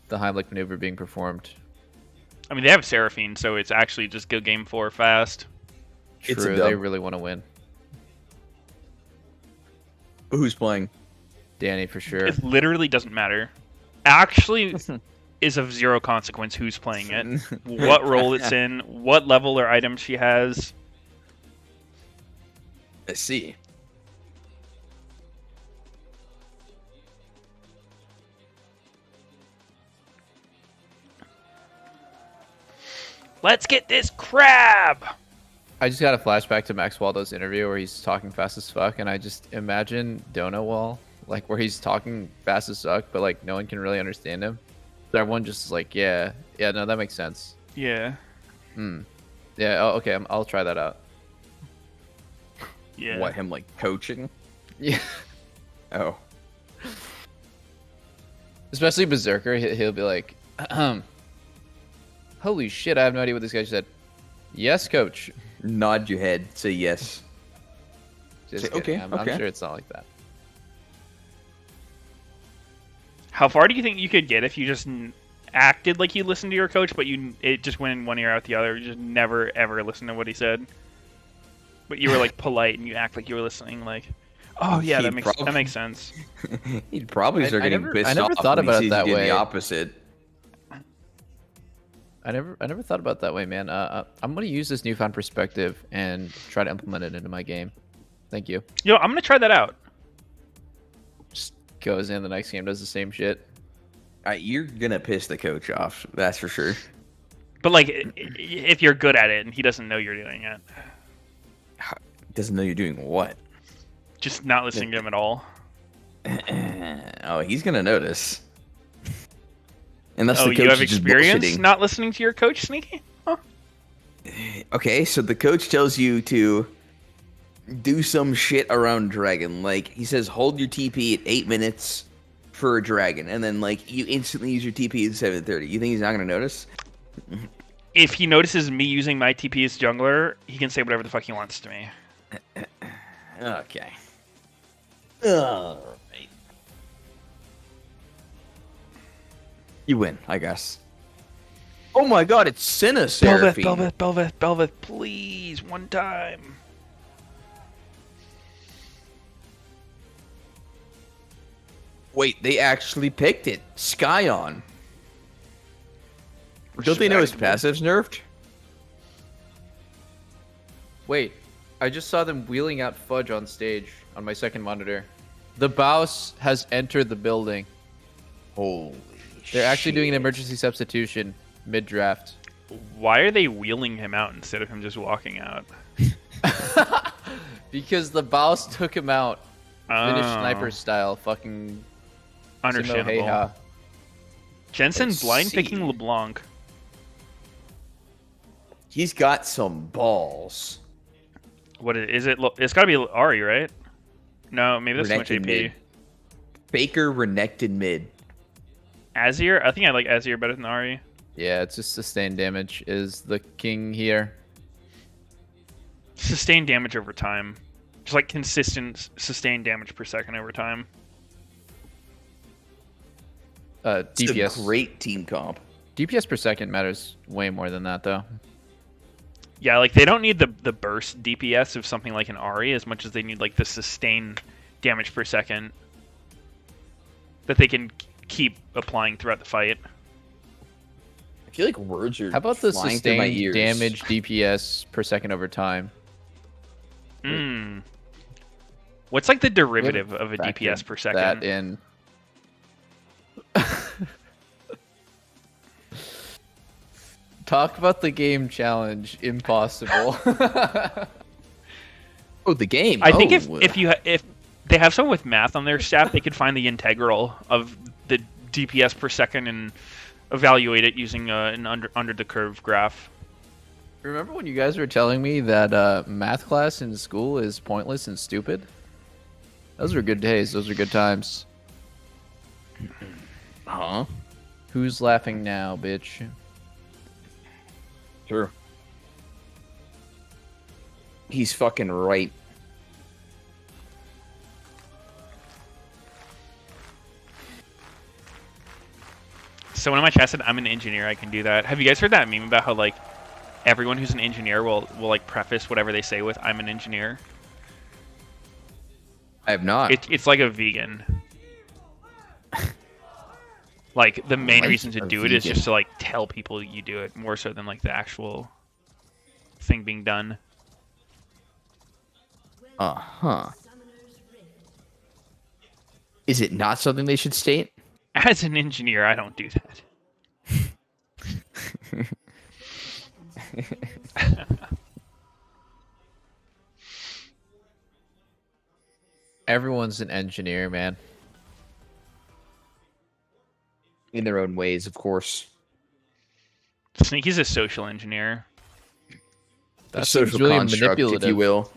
the Heimlich maneuver being performed? I mean, they have Seraphine, so it's actually just go game 4 fast. It's a True, dub. they really want to win. Who's playing? Danny for sure. It literally doesn't matter. Actually, is of zero consequence who's playing it, what role it's in, what level or item she has. Let's see. Let's get this crab! I just got a flashback to Max Waldo's interview where he's talking fast as fuck, and I just imagine Dono Wall, like where he's talking fast as fuck, but like no one can really understand him. So everyone just is like, yeah, no, that makes sense. Yeah. Yeah, oh, okay, I'll try that out. Yeah. What, him like coaching? Yeah, Oh. especially Berserker, he'll be like, holy shit, I have no idea what this guy said. Yes, coach. Nod your head. Say yes. Just Say, kidding. okay, I'm okay. sure it's not like that. How far do you think you could get if you just acted like you listened to your coach, but it just went in one ear out the other? You just never ever listened to what he said, but you were like polite and you act like you were listening. Like, oh yeah, He'd that makes sense. He'd probably start I getting never- pissed I never off thought when he about it sees that you do way. the opposite. I never thought about it that way, man. I'm gonna use this newfound perspective and try to implement it into my game. Thank you. Yo, I'm gonna try that out. Just goes in the next game, does the same shit. You're gonna piss the coach off. That's for sure. But like, if you're good at it and he doesn't know you're doing it, Doesn't know you're doing what? just not listening to him at all. Oh, he's gonna notice. Unless Oh, the coach you have is just experience bullshitting. not listening to your coach, Sneaky? Huh? Okay, so the coach tells you to do some shit around dragon. Like, he says, hold your TP at 8 minutes for a dragon, and then, like, you instantly use your TP at 7:30. You think he's not gonna notice? If he notices me using my TP as jungler, he can say whatever the fuck he wants to me. Okay. Alright. You win, I guess. Oh my god, it's Senna Seraphine. Belveth, please, one time. Wait, they actually picked it. Skyon. Don't they know his passive's nerfed? Wait, I just saw them wheeling out Fudge on stage on my second monitor. The Baus has entered the building. Holy They're actually doing an emergency substitution mid-draft. Why are they wheeling him out instead of him just walking out? Because the boss took him out. Finnish Oh. sniper style. Fucking. Understandable. Simo Jensen Let's blind see. picking LeBlanc. He's got some balls. What is it? It's got to be Ari, right? No, maybe that's too much Renekton AP. mid. Faker Renekton mid. Azir? I think I like Azir better than Ari. Yeah, it's just sustained damage is the king here. Sustained damage over time. Just like consistent sustained damage per second over time. It's DPS. a great team comp. DPS per second matters way more than that, though. Yeah, like they don't need the burst DPS of something like an Ari as much as they need like the sustained damage per second that they can keep applying throughout the fight. I feel like words are How about the flying through my sustained ears. damage DPS per second over time? Hmm. What's like the derivative of a Factor DPS per second? That in. Talk about the game challenge. Impossible. Oh, the game. I think Oh. if they have someone with math on their staff, they could find the integral of the DPS per second and evaluate it using an under the curve graph. Remember when you guys were telling me that math class in school is pointless and stupid? Those were good days. Those were good times. Huh? Who's laughing now, bitch? True. He's fucking right. So when in my chat said I'm an engineer, I can do that. Have you guys heard that meme about how like everyone who's an engineer will like preface whatever they say with "I'm an engineer"? I have not. It's like a vegan. Like the main Like reason to a do it is vegan. just to like tell people you do it more so than like the actual thing being done. Uh-huh. Is it not something they should state? As an engineer, I don't do that. Everyone's an engineer, man. In their own ways, of course. Sneaky's a social engineer. That social seems really construct, if manipulative. you will.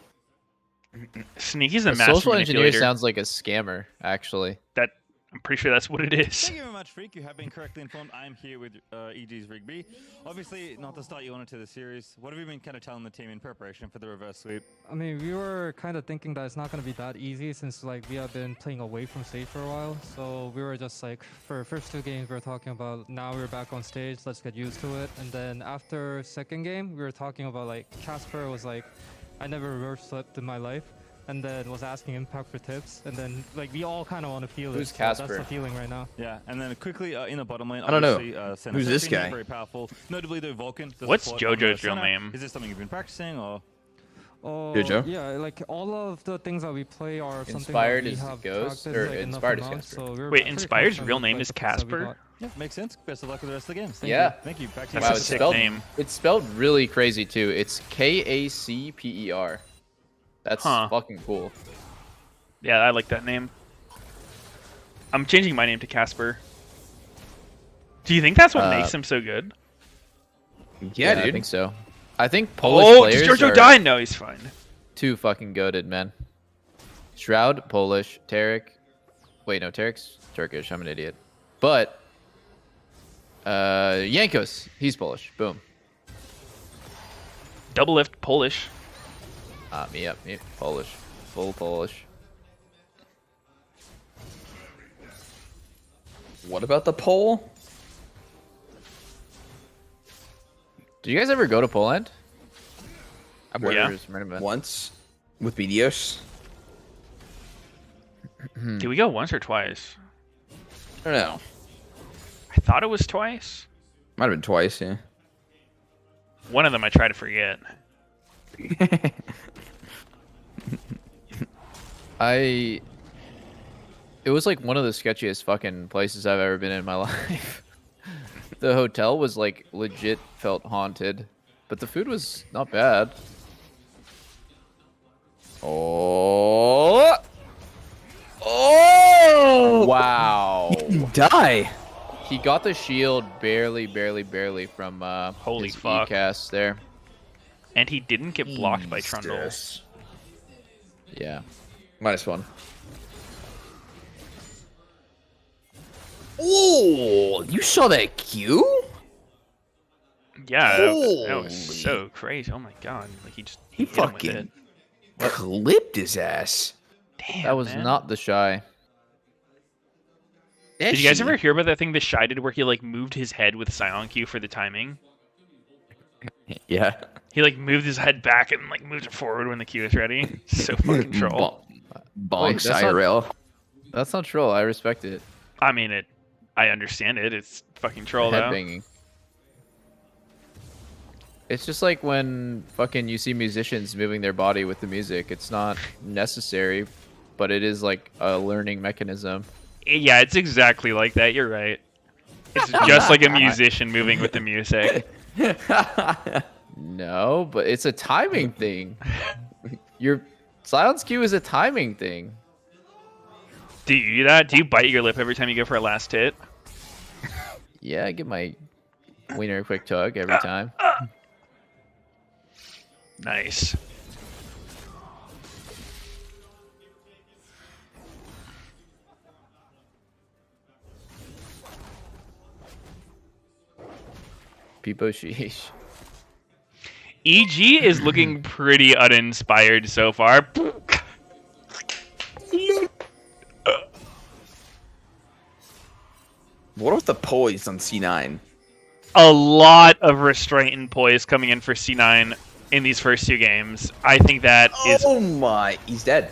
Sneaky's a A master social engineer manipulator. sounds like a scammer, actually. That I'm pretty sure that's what it is. Thank you very much, Freak. You have been correctly informed. I'm here with EG's Rigby. Obviously, not to start you on into the series. What have you been kind of telling the team in preparation for the reverse sweep? I mean, we were kind of thinking that it's not going to be that easy since like we have been playing away from stage for a while. So we were just like, for first two games, we were talking about now we're back on stage, let's get used to it. And then after second game, we were talking about like Casper was like, I never reverse swept in my life. And then was asking Impact for tips. And then like we all kind of want to feel Who's it. Casper? So that's the feeling right now. Yeah, and then quickly in the bottom lane, I don't know. obviously, Who's this guy? Very powerful. Notably, the Vulcan. the What's support on the JoJo's real center. name? Is this something you've been practicing, or? Oh, Jojo? yeah, like all of the things that we play are something Inspired that we is have Ghost, practiced, or like, enough Inspired is amounts, Casper. so we're Wait, pretty Inspired's confident real with, name like, is the picks that we Casper? got. Yeah, makes sense. Best of luck with the rest of the games. Thank Yeah. You. Thank you. Back to That's you. a Wow, it's sick spelled, name. it's spelled really crazy too. It's Kacper. That's Huh. fucking cool. Yeah, I like that name. I'm changing my name to Casper. Do you think that's what makes him so good? Yeah, I dude. think so. I think Polish Oh, players does JoJo are die? No, he's fine. too fucking goated, man. Shroud, Polish. Tarek. Wait, no, Tarek's Turkish. I'm an idiot. But Jankos, he's Polish. Boom. Double lift, Polish. Me Polish. Full Polish. What about the poll? Did you guys ever go to Poland? I've Yeah. worked Just random event. once with Meteos. Did we go once or twice? I don't know. I thought it was twice. Might have been twice, yeah. One of them I try to forget. It was like one of the sketchiest fucking places I've ever been in my life. The hotel was like legit felt haunted, but the food was not bad. Oh! Oh! Wow. Die. He got the shield barely from Holy his fuck. E-cast there. And he didn't get blocked by Trundle. Jesus. Yeah. -1. Oh, you saw that Q? Yeah, that was so crazy. Oh my god. Like he hit him with it. Fucking clipped his ass. Damn, That was man. not the Shy. Did you guys ever hear about that thing the Shy did where he like moved his head with Scion Q for the timing? Yeah. He like moved his head back and like moved it forward when the Q is ready. So fucking troll. Bonk IRL. That's not troll. I respect it. I mean I understand it. It's fucking troll though. Headbanging. It's just like when fucking you see musicians moving their body with the music. It's not necessary, but it is like a learning mechanism. Yeah, it's exactly like that. You're right. It's just like a musician moving with the music. No, but it's a timing thing. Your silence cue is a timing thing. Do you do that? Do you bite your lip every time you go for a last hit? Yeah, I give my wiener a quick tug every time. Nice. Peepo sheesh. EG is looking pretty uninspired so far. What was the poise on C9? A lot of restraint and poise coming in for C9 in these first two games. I think that is... Oh my, he's dead.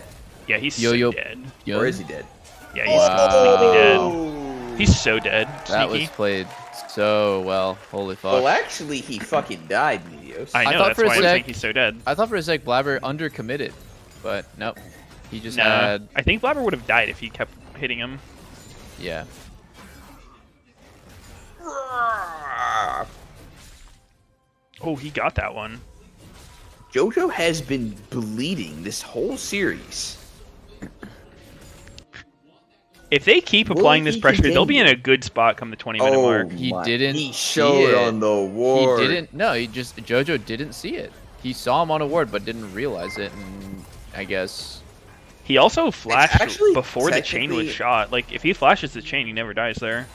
Yeah, he's Yo-yo. so dead. Or is he dead? Yeah, he's completely dead. He's so dead. That Sneaky. was played so well. Holy fuck. Well, actually, he fucking died, Meteos. I know, thought that's for a why I sec- think he's so dead. I thought for a sec Blabber undercommitted, but nope. He just Nah, had... I think Blabber would have died if he kept hitting him. Yeah. Oh, he got that one. JoJo has been bleeding this whole series. If they keep Will applying this he pressure, they'll be in continue? a good spot come the 20-minute mark. He my- didn't He see showed it. on the ward. He didn't. No, he just JoJo didn't see it. He saw him on a ward, but didn't realize it. And I guess He also flashed actually before the chain was technically- shot. Like, if he flashes the chain, he never dies there.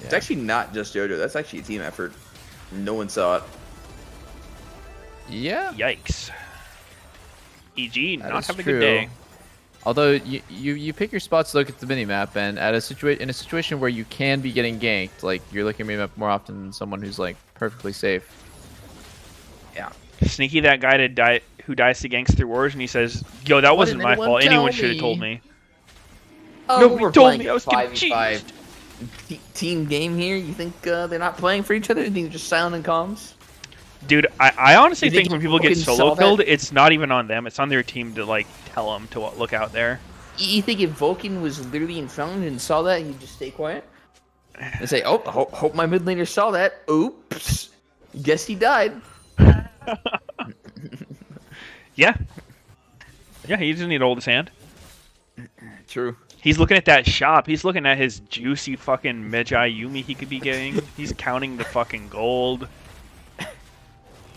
It's actually not just JoJo. That's actually a team effort. No one saw it. yeah. Yikes. EG That not is having a true. good day. Although you pick your spots to look at the minimap, and at in a situation where you can be getting ganked, like you're looking at minimap more often than someone who's like perfectly safe. Yeah. Sneaky that guy who dies to ganks through wars, and he says, "Yo, that wasn't my fault. Anyone should have told me." Oh, Nobody we're told playing me. I was 5v5 confused. team game here. You think they're not playing for each other? You think they're just silent and comms? Dude, I honestly You think think when people get fucking solo saw that? killed, it's not even on them. It's on their team to like tell them to look out there. You think if Vulcan was literally in front and saw that, he'd just stay quiet? And say, oh, hope my mid laner saw that. Oops. Guess he died. Yeah. Yeah, he doesn't need to hold his hand. True. He's looking at that shop. He's looking at his juicy fucking Medjai Yumi he could be getting. He's counting the fucking gold.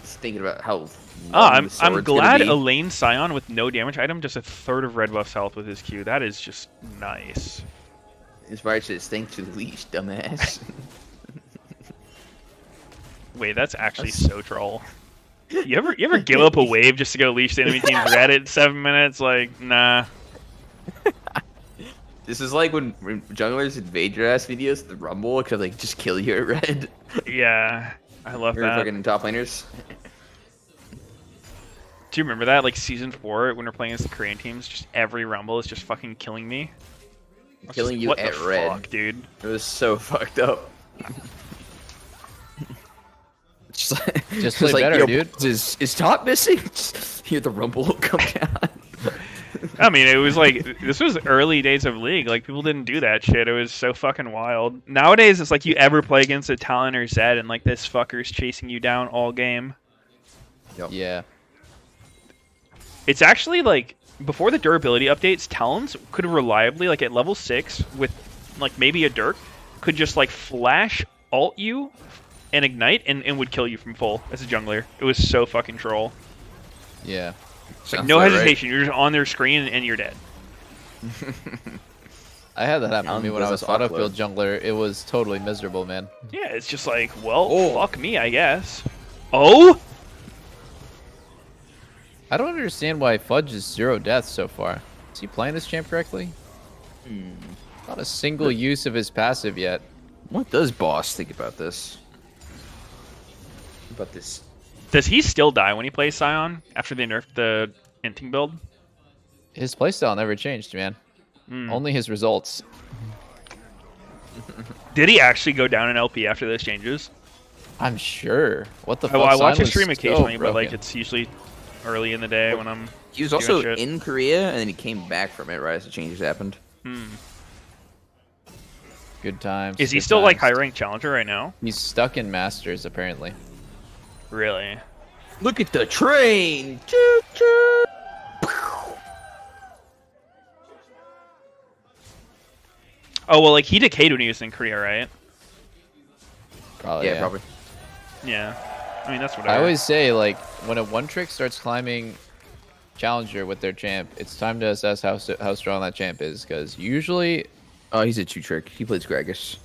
Just thinking about how. Oh, long I'm the sword's glad gonna be. Elaine Scion with no damage item, just a third of red buff's health with his Q. That is just nice. Inspired says, thanks to the leash, dumbass. Wait, that's actually so troll. You ever give up a wave just to go leash the enemy team's red at 7 minutes? Like, nah. This is like when junglers invade your ass videos, the rumble, because like just kill you at red. Yeah, I love Or that. fucking top laners. Do you remember that? Like season 4 when we're playing as the Korean teams, just every rumble is just fucking killing me. Killing you what at the red. fuck, dude? It was so fucked up. Just Just play better, yo, dude. Is top missing? Just hear the rumble come down. I mean, it was like, this was early days of League. Like, people didn't do that shit. It was so fucking wild. Nowadays, it's like you ever play against a Talon or Zed, and like this fucker's chasing you down all game. Yeah. It's actually like, before the durability updates, Talons could reliably, like at level 6, with like maybe a Dirk, could just like flash ult you and ignite and would kill you from full as a jungler. It was so fucking troll. Yeah. Like, no hesitation. You're just on their screen and you're dead. I had that happen to me when I was Doesn't autofield jungler. It was totally miserable, man. Yeah, it's just like, well, fuck me, I guess. Oh? I don't understand why Fudge is 0 deaths so far. Is he playing this champ correctly? Not a single use of his passive yet. What does Boss think about this? About this? Does he still die when he plays Scion after they nerfed the Inting build? His playstyle never changed, man. Only his results. Did he actually go down in LP after those changes? I'm sure. What the fuck? I watch Sign his was stream so occasionally, but like broken. it's usually early in the day when I'm. He was doing also shit. in Korea, and then he came back from it right as the changes happened. Good times. Is he good still like times. high ranked challenger right now? He's stuck in Masters, apparently. Really? Look at the train! Choo choo! Oh well, like he decayed when he was in Korea, right? Probably. Yeah, probably. Yeah. I mean that's whatever. I always say, like, when a one trick starts climbing challenger with their champ, it's time to assess how strong that champ is, because usually. Oh, he's a 2-trick. He plays Gragas.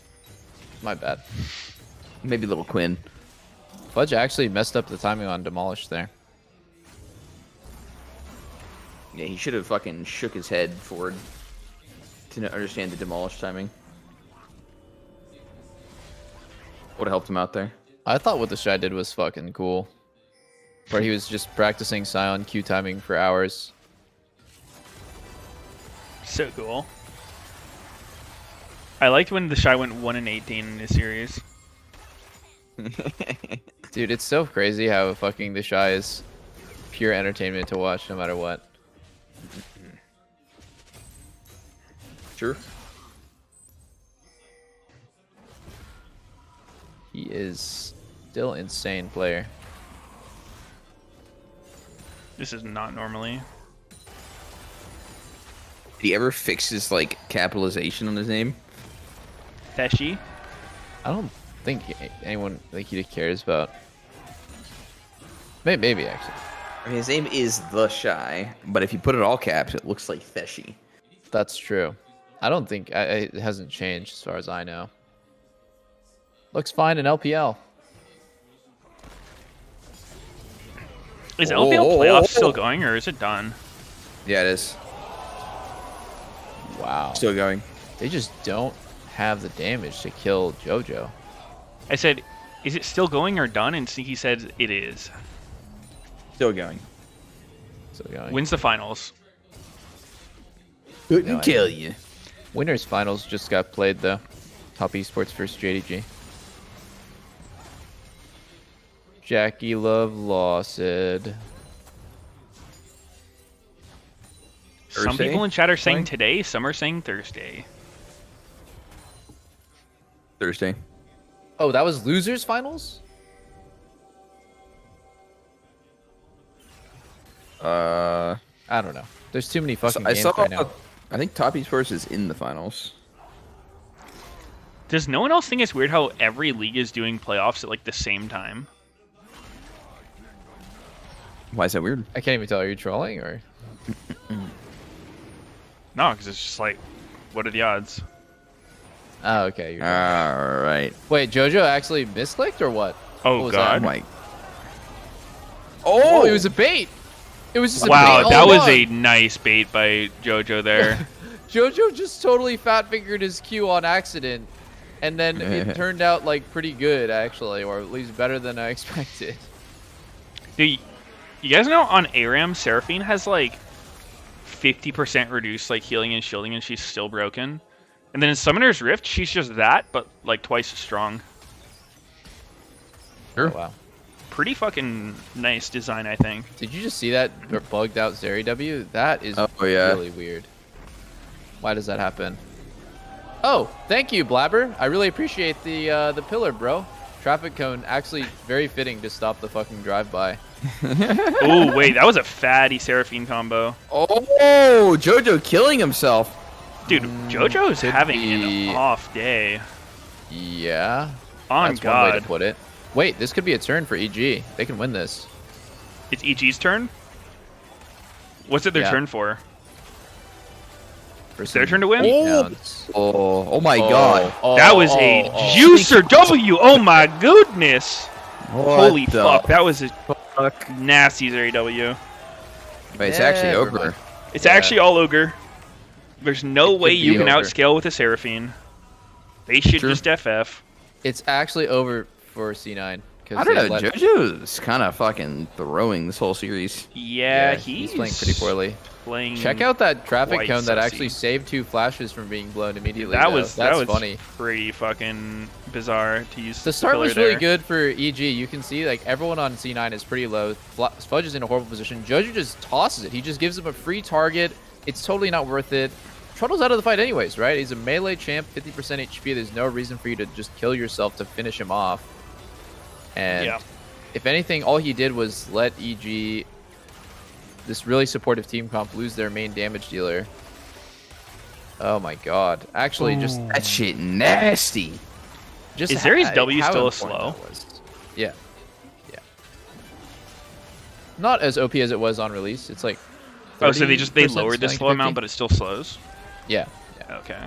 My bad. Maybe little Quinn. Fudge actually messed up the timing on Demolish there. Yeah, he should have fucking shook his head forward to understand the Demolish timing. Would have helped him out there. I thought what the Shy did was fucking cool. Where he was just practicing Scion Q timing for hours. So cool. I liked when the Shy went 1-18 in this series. Dude, it's so crazy how fucking the Shy is pure entertainment to watch no matter what. Sure. He is still insane player. This is not normally. Did he ever fix his like capitalization on his name? Feshi? I don't think anyone like he cares about. Maybe actually. I mean, his name is The Shy, but if you put it all caps, it looks like Feshi. That's true. I don't think it hasn't changed as far as I know. Looks fine in LPL. Is LPL playoffs still going or is it done? Yeah, it is. Wow. Still going. They just don't have the damage to kill JoJo. I said, is it still going or done? And he said it is. Still going. Still going. Wins the finals. Couldn't No kill idea. you. Winners finals just got played though. Top esports versus JDG. Jackie Love lost it. Some Thursday? people in chat are saying Playing? today, some are saying Thursday. Thursday. Oh, that was losers finals? I don't know. There's too many fucking I games saw. right now. I think Top Esports is in the finals. Does no one else think it's weird how every league is doing playoffs at like the same time? Why is that weird? I can't even tell. Are you trolling or? No, because it's just like, what are the odds? Oh, okay. You're All right. Wait, JoJo actually misclicked or what? Oh What was god. Mike. Oh, it was a bait. It was just a bait. Wow, all that was along. a nice bait by JoJo there. JoJo just totally fat fingered his Q on accident, and then it turned out like pretty good actually, or at least better than I expected. Dude, you guys know on ARAM, Seraphine has like 50% reduced like healing and shielding, and she's still broken. And then in Summoner's Rift, she's just that, but like twice as strong. Sure. Oh, wow. pretty fucking nice design, I think. Did you just see that bugged out Zeri W? That is yeah. really weird. Why does that happen? Oh, thank you, Blabber. I really appreciate the pillar, bro. Traffic cone, actually very fitting to stop the fucking drive-by. Oh, wait, that was a fatty Seraphine combo. Oh, JoJo killing himself. Dude, JoJo's could having be- an off day. Yeah. On That's one way God. to put it. Wait, this could be a turn for EG. They can win this. It's EG's turn? What's it their Yeah. turn for? For It's their some turn to win? beatdowns. Oh my God. That was a juicer W. Oh my goodness. Holy the fuck. That was a nasty Zeri W. Wait, it's actually Never over. mind. It's Yeah. actually all ogre. There's no It way could you be can over. outscale with a Seraphine. They should True. just FF. It's actually over for C9. I don't know. JoJo's kind of fucking throwing this whole series. Yeah, he's playing pretty poorly. Playing Check out that traffic quite cone that sussy. actually saved 2 flashes from being blown immediately. That though. was That's that was funny. pretty fucking bizarre to use. The start pillar was really there. good for EG. You can see like everyone on C9 is pretty low. Fudge is in a horrible position. Jojo just tosses it. He just gives him a free target. It's totally not worth it. Truttle's out of the fight anyways, right? He's a melee champ, 50% HP. There's no reason for you to just kill yourself to finish him off. And Yeah. if anything, all he did was let EG, this really supportive team comp, lose their main damage dealer. Oh my god. Actually, just That shit nasty. Just Is Zeri's W how still a important slow? that was. Yeah. Yeah. Not as OP as it was on release. It's like Oh, so they 30% lowered the scaling slow to amount, 50? but it still slows. Yeah. Yeah. Okay.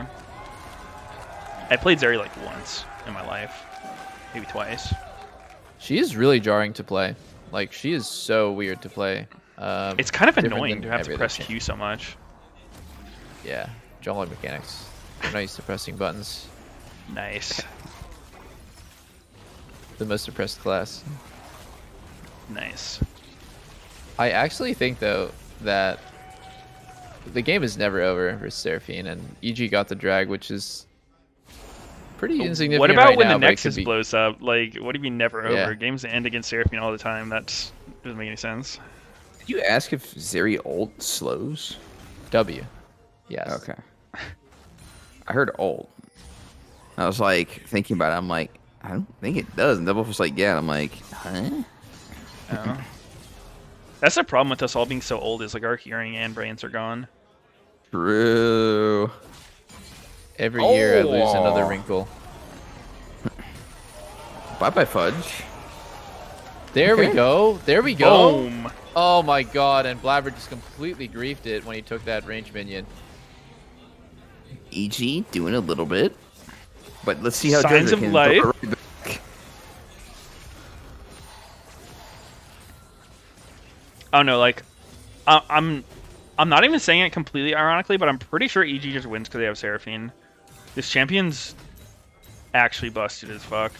I played Zeri like once in my life, maybe twice. She is really jarring to play. Like she is so weird to play. It's kind of different annoying than to have to every other press champ. Q so much. Yeah. Jolly mechanics. I'm not used to pressing buttons. Nice, The most depressed class. nice. I actually think though that the game is never over for Seraphine, and EG got the drag, which is pretty insignificant. What about right when now, the but it could Nexus be- blows up? Like, what do you mean never Yeah. over? Games end against Seraphine all the time. That doesn't make any sense. Did you ask if Zeri ult slows? W. Yes. Okay. I heard ult. I was like thinking about it. I'm like, I don't think it does. And Double was like, yeah. I'm like, huh? Oh. That's the problem with us all being so old. Is like our hearing and brains are gone. True. Every year I lose another Oh. wrinkle. Bye bye Fudge. There we Okay. go. There we go. Boom. Oh my god, and Blabber just completely griefed it when he took that range minion. EG doing a little bit, but let's see how Signs JoJo of can life. throw it right back. Oh no, like, I'm not even saying it completely ironically, but I'm pretty sure EG just wins because they have Seraphine. This champion's actually busted as fuck.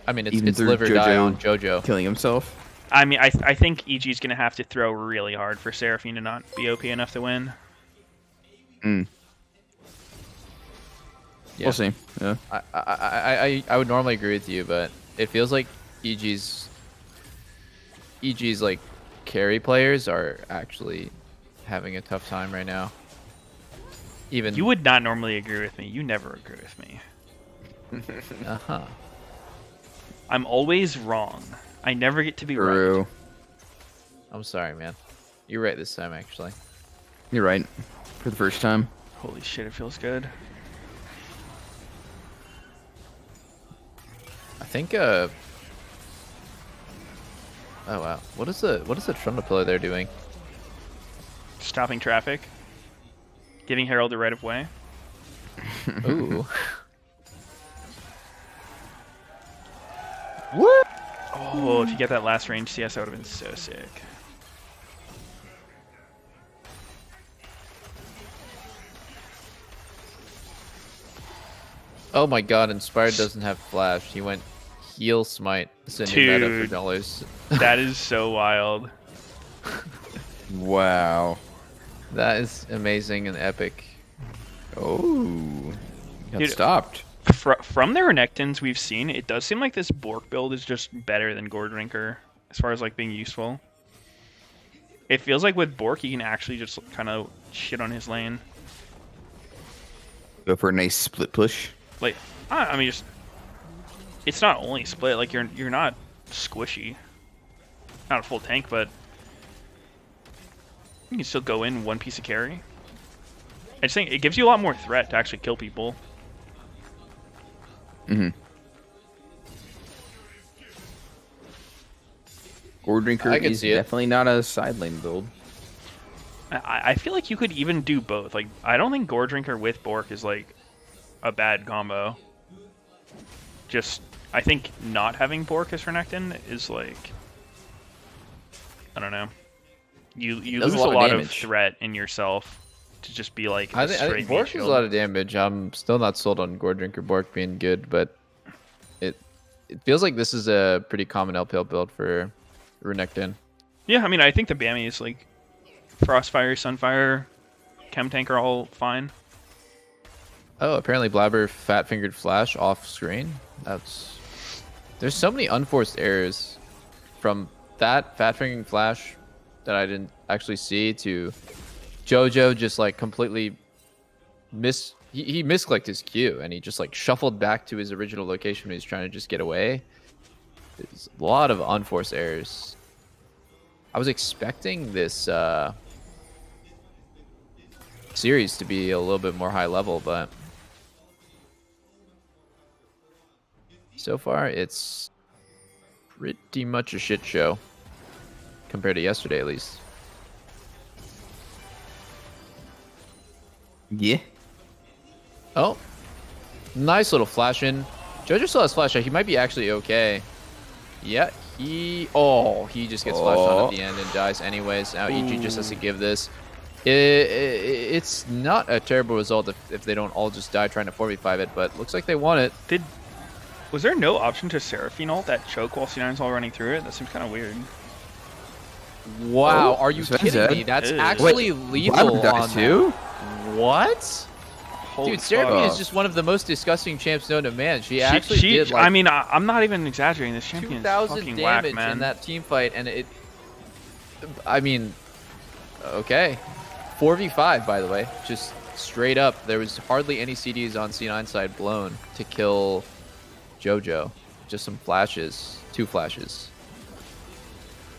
I mean, Even it's through live or die JoJo on JoJo. killing himself. I mean, I think EG's gonna have to throw really hard for Seraphine to not be OP enough to win. Mm. Yeah. We'll see. Yeah. I would normally agree with you, but it feels like EG's like carry players are actually having a tough time right now. Even You would not normally agree with me. You never agree with me. uh-huh. I'm always wrong. I never get to be right. True. I'm sorry, man. You're right this time, actually. You're right. For the first time. Holy shit, it feels good. I think oh wow. What is the Trundle pillar they're doing? Stopping traffic. Giving Herald the right of way. Ooh. What? Oh, if you get that last range CS, that would have been so sick. Oh my god, Inspired doesn't have flash. He went heal smite. It's a new meta for Dude. dollars. That is so wild. Wow. That is amazing and epic. Oh. Got Dude, stopped. From the Renekton's we've seen, it does seem like this Bork build is just better than Gordrinker. as far as like being useful. It feels like with Bork, he can actually just kind of shit on his lane. Go for a nice split push. Like, I mean, just it's not only split. Like you're not squishy, not a full tank, but you can still go in one piece of carry. I just think it gives you a lot more threat to actually kill people. Mm-hmm. Gourd Drinker is definitely not a side lane build. I feel like you could even do both. Like, I don't think Gore Drinker with Bork is like a bad combo. Just, I think not having Bork as Renekton is like, I don't know. You lose a lot of threat in yourself to just be like. I think Bork does a lot of damage. I'm still not sold on Gore Drinker Bork being good, but it feels like this is a pretty common LPL build for Renekton. Yeah, I mean, I think the Bammy is like Frostfire, Sunfire, Chem Tank are all fine. Oh, apparently Blabber fat fingered Flash off screen. There's so many unforced errors from that fat fingering Flash that I didn't actually see to JoJo just like completely he misclicked his Q and he just like shuffled back to his original location when he's trying to just get away. There's a lot of unforced errors. I was expecting this series to be a little bit more high level, but so far it's pretty much a shit show compared to yesterday, at least. Yeah. Oh, nice little flash in. JoJo still has flash out. He might be actually okay. Yeah, he just gets flashed on at the end and dies anyways. Now EG just has to give this. It's not a terrible result if they don't all just die trying to 4v5 it, but looks like they want it. Was there no option to Seraphine ult that choke while C9's all running through it? That seems kind of weird. Wow, are you kidding me? That's actually lethal on too? What? Holy Dude, Seraphine is just one of the most disgusting champs known to man. She did like, I mean, I'm not even exaggerating. This champion is 2,000 fucking damage whack, man. in that team fight, and I mean, okay. 4v5, by the way. Just straight up. There was hardly any CDs on C9 side blown to kill JoJo. Just some flashes. 2 flashes.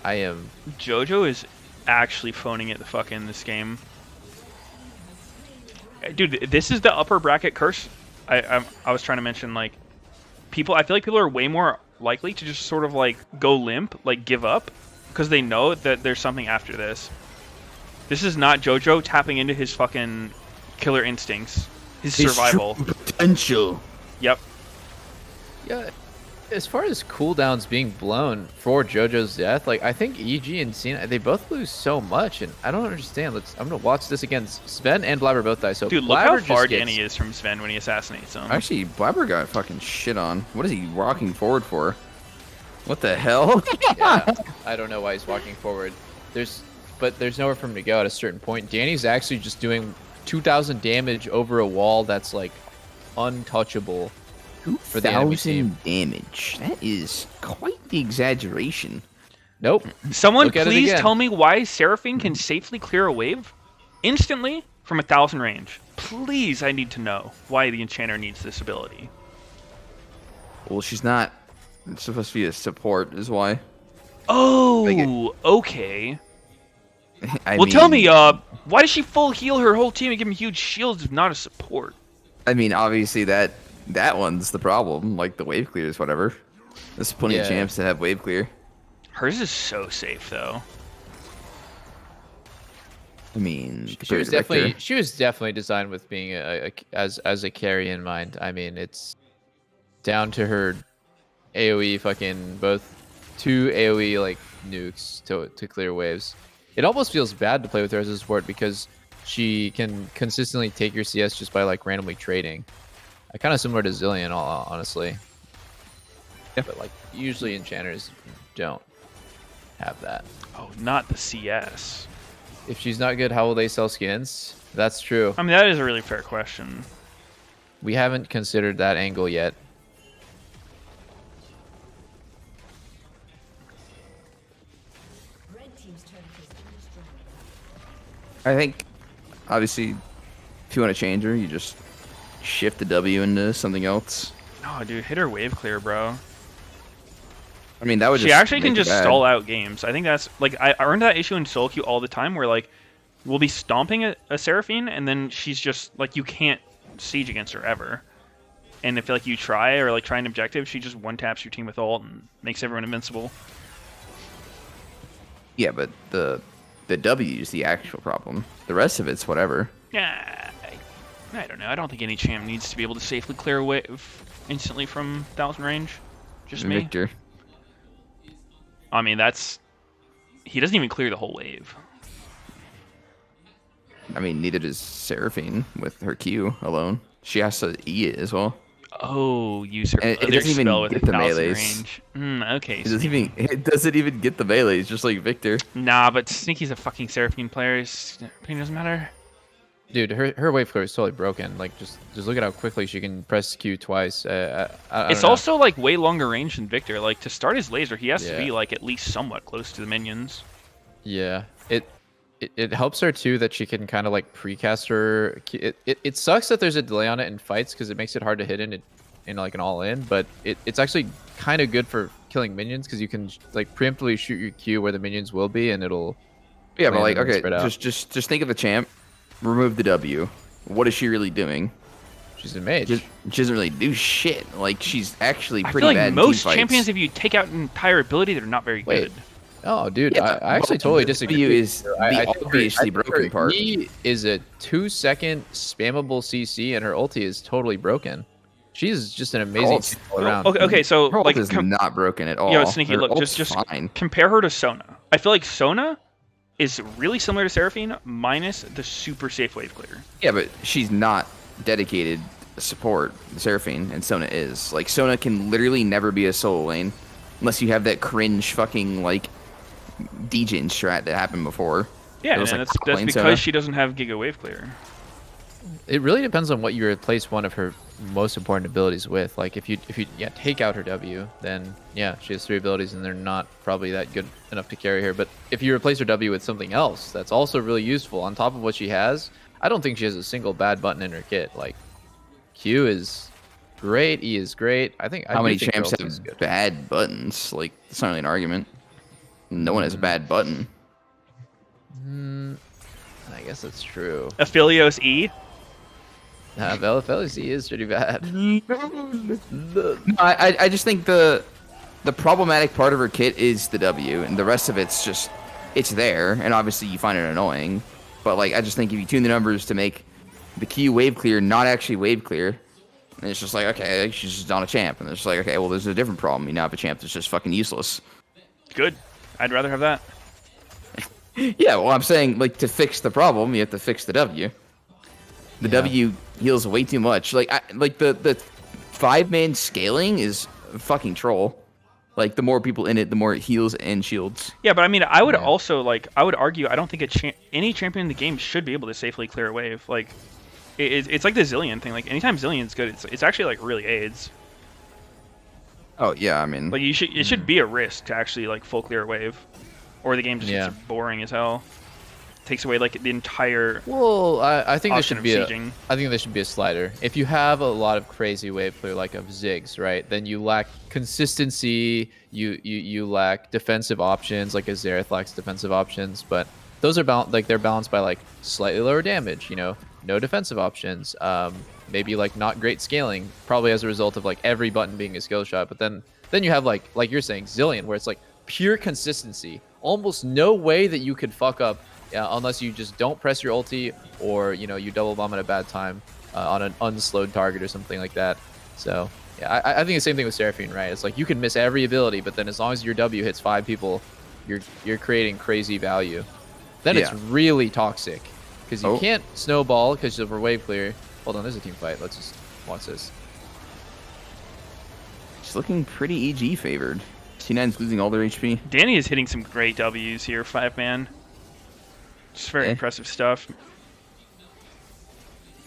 JoJo is actually phoning it the fuck in this game. Dude, this is the upper bracket curse. I was trying to mention, like, I feel like people are way more likely to just sort of like go limp, like give up, because they know that there's something after this. This is not JoJo tapping into his fucking killer instincts, his survival potential. Yep. Yeah. As far as cooldowns being blown for JoJo's death, like, I think EG and Cena, they both lose so much, and I don't understand. I'm gonna watch this again. Sven and Blabber both die. So dude, look how far Danny is from Sven when he assassinates him. Actually, Blabber got fucking shit on. What is he walking forward for? What the hell? Yeah, I don't know why he's walking forward. But there's nowhere for him to go at a certain point. Danny's actually just doing 2,000 damage over a wall that's like untouchable. 2,000 damage. That is quite the exaggeration. Nope. Someone please tell me why Seraphine can safely clear a wave instantly from 1,000 range. Please, I need to know why the Enchanter needs this ability. Well, she's not supposed to be a support, is why. Oh, okay. I mean, tell me, why does she full heal her whole team and give them huge shields if not a support? I mean, obviously that one's the problem. Like the wave clears, whatever. There's plenty of champs that have wave clear. Hers is so safe, though. I mean, she was definitely designed with being as a carry in mind. I mean, it's down to her AOE fucking both 2 AOE like nukes to clear waves. It almost feels bad to play with her as a support because she can consistently take your CS just by like randomly trading. Kind of similar to Zillion, honestly. But like usually enchanters don't have that. Oh, not the CS. If she's not good, how will they sell skins? That's true. I mean, that is a really fair question. We haven't considered that angle yet. I think, obviously, if you want to change her, you just shift the W into something else. No, dude, hit her wave clear, bro. I mean, that would She just actually can make it just bad. stall out games. I think that's like I run into that issue in solo queue all the time, where like we'll be stomping a Seraphine, and then she's just like you can't siege against her ever. And if like you try or like try an objective, she just one taps your team with ult and makes everyone invincible. Yeah, but the W is the actual problem. The rest of it's whatever. Yeah, I don't know. I don't think any champ needs to be able to safely clear a wave instantly from 1,000 range. Just me. Victor. I mean, he doesn't even clear the whole wave. I mean, neither does Seraphine with her Q alone. She has to E it as well. Oh, use her And it other doesn't even spell with get the 1,000 melees. range. Okay. It doesn't even get the melees, just like Victor. Nah, but Sneaky's a fucking Seraphine player. His opinion doesn't matter. Dude, her wave clear is totally broken. Like, just look at how quickly she can press Q twice. I It's don't know. also like way longer range than Victor. Like to start his laser, he has to Yeah. be like at least somewhat close to the minions. Yeah, it helps her too that she can kind of like precast her. It sucks that there's a delay on it in fights because it makes it hard to hit in like an all in. But it's actually kind of good for killing minions because you can like preemptively shoot your Q where the minions will be, and it'll. Yeah, but land like, them and okay, spread out. just think of the champ. Remove the W. What is she really doing? She's a mage. She doesn't really do shit. Like, she's actually I pretty feel bad like in most team fights. champions, if you take out an entire ability, they're not very Wait. good. Oh, dude, Yeah, I actually but totally the disagree. W is the I think obviously broken part. E is a 2-second spammable CC, and her ulti is totally broken. She's just an amazing ult's- team all around. Okay, so Her ult like is not broken at all. Yo, Sneaky, Her look, ult's just fine. compare her to Sona. I feel like Sona is really similar to Seraphine, minus the super safe wave clear. Yeah, but she's not dedicated support, Seraphine, and Sona is. Like, Sona can literally never be a solo lane unless you have that cringe fucking, like, degen strat that happened before. Yeah, It was and like that's top lane because Sona. she doesn't have Giga Wave Clear. It really depends on what you replace one of her most important abilities with. Like if you take out her W, then yeah, she has 3 abilities and they're not probably that good enough to carry her. But if you replace her W with something else that's also really useful on top of what she has, I don't think she has a single bad button in her kit. Like Q is great, E is great. I think How many think her champs ulti is have good. bad buttons? Like, it's not really an argument. No one has a bad button. I guess that's true. Aphelios E. Nah, Velocity is pretty bad. No, I just think the problematic part of her kit is the W, and the rest of it's just, it's there, and obviously you find it annoying. But like, I just think if you tune the numbers to make the Q wave clear not actually wave clear, and it's just like, okay, she's just not a champ, and it's just like, okay, well, there's a different problem. You now have a champ that's just fucking useless. Good. I'd rather have that. Yeah, well, I'm saying, like, to fix the problem, you have to fix the W. The W heals way too much. Like, the 5-man scaling is fucking troll. Like, the more people in it, the more it heals and shields. Yeah, but I mean, I would also like. I would argue. I don't think any champion in the game should be able to safely clear a wave. Like, it's like the Zillion thing. Like, anytime Zillion's good, it's actually like really aids. Oh yeah, I mean, Like, it should be a risk to actually like full clear a wave, or the game just gets boring as hell. Takes away like the entire. Well, I think there option should of be sieging. I think there should be a slider. If you have a lot of crazy wave clear like of Ziggs, right, then you lack consistency. You lack defensive options like a Xerath lacks defensive options, but those are they're balanced by like slightly lower damage. You know, no defensive options. Maybe like not great scaling, probably as a result of like every button being a skill shot. But then you have like you're saying Zillion, where it's like pure consistency. Almost no way that you could fuck up. Unless you just don't press your ulti, or you double bomb at a bad time on an unslowed target or something like that. So yeah, I think the same thing with Seraphine, right? It's like you can miss every ability, but then as long as your W hits 5 people, you're creating crazy value. Then it's really toxic because you can't snowball because of her wave clear. Hold on, there's a team fight. Let's just watch this. it's looking pretty EG favored. C9's losing all their HP. Danny is hitting some great W's here, 5-man. Just very impressive stuff.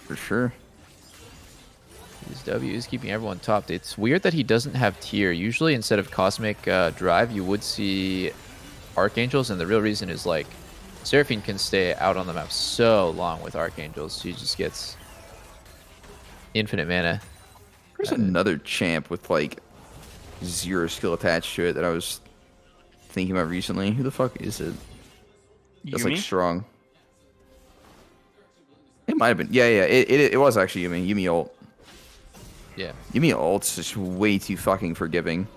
For sure. His W is keeping everyone topped. It's weird that he doesn't have tier. Usually instead of Cosmic Drive, you would see Archangels, and the real reason is like Seraphine can stay out on the map so long with Archangels. She just gets infinite mana. There's another champ with like 0 skill attached to it that I was thinking about recently. Who the fuck is it? That's like Yumi? strong. It might have been. Yeah. It was actually Yumi. Yumi ult. Yeah. Yumi ult's just way too fucking forgiving.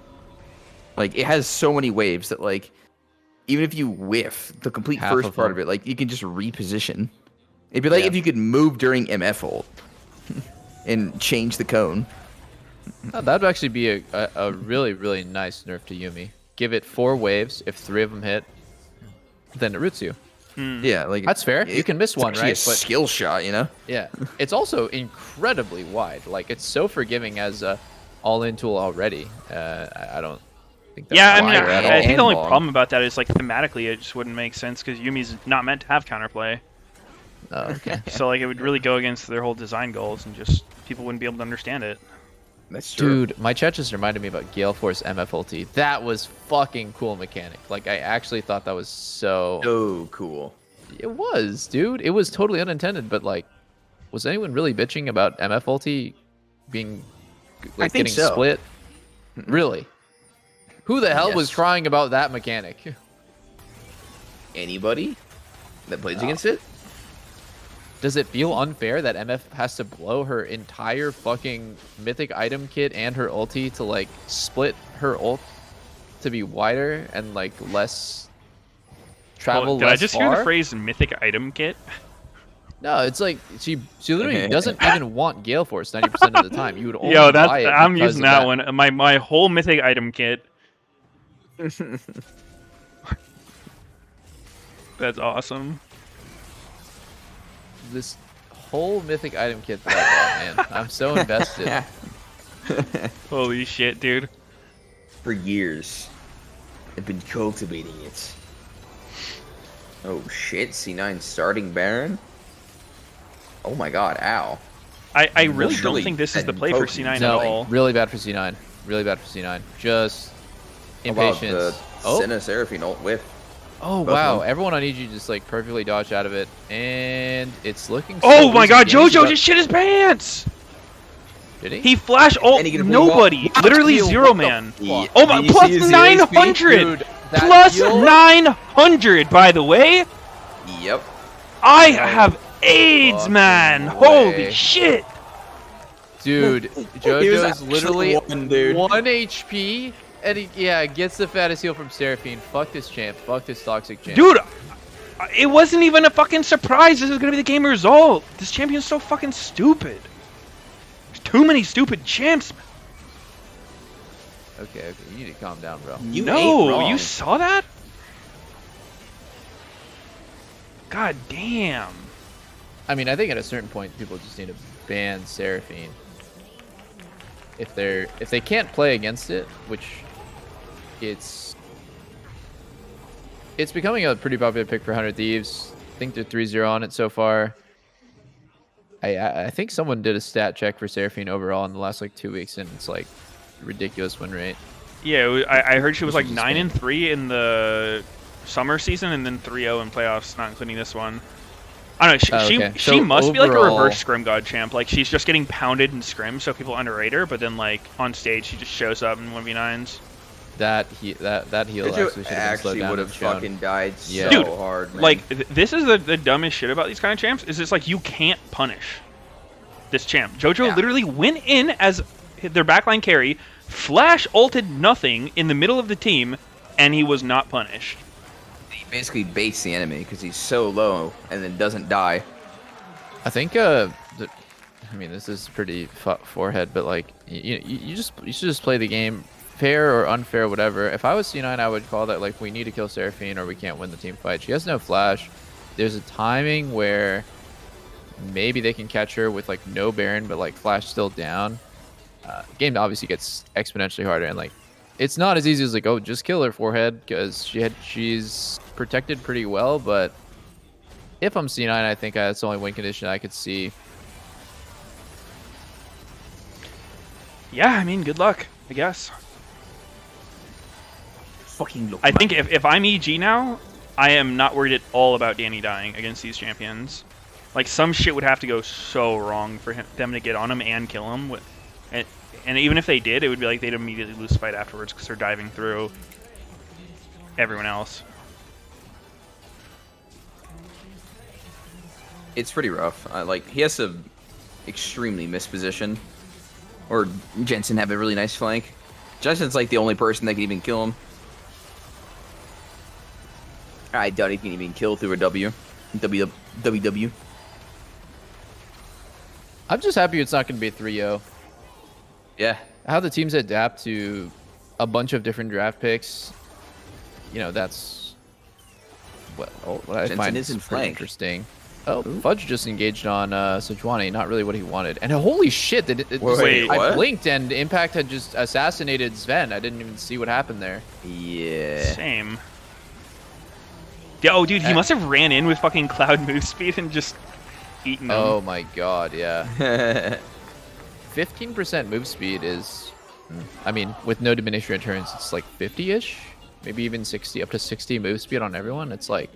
Like, it has so many waves that, like, even if you whiff the complete Half first of part them. of it, like, you can just reposition. It'd be like Yeah. if you could move during MF ult and change the cone. Oh, that would actually be a really, really nice nerf to Yumi. Give it 4 waves. If 3 of them hit, then it roots you. Yeah, like That's fair. You can miss it's one, actually right? a skill shot, you know? Yeah. It's also incredibly wide. Like, it's so forgiving as a all-in tool already. I don't think that's Yeah, I mean, wide at all. I think the only And long. problem about that is like thematically, it just wouldn't make sense because Yumi's not meant to have counterplay. Oh, okay. So like, it would really go against their whole design goals, and just people wouldn't be able to understand it. That's true. Dude, my chat just reminded me about Gale Force MF ulti. That was fucking cool mechanic. Like, I actually thought that was so... So cool. It was, dude. It was totally unintended, but like, was anyone really bitching about MF ulti being like think getting so. split? Really? Who the hell was Yes. crying about that mechanic? Anybody that plays against it? Does it feel unfair that MF has to blow her entire fucking mythic item kit and her ulti to like split her ult to be wider and like less travel Did I less just far? hear the phrase "mythic item kit"? No, it's like she literally doesn't even want Gale Force 90% of the time. You would only Yo, buy it I'm because using of that one. My whole mythic item kit. That's awesome. This whole mythic item kit that I bought, man. I'm so invested. Holy shit, dude. For years, I've been cultivating it. Oh shit, C9 starting Baron? Oh my god, ow. I really don't Literally think this is the had play for Pokemon's C9 at No, all. really bad for C9. Really bad for C9. Just How about impatience. the Oh, Senna Seraphine ult whiff? oh both wow. of them. Everyone on EG just like perfectly dodged out of it. And it's looking Oh so my easy. god, Games JoJo got- just shit his pants! Did he? He flash ult And he can nobody. walk- Literally Heal, zero what the man. fuck? Oh my, Did you plus see his 900! Dude, that Plus heal- 900, by the way! Yep. I have AIDS, fucking man! way. Holy shit! Dude, He was JoJo's actually literally one, dude. 1 HP, and he gets the fattest heal from Seraphine. Fuck this champ. Fuck this toxic champ. Dude, it wasn't even a fucking surprise. This is gonna be the game result. This champion's so fucking stupid. There's too many stupid champs. Okay, you need to calm down, bro. You ain't No, wrong. you saw that? God damn. I mean, I think at a certain point, people just need to ban Seraphine. If they can't play against it, which it's becoming a pretty popular pick for 100 Thieves. I think they're 3-0 on it so far. I think someone did a stat check for Seraphine overall in the last like 2 weeks, and it's like ridiculous win rate. Yeah, I heard she was like Just 9-3 in the summer season, and then 3-0 in playoffs, not including this one. I don't know. Okay. She So must be like a overall- reverse Scrim God champ. Like she's just getting pounded in Scrim, so people underrate her. But then like on stage, she just shows up in 1v9s. That heal Jojo actually should have been slowed down would and have shown. fucking died Yeah. so Dude, hard, man. Like this is the dumbest shit about these kind of champs. Is it's like you can't punish this champ. JoJo Yeah. literally went in as their backline carry, flash ulted nothing in the middle of the team, and he was not punished. He basically baits the enemy because he's so low and then doesn't die. I think I mean, this is pretty forehead, but like you should just play the game fair or unfair, whatever. If I was C9, I would call that like we need to kill Seraphine or we can't win the team fight. She has no flash. There's a timing where maybe they can catch her with like no Baron, but like flash still down. Game obviously gets exponentially harder, and like it's not as easy as like, oh, just kill her forehead, because she's protected pretty well. But if I'm C9, I think that's the only win condition I could see. Yeah, I mean, good luck, I guess. Fucking look. I think if I'm EG now, I am not worried at all about Danny dying against these champions. Like, some shit would have to go so wrong for them to get on him and kill him. And even if they did, it would be like they'd immediately lose the fight afterwards because they're diving through everyone else. It's pretty rough. Like, he has to extremely misposition, or Jensen have a really nice flank. Jensen's like the only person that can even kill him. I doubt he can even kill through a WW. I'm just happy it's not going to be a 3-0. Yeah. How the teams adapt to a bunch of different draft picks, you know, that's what I Jensen find is in is pretty flank. interesting. Oh, Fudge just engaged on Sejuani, not really what he wanted. And holy shit, Wait, I what? blinked and Impact had just assassinated Sven. I didn't even see what happened there. Yeah. Same. Yeah, oh, dude, he must have ran in with fucking Cloud move speed and just eaten them. Oh my god, yeah. 15% move speed is, I mean, with no diminishing returns, it's like 50-ish, maybe even 60, up to 60 move speed on everyone. It's like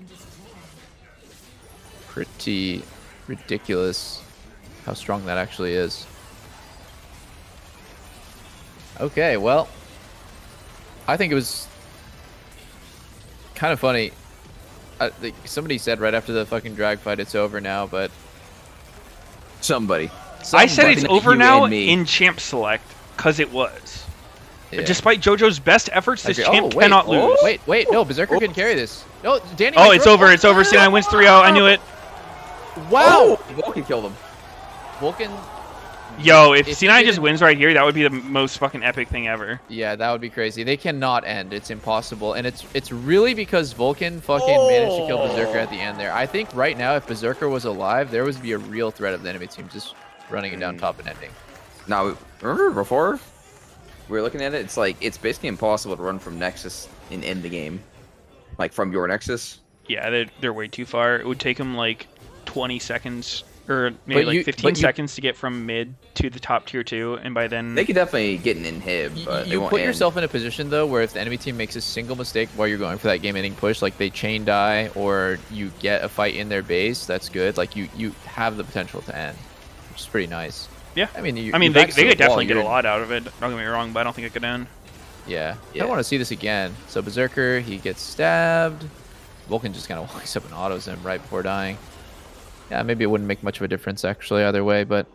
pretty ridiculous how strong that actually is. Okay, well, I think it was kind of funny. Somebody said right after the fucking drag fight, it's over now, but Somebody. I said it's over You now and me. in Champ Select, because it was. yeah. Despite JoJo's best efforts, this Okay, champ wait, cannot lose. Wait, no, Berserker can carry this. No, Danny. Oh, it's over, it's over. C9 wins 3-0. I knew it. Wow! Vulcan killed him. Vulcan. Yo, if If C9 he just didn't- wins right here, that would be the most fucking epic thing ever. Yeah, that would be crazy. They cannot end. It's impossible. And it's really because Vulcan fucking managed to kill Berserker at the end there. I think right now, if Berserker was alive, there would be a real threat of the enemy team just running it down top and ending. Now, remember before we were looking at it? It's like, it's basically impossible to run from Nexus and end the game. Like, from your Nexus. Yeah, they're way too far. It would take them like 20 seconds, or maybe But like you- 15 but you- seconds to get from mid to the top tier 2, and by then... They could definitely get an inhib, but they You won't put end. yourself in a position, though, where if the enemy team makes a single mistake while you're going for that game-ending push, like they chain die or you get a fight in their base, that's good. Like, you have the potential to end, which is pretty nice. Yeah. I mean, they your back's to could the wall, definitely get a you're- lot out of it. Don't get me wrong, but I don't think it could end. Yeah. Yeah. I want to see this again. So Berserker, he gets stabbed. Vulcan just kind of walks up and autos him right before dying. Yeah, maybe it wouldn't make much of a difference actually either way, but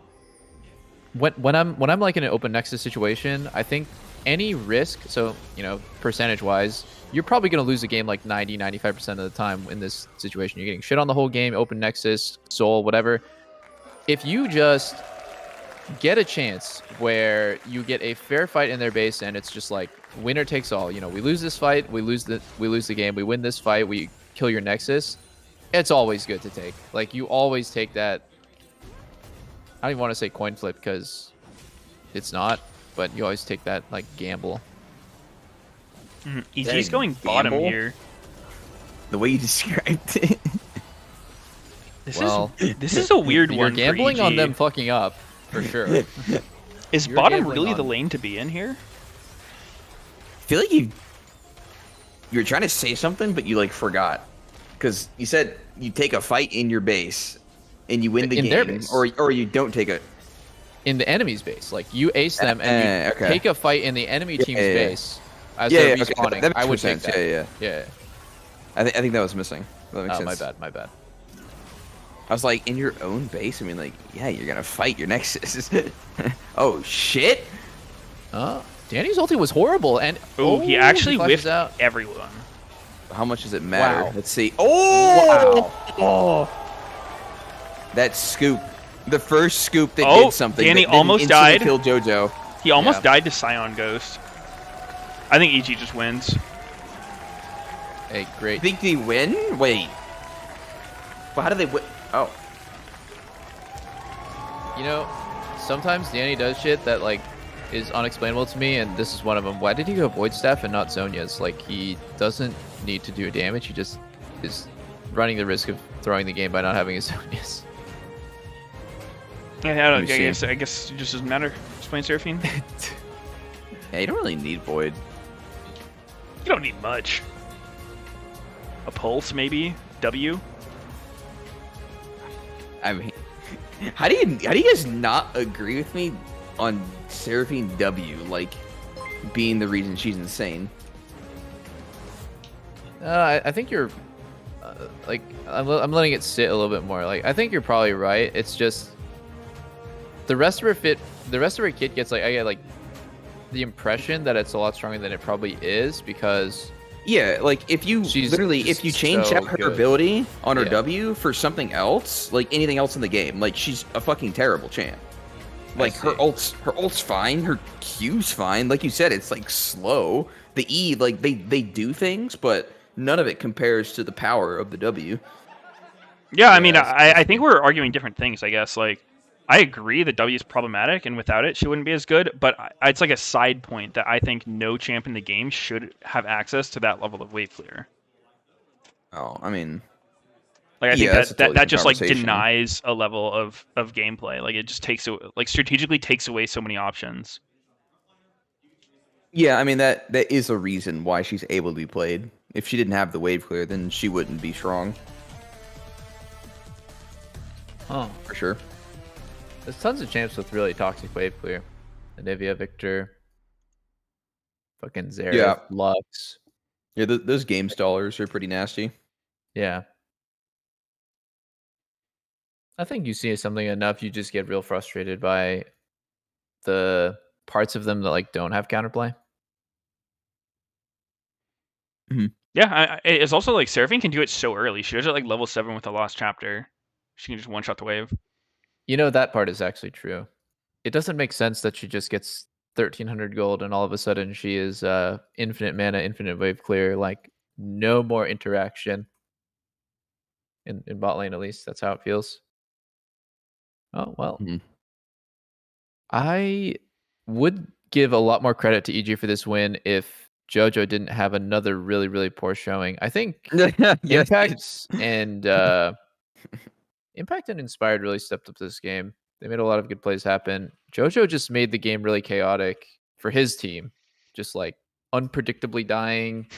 when I'm like in an open Nexus situation, I think any risk, so, you know, percentage-wise, you're probably going to lose a game like 90-95% of the time in this situation. You're getting shit on the whole game, open Nexus, Soul, whatever. If you just get a chance where you get a fair fight in their base and it's just like winner takes all, you know, we lose this fight, we lose the game, we win this fight, we kill your Nexus, it's always good to take. Like, you always take that. I don't even want to say coin flip because it's not, but you always take that like gamble. EG's going bottom gamble? here. The way you described it. This is a weird You're one. gambling for on EG. them fucking up for sure. Is You're bottom gambling really on- the lane to be in here? I feel like you were trying to say something, but you like forgot. Because you said you take a fight in your base and you win the In game, their base. or you don't take a. In the enemy's base, like you ace them and you okay. take a fight in the enemy team's yeah. base as Yeah, they're yeah, okay. respawning. That makes I more would take sense. that. Yeah. Yeah. I think that was missing. That makes Oh, sense. my bad. I was like, in your own base. I mean, like, yeah, you're gonna fight your Nexus. Oh shit! Danny's ulti was horrible, and Oh, he actually flashes whiffed out. everyone. How much does it matter? Wow. Let's see. Oh! Wow. That scoop. The first scoop that Oh, did something. Danny that didn't almost instantly died. Kill JoJo. He almost Yeah. died to Scion Ghost. I think EG just wins. Hey, great. I think they win? Wait. Well, how do they win? Oh. You know, sometimes Danny does shit that like is unexplainable to me, and this is one of them. Why did he go Void Staff and not Sonya's? Like, he doesn't need to do damage. He just is running the risk of throwing the game by not having his Sonya's. Yeah, Let me see. I guess it just doesn't matter. Explain Seraphine. Yeah, you don't really need Void. You don't need much. A pulse maybe. W. I mean, how do you guys not agree with me on Seraphine W like being the reason she's insane? I think you're like I'm letting it sit a little bit more. Like I think you're probably right. It's just the rest of her kit gets like I get like the impression that it's a lot stronger than it probably is because yeah, like if you change so out her good. ability on her Yeah. W for something else, like anything else in the game, like she's a fucking terrible champ. Like her ult's fine, her Q's fine. Like you said, it's like slow. The E, like they do things, but none of it compares to the power of the W. Yeah, I mean, I think we're arguing different things. I guess like I agree that W is problematic, and without it, she wouldn't be as good. But it's like a side point that I think no champ in the game should have access to that level of wave clear. Oh, I mean, like I think that's a totally that different just like conversation. denies a level of gameplay. Like it just strategically takes away so many options. Yeah, I mean that is a reason why she's able to be played. If she didn't have the wave clear, then she wouldn't be strong. Oh, For sure. there's tons of champs with really toxic wave clear. Anivia, Victor, fucking Zerif, Yeah. Lux. Yeah, those game stallers are pretty nasty. Yeah. I think you see something enough, you just get real frustrated by the parts of them that like don't have counterplay. Yeah, it's also like Seraphine can do it so early. She does it like level 7 with the Lost Chapter. She can just one shot the wave. You know, that part is actually true. It doesn't make sense that she just gets 1300 gold and all of a sudden she is infinite mana, infinite wave clear, like no more interaction. In bot lane, at least. That's how it feels. Oh, well. I would give a lot more credit to EG for this win if JoJo didn't have another really, really poor showing. I think Impact and Impact and Inspired really stepped up this game. They made a lot of good plays happen. JoJo just made the game really chaotic for his team. Just like unpredictably dying.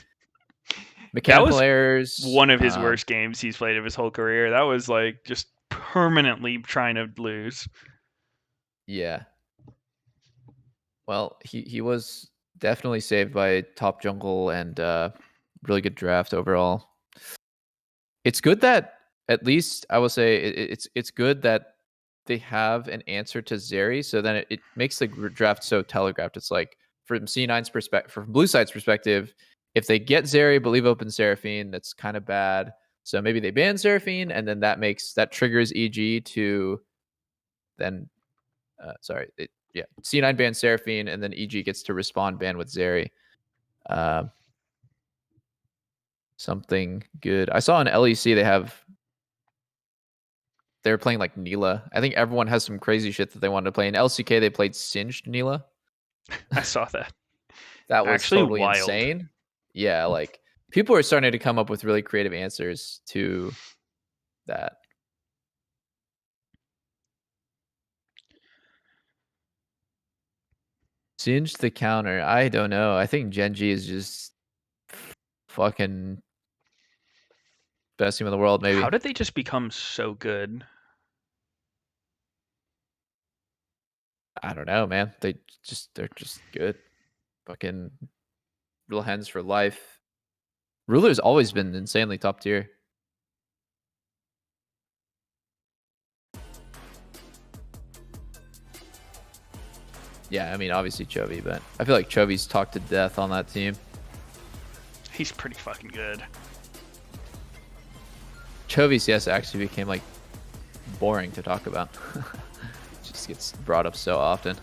Mechanical errors. One of his worst games he's played of his whole career. That was like just permanently trying to lose. Yeah. Well, he was definitely saved by top jungle and really good draft overall. It's good that at least I will say it's good that they have an answer to Zeri, so then it makes the draft so telegraphed. It's like from C9's perspective, from Blue Side's perspective, if they get Zeri but leave open Seraphine, that's kind of bad. So maybe they ban Seraphine, and then that triggers EG to then C9 bans Seraphine, and then EG gets to respond ban with Zeri. Something good. I saw in LEC they're playing like Neela. I think everyone has some crazy shit that they wanted to play. In LCK, they played Singed Neela. I saw that. That was actually totally wild. insane. Yeah, like people are starting to come up with really creative answers to that. Singed the counter. I don't know. I think Genji is just fucking best team in the world, maybe. How did they just become so good? I don't know, man. They're just good. Fucking real hens for life. Ruler's always been insanely top tier. Yeah, I mean, obviously Chovy, but I feel like Chovy's talked to death on that team. He's pretty fucking good. Chovy CS actually became like boring to talk about. Just gets brought up so often.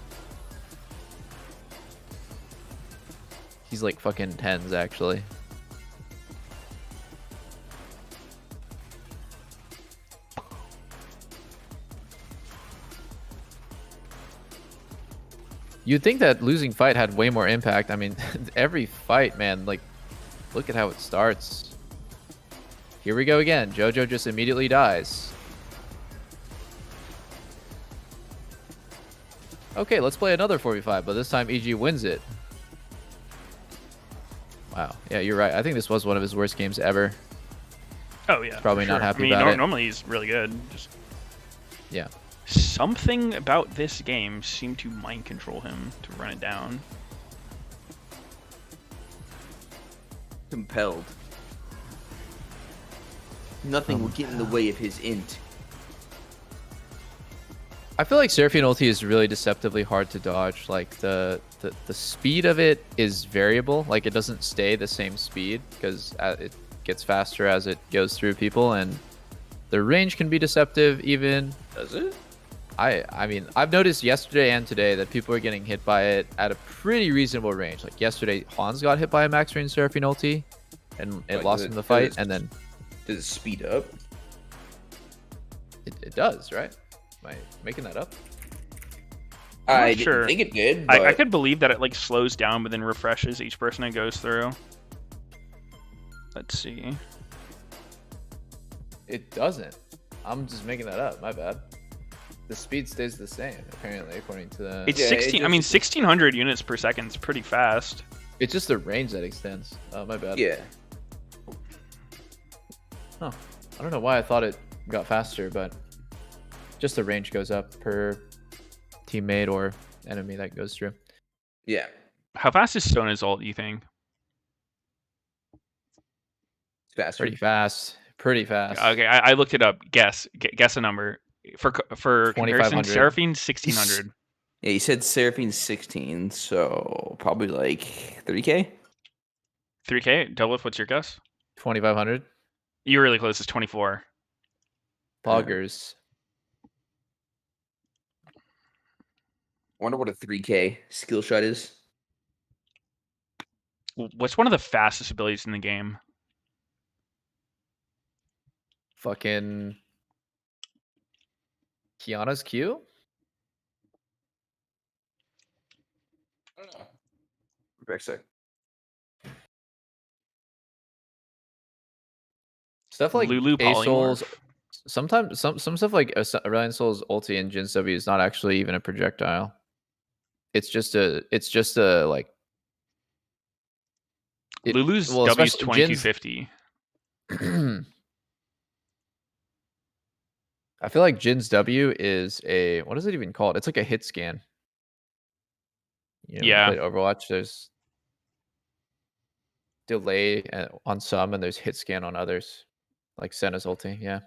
He's like fucking tens actually. You'd think that losing fight had way more impact. I mean, every fight, man, like, look at how it starts. Here we go again. JoJo just immediately dies. Okay, let's play another 4v5, but this time EG wins it. Wow. Yeah, you're right. I think this was one of his worst games ever. Oh yeah, Probably for not sure. happy I mean, about it. normally he's really good. Just Yeah. something about this game seemed to mind control him to run it down. Compelled. Nothing will get in the way of his int. I feel like Seraphine ulti is really deceptively hard to dodge. Like the speed of it is variable. Like it doesn't stay the same speed because it gets faster as it goes through people, and the range can be deceptive even. Does it? I mean, I've noticed yesterday and today that people are getting hit by it at a pretty reasonable range. Like yesterday, Hans got hit by a max range Seraphine ulti, and it lost him the fight. And then does it speed up? It does, right? Am I making that up? I not sure. didn't think it did. I But could believe that it like slows down but then refreshes each person it goes through. Let's see. It doesn't. I'm just making that up. My bad. The speed stays the same, apparently, according to the... It's 16. I mean, 1600 units per second is pretty fast. It's just the range that extends. My bad. Yeah. Huh. I don't know why I thought it got faster, but just the range goes up per teammate or enemy that goes through. Yeah. How fast is Stone's ult, you think? It's faster. Pretty fast. Pretty fast. Okay, I looked it up. Guess a number. For comparison, 2500. Seraphine 1600. Yeah, you said Seraphine 16, so probably like 3K? 3K? Doubleth, what's your guess? 2500. You're really close. It's 24. Poggers. I wonder what a 3K skill shot is. What's one of the fastest abilities in the game? Fucking Kiana's Q? I don't know. Back sec. Stuff like Lulu A-Soul's, Polymorph? sometimes some stuff like Aurelion Soul's ulti and Jin's W is not actually even a projectile. It's just a like Lulu's well, W is especially Jin's- 2250. I feel like Jin's W is a, what is it even called? It's like a hit scan. You know, Yeah. when you play Overwatch, there's delay on some and there's hit scan on others. Like Senna's ulti, yeah.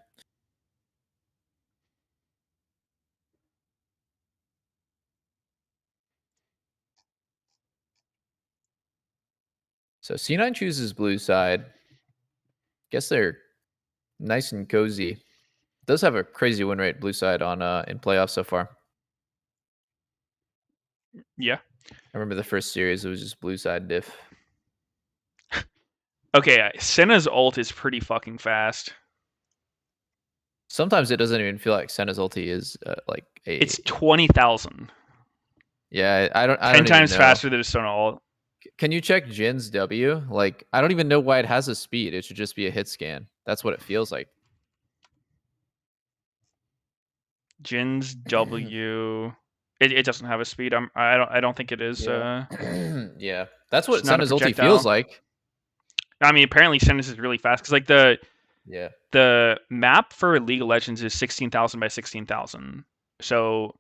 So C9 chooses blue side. Guess they're nice and cozy. Does have a crazy win rate blue side on in playoffs so far. Yeah. I remember the first series, it was just blue side diff. Okay, Senna's ult is pretty fucking fast. Sometimes it doesn't even feel like Senna's ulti is like a. It's 20,000. Yeah, I don't 10 even times know. faster than a Stone ult. Can you check Jin's W? Like, I don't even know why it has a speed. It should just be a hit scan. That's what it feels like. Jin's W. It doesn't have a speed. I don't think it is. Yeah, yeah. That's what it's not a Senna's ulti projectile. feels like. I mean, apparently Senna's is really fast because like the map for League of Legends is 16,000 by 16,000. So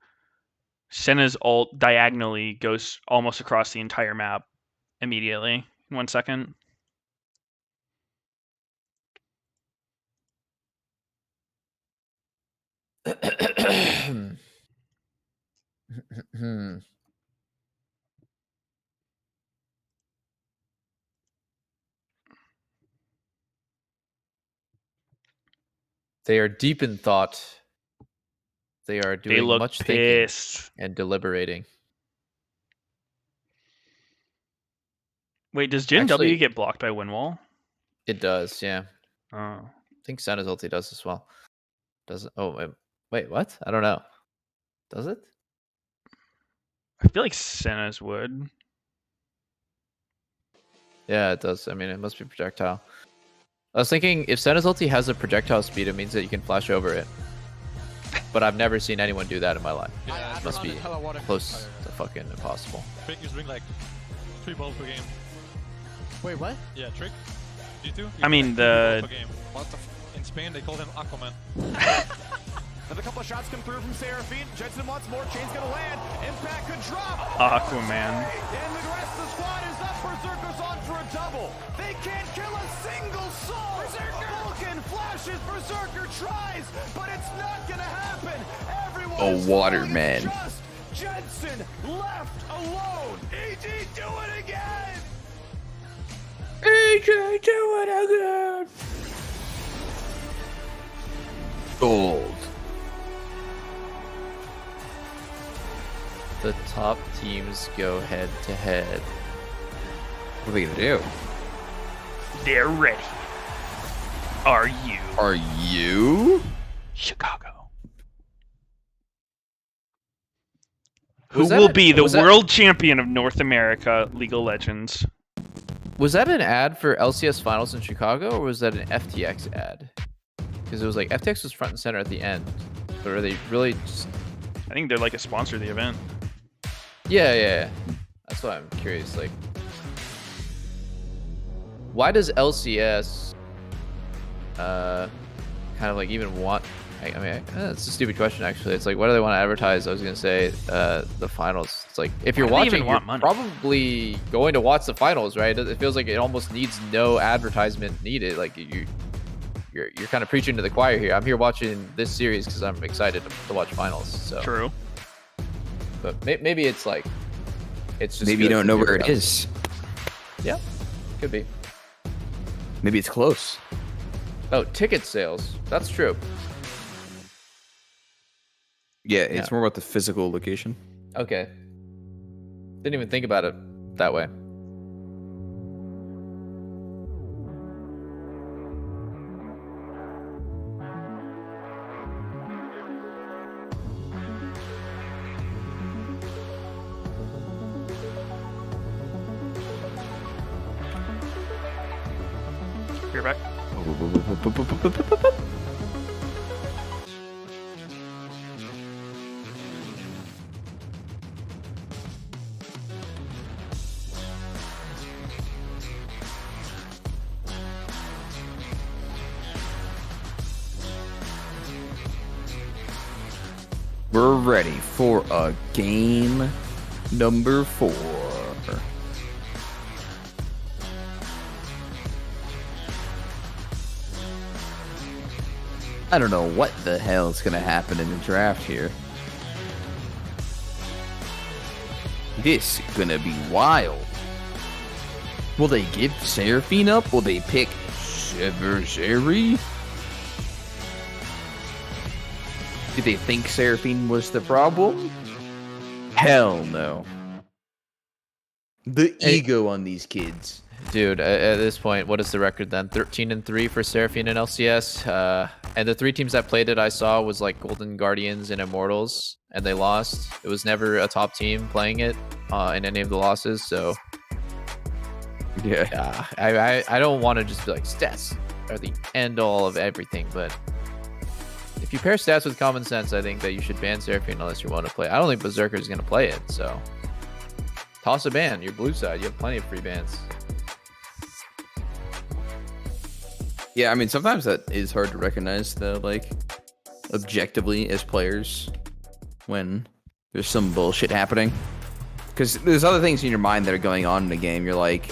Senna's ult diagonally goes almost across the entire map immediately in 1 second. They are deep in thought. They are They doing look much pissed. thinking and deliberating. Wait, does Jin W get blocked by Windwall? It does, yeah. Oh. I think Senna's ulti does as well. Does it? Oh, wait, what? I don't know. Does it? I feel like Senna's would. Yeah, it does. I mean, it must be projectile. I was thinking if Senna's ulti has a projectile speed, it means that you can flash over it. But I've never seen anyone do that in my life. Yeah, It must be close to fucking impossible. Trick is doing like 3 balls per game. Wait, what? Yeah, Trick. You too? I mean, What the In Spain, they call him Aquaman. Another couple of shots come through from Seraphine. Jensen wants more. Chain's gonna land. Impact could drop. Aquaman. And the rest of the squad is up. Berserker's on for a double. They can't kill a single soul. Berserker! Vulcan flashes. Berserker tries, but it's not gonna happen. Everyone is Waterman. just Jensen left alone. EG, do it again. EG, do it again. Gold. The top teams go head to head. What are they gonna do? They're ready. Are you? Are you? Chicago. Was Who that will a- be the was that- world champion of North America League of Legends? Was that an ad for LCS Finals in Chicago, or was that an FTX ad? Because it was like FTX was front and center at the end. But are they really just... I think they're like a sponsor of the event. Yeah. That's why I'm curious. Like, why does LCS kind of like even want... I mean, it's a stupid question, actually. It's like, why do they want to advertise? I was going to say the finals. It's like, if you're Why do they watching, even you're want money? probably going to watch the finals, right? It feels like it almost needs no advertisement needed. Like, you're kind of preaching to the choir here. I'm here watching this series because I'm excited to watch finals. So True. But maybe it's like, it's just Maybe you good don't to know hear where it about. is. Yeah, could be. Maybe it's close. Oh, ticket sales. That's true. Yeah, it's Yeah. more about the physical location. Okay. Didn't even think about it that way. You're back. We're ready for a game number 4. I don't know what the hell is going to happen in the draft here. This is going to be wild. Will they give Seraphine up? Will they pick Severseri? Did they think Seraphine was the problem? Hell no. The ego on these kids. Dude, at this point, what is the record then? 13-3 for Seraphine and LCS. And the 3 teams that played it I saw was like Golden Guardians and Immortals, and they lost. It was never a top team playing it in any of the losses, so yeah. I don't want to just be like stats are the end all of everything, but if you pair stats with common sense, I think that you should ban Seraphine unless you want to play. I don't think Berserker is going to play it, so toss a ban. You're blue side. You have plenty of free bans. Yeah, I mean, sometimes that is hard to recognize, though, like, objectively as players when there's some bullshit happening. Because there's other things in your mind that are going on in the game. You're like,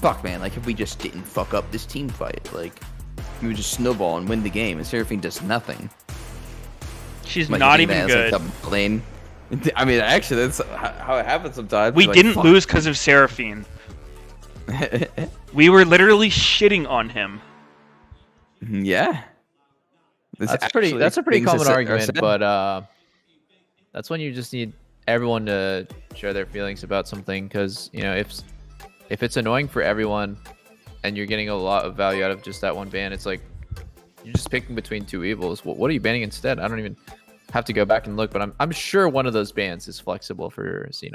fuck, man, like, if we just didn't fuck up this team fight, like, we would just snowball and win the game, and Seraphine does nothing. She's Like, not you think even that's, good. like, the lane. I mean, actually, that's how it happens sometimes. We You're like, didn't fuck. lose because of Seraphine. We were literally shitting on him. Yeah. That's a actually pretty things common that are argument, said. but that's when you just need everyone to share their feelings about something, because you know if it's annoying for everyone and you're getting a lot of value out of just that one ban, it's like you're just picking between two evils. What are you banning instead? I don't even have to go back and look, but I'm sure one of those bans is flexible for C9.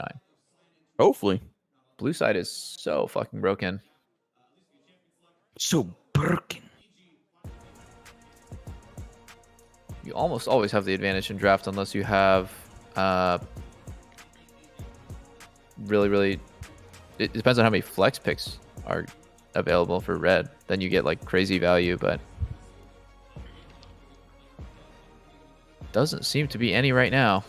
Hopefully. Blue side is so fucking broken. So broken. You almost always have the advantage in draft unless you have really it depends on how many flex picks are available for red. Then you get like crazy value, but Doesn't seem to be any right now.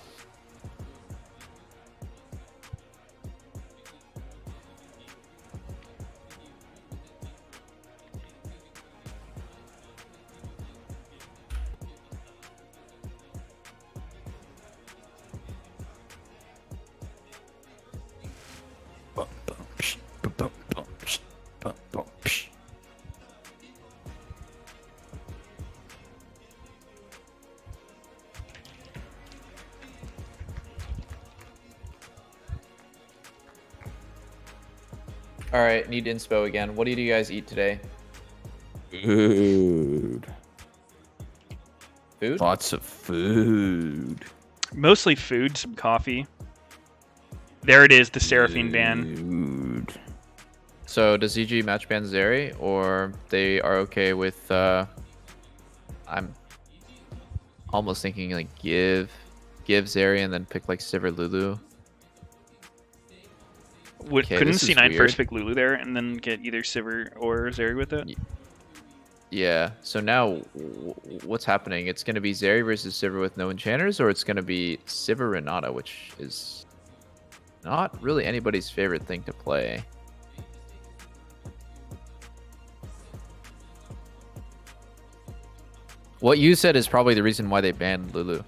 All right, need inspo again. What did you guys eat today? Food. Food? Lots of food. Mostly food, some coffee. There it is, the Seraphine ban. Food. So does EG match ban Zeri, or they are okay with? I'm almost thinking like give Zeri and then pick like Sivir Lulu. Okay, Couldn't this is C9 weird. first pick Lulu there and then get either Sivir or Zeri with it? Yeah. So now, what's happening? It's going to be Zeri versus Sivir with no enchanters, or it's going to be Sivir Renata, which is not really anybody's favorite thing to play. What you said is probably the reason why they banned Lulu.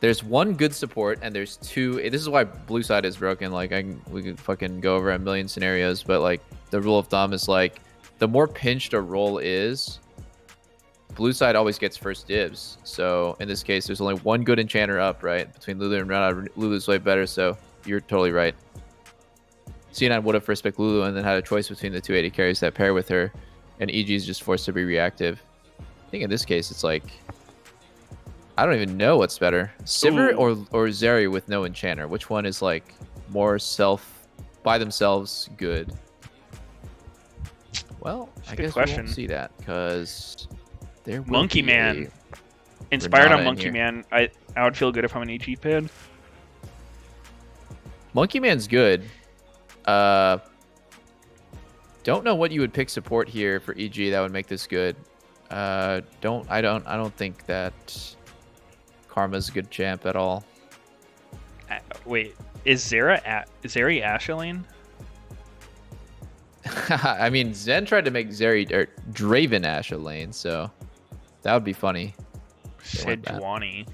There's one good support, and there's two. This is why blue side is broken. Like, we could fucking go over a million scenarios, but like the rule of thumb is like, the more pinched a role is, blue side always gets first dibs. So in this case, there's only one good enchanter up, right? Between Lulu and Renata, Lulu's way better. So you're totally right. C9 would have first picked Lulu and then had a choice between the 280 carries that pair with her, and EG is just forced to be reactive. I think in this case, it's like, I don't even know what's better, Sivir or Zeri with no enchanter. Which one is like more by themselves good? Well, I guess we won't see that because there will Monkey be Man. a Inspired Renata on in Monkey here. Man. I would feel good if I'm an EG pin. Monkey Man's good. Don't know what you would pick support here for EG that would make this good. I don't think that Karma's a good champ at all. Wait, is Zeri Ashelane? I mean, Zen tried to make Draven Asha lane, so that would be funny. They went that. Sejuani.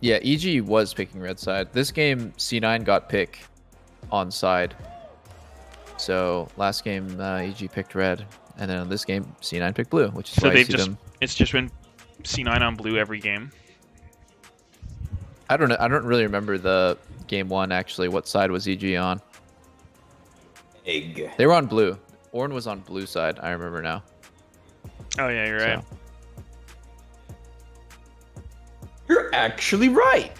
Yeah, EG was picking red side. This game, C9 got pick on side. So last game, EG picked red, and then in this game, C9 picked blue, which is So why they've you see just them. it's just been C9 on blue every game. I don't know. I don't really remember the game one actually. What side was EG on? Egg. They were on blue. Ornn was on blue side. I remember now. Oh yeah, you're right. So. You're actually right.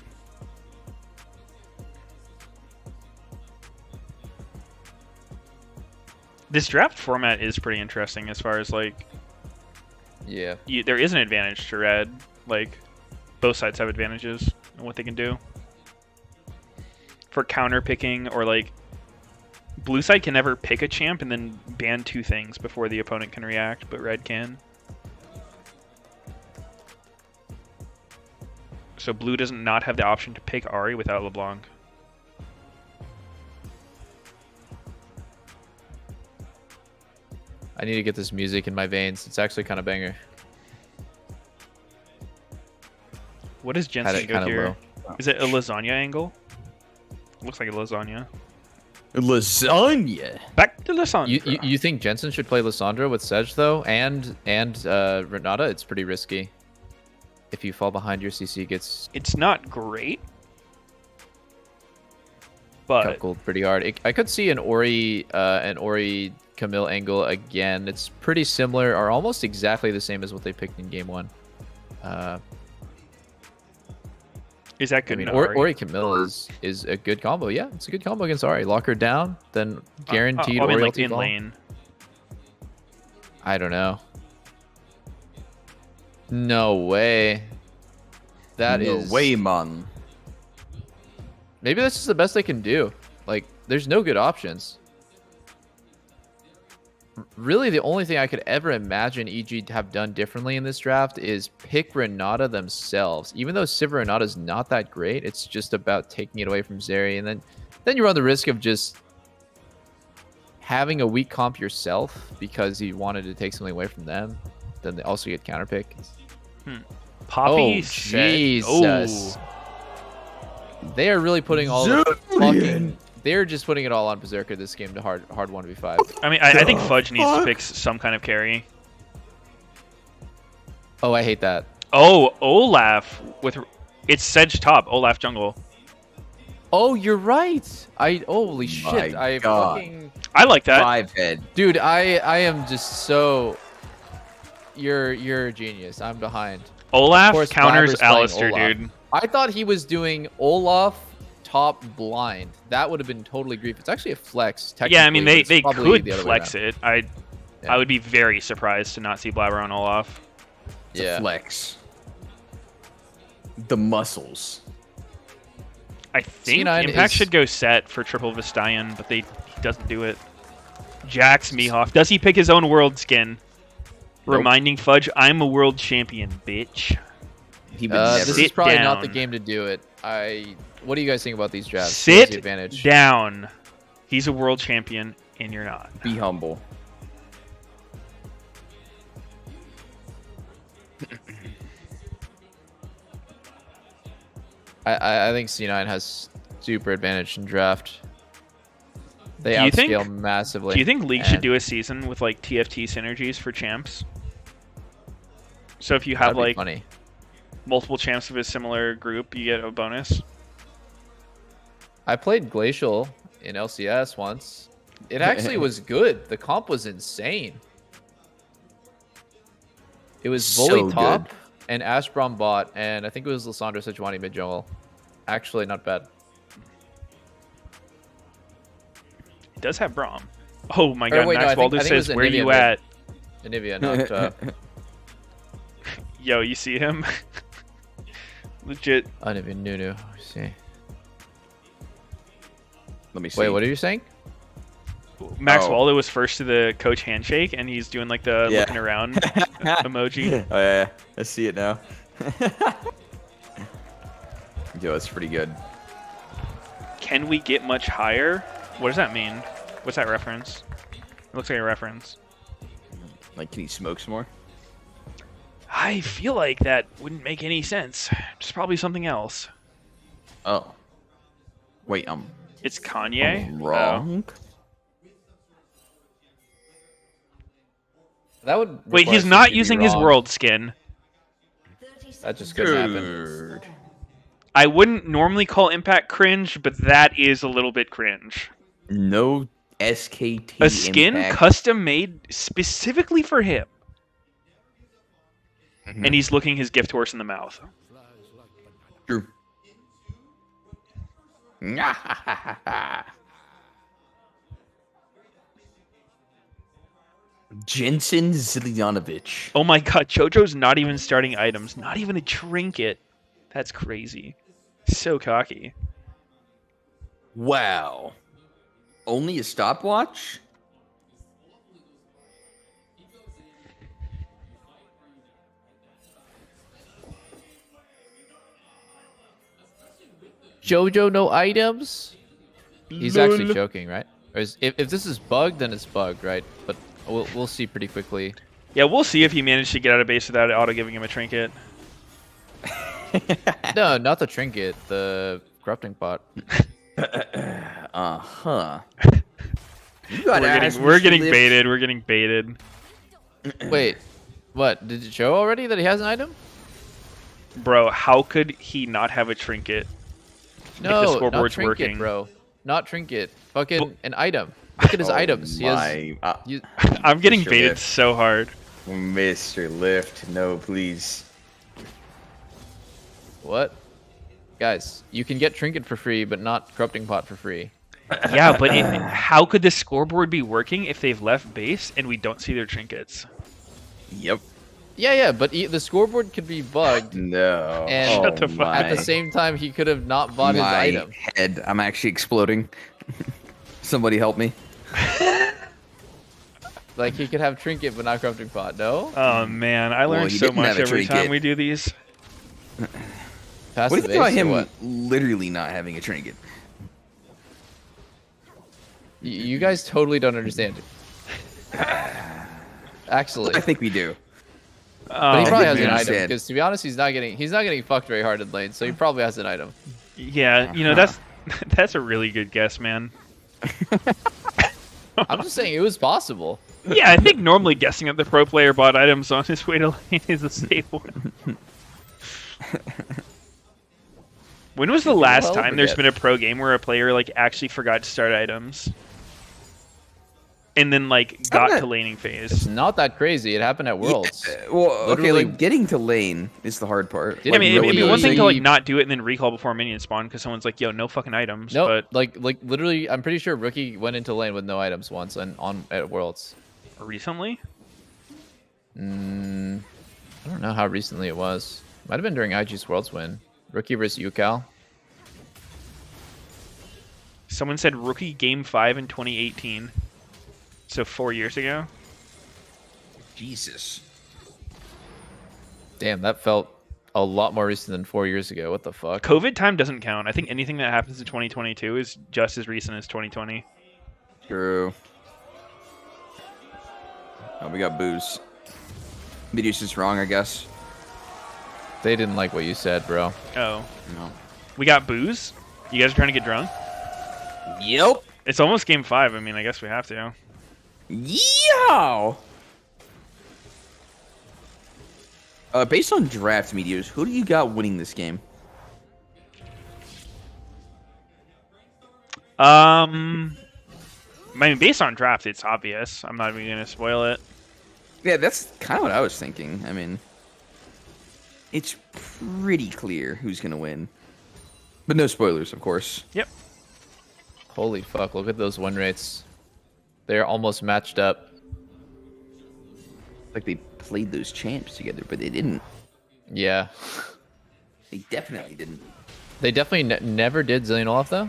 This draft format is pretty interesting as far as like, Yeah. there is an advantage to red. Like, both sides have advantages in what they can do. For counter picking, or like, blue side can never pick a champ and then ban two things before the opponent can react, but red can. So blue does not have the option to pick Ahri without LeBlanc. I need to get this music in my veins. It's actually kind of banger. What does Jensen Had it go kinda here? low. Is it a lasagna angle? Looks like a lasagna. Lasagna. Back to lasagna. You think Jensen should play Lissandra with Sedge though, and Renata? It's pretty risky. If you fall behind, your CC gets It's not great, but cuckolded pretty hard. I could see an Ori Camille angle again. It's pretty similar, or almost exactly the same as what they picked in game one. is that I good? mean, in Ori, Ahri? Ori Camille is a good combo. Yeah, it's a good combo against Ari. Lock her down, then guaranteed I mean, Ori like ulti in fall. lane. I don't know. No way. That No is way, man. Maybe this is the best they can do. Like, there's no good options. really the only thing I could ever imagine EG to have done differently in this draft is pick Renata themselves. Even though Sivir Renata's not that great, it's just about taking it away from Zeri, and then you run the risk of just having a weak comp yourself because you wanted to take something away from them. Then they also get counterpick. Poppy Oh, said- Jesus. They are really putting all the fucking... They're just putting it all on Berserker this game to hard 1v5. I mean, I think Fudge needs to pick some kind of carry. Oh, I hate that. Oh, Olaf with... It's Sedge top, Olaf jungle. Oh, you're right. Holy shit. My I God. fucking... I like that. 5 head. Dude, I am just so... You're a genius. I'm behind. Olaf Of course, counters Blabber's playing Alistair, Olaf. dude. I thought he was doing Olaf top blind. That would have been totally grief. It's actually a flex. Yeah, I mean, technically, but they it's probably could the other way flex around. it. I Yeah. would be very surprised to not see Blabber on Olaf. It's a flex. The muscles. I think C9 Impact is- should go set for triple Vistayan, but he doesn't do it. Jax Mihawk. Does he pick his own world skin? Nope. Reminding Fudge, I'm a world champion, bitch. He would never. This is Sit probably not the down. game to do it. What do you guys think about these drafts? Who has the Sit advantage? down. He's a world champion, and you're not. Be humble. I think C9 has super advantage in draft. They Do you think- upscale massively. Do you think League should and do a season with like TFT synergies for champs? So if you that'd have be like funny. multiple champs of a similar group, you get a bonus. I played Glacial in LCS once. It actually was good. The comp was insane. It was So Bully good. top and Ashbrom bot, and I think it was Lissandra Sejuani mid jungle. Actually, not bad. It does have Braum. Oh my Or god, wait, no, Max I think Waldo it was says, a where Nivea you mid. at? Anivia, not Yo, you see him? Legit. Anivia Nunu. See. Let me see. Wait, what are you saying? Max Oh. Waldo was first to the coach handshake, and he's doing like the Yeah. looking around emoji. Oh yeah, I see it now. Yo, it's pretty good. Can we get much higher? What does that mean? What's that reference? It looks like a reference. Like, can he smoke some more? I feel like that wouldn't make any sense. It's probably something else. Oh. Wait, It's Kanye? I'm wrong. That would. Wait, require he's something not to be using his wrong. world skin. That just couldn't happen. Dude. I wouldn't normally call Impact cringe, but that is a little bit cringe. No SKT. A skin impact. custom made specifically for him. And he's looking his gift horse in the mouth. True. Jensen Ziljanovich. Oh my god, JoJo's not even starting items. Not even a trinket. That's crazy. So cocky. Wow. Only a stopwatch? Jojo, no items? He's Lol. actually joking, right? Or if this is bugged, then it's bugged, right? But we'll see pretty quickly. Yeah, we'll see if he managed to get out of base without auto giving him a trinket. No, not the trinket, the corrupting pot. Uh-huh. We're getting baited. We're getting baited. Wait, what? Did it show already that he has an item? Bro, how could he not have a trinket? If the No, not scoreboard's trinket, working. bro. Not trinket. Fucking an item. Look at his items. He has. You- I'm getting Mr. baited Lift. so hard. Mr. Lift, no, please. What? Guys, you can get trinket for free, but not corrupting pot for free. Yeah, but how could the scoreboard be working if they've left base and we don't see their trinkets? Yep. Yeah, but the scoreboard could be bugged. No. And Shut the fuck at the my same time, he could have not bought his my item. head. I'm actually exploding. Somebody help me. Like he could have trinket but not corrupting pot. No. Oh man, I learned he so didn't much have a every time trinket. we do these. Pass What do you the think about base or him what? literally not having a trinket? You guys totally don't understand. Actually, I think we do. but he Oh, probably has we an item understand. because to be honest, he's not getting fucked very hard in lane, so he probably has an item. Yeah, you know that's a really good guess, man. I'm just saying it was possible. Yeah, I think normally guessing that the pro player bought items on his way to lane is a safe one. When was the last well time there's forget. been a pro game where a player like actually forgot to start items? And then like got to laning It's phase. not that crazy. It happened at Worlds. Yeah, well, okay, Literally- like getting to lane is the hard part. Did I mean, it'd be one thing to really- like not do it and then recall before minions spawn because someone's like, "Yo, no fucking items." No, But like literally, I'm pretty sure Rookie went into lane with no items once at Worlds. recently, I don't know how recently it was. Might have been during IG's Worlds win. Rookie versus UCal. someone said rookie game 5 in 2018, so 4 years ago. Jesus. Damn, that felt a lot more recent than 4 years ago. What the fuck? COVID time doesn't count. I think anything that happens in 2022 is just as recent as 2020. True. Oh, we got booze. Meteos is wrong, I guess. They didn't like what you said, bro. Oh, No. we got booze. You guys are trying to get drunk? Yep. It's almost game 5. I mean, I guess we have to. Yow! Based on draft Meteos, who do you got winning this game? I mean, based on draft, it's obvious. I'm not even gonna spoil it. Yeah, that's kind of what I was thinking. I mean, it's pretty clear who's going to win. But no spoilers, of course. Yep. Holy fuck, look at those win rates. They're almost matched up. Like they played those champs together, but they didn't. Yeah. They definitely didn't. They definitely never did Zillion Olaf, though?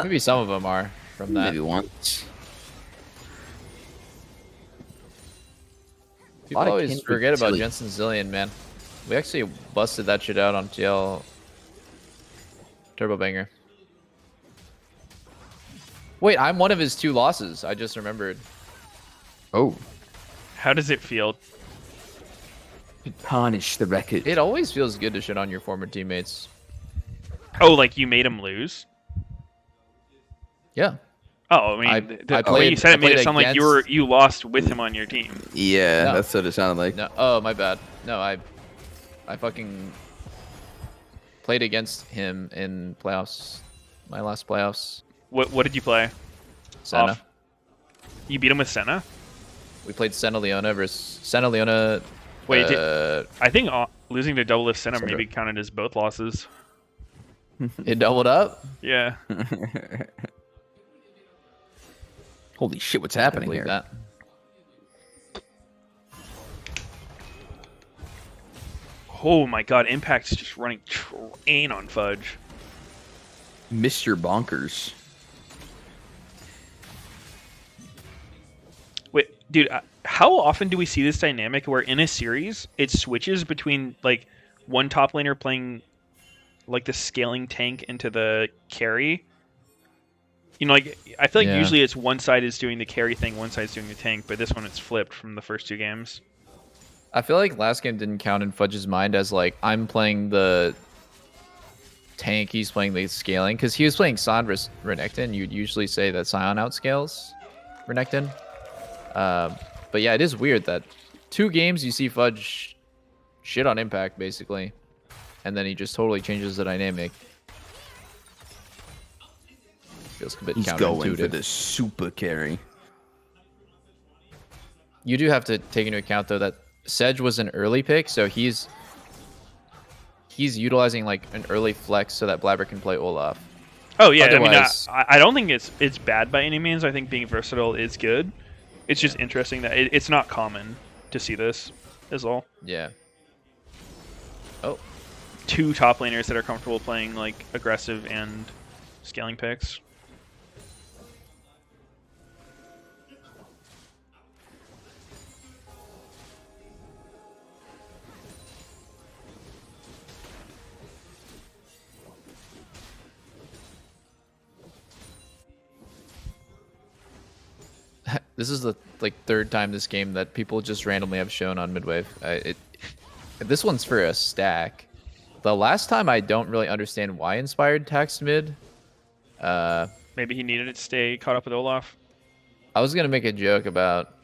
Maybe some of them are from that. Maybe once. People Lot of always kindred forget about silly. Jensen Zillion, man. We actually busted that shit out on TL Turbo Banger. Wait, I'm one of his 2 losses. I just remembered. Oh. How does it feel? Tarnish the record. It always feels good to shit on your former teammates. Oh, like you made him lose? Yeah. Oh, I mean, I the way played- you said I it made it played sound like against- you lost with him on your team. Yeah, No. that's what it sounded like. No, oh, my bad. No, I fucking played against him in playoffs. My last playoffs. What did you play? Senna. Off. You beat him with Senna? We played Senna Leona versus Senna Leona. Wait, I think losing to double lift Senna Senna. maybe counted as both losses. It doubled up. Yeah. Holy shit, what's I happening believe here? that. Oh my god, Impact's just running train on Fudge. Mr. Bonkers. Wait, dude, how often do we see this dynamic where in a series it switches between like one top laner playing like the scaling tank into the carry? You know, like I feel like Yeah. usually it's one side is doing the carry thing, one side's doing the tank, but this one it's flipped from the first 2 games. I feel like last game didn't count in Fudge's mind as like I'm playing the tank, he's playing the scaling, because he was playing Sion versus Renekton. You'd usually say that Sion outscales Renekton. But yeah, it is weird that 2 games you see Fudge shit on Impact basically, and then he just totally changes the dynamic. Feels a bit He's going for counterintuitive. the super carry. You do have to take into account though that Sedge was an early pick, so he's utilizing like an early flex so that Blabber can play Olaf. Oh yeah, Otherwise- I mean, I don't think it's bad by any means. I think being versatile is good. It's just interesting that it's not common to see this, is all. Yeah. Oh, 2 top laners that are comfortable playing like aggressive and scaling picks. This is the third time this game that people just randomly have shown on midwave. This one's for a stack. The last time I don't really understand why Inspired taxed mid. Maybe he needed it to stay caught up with Olaf. I was gonna make a joke about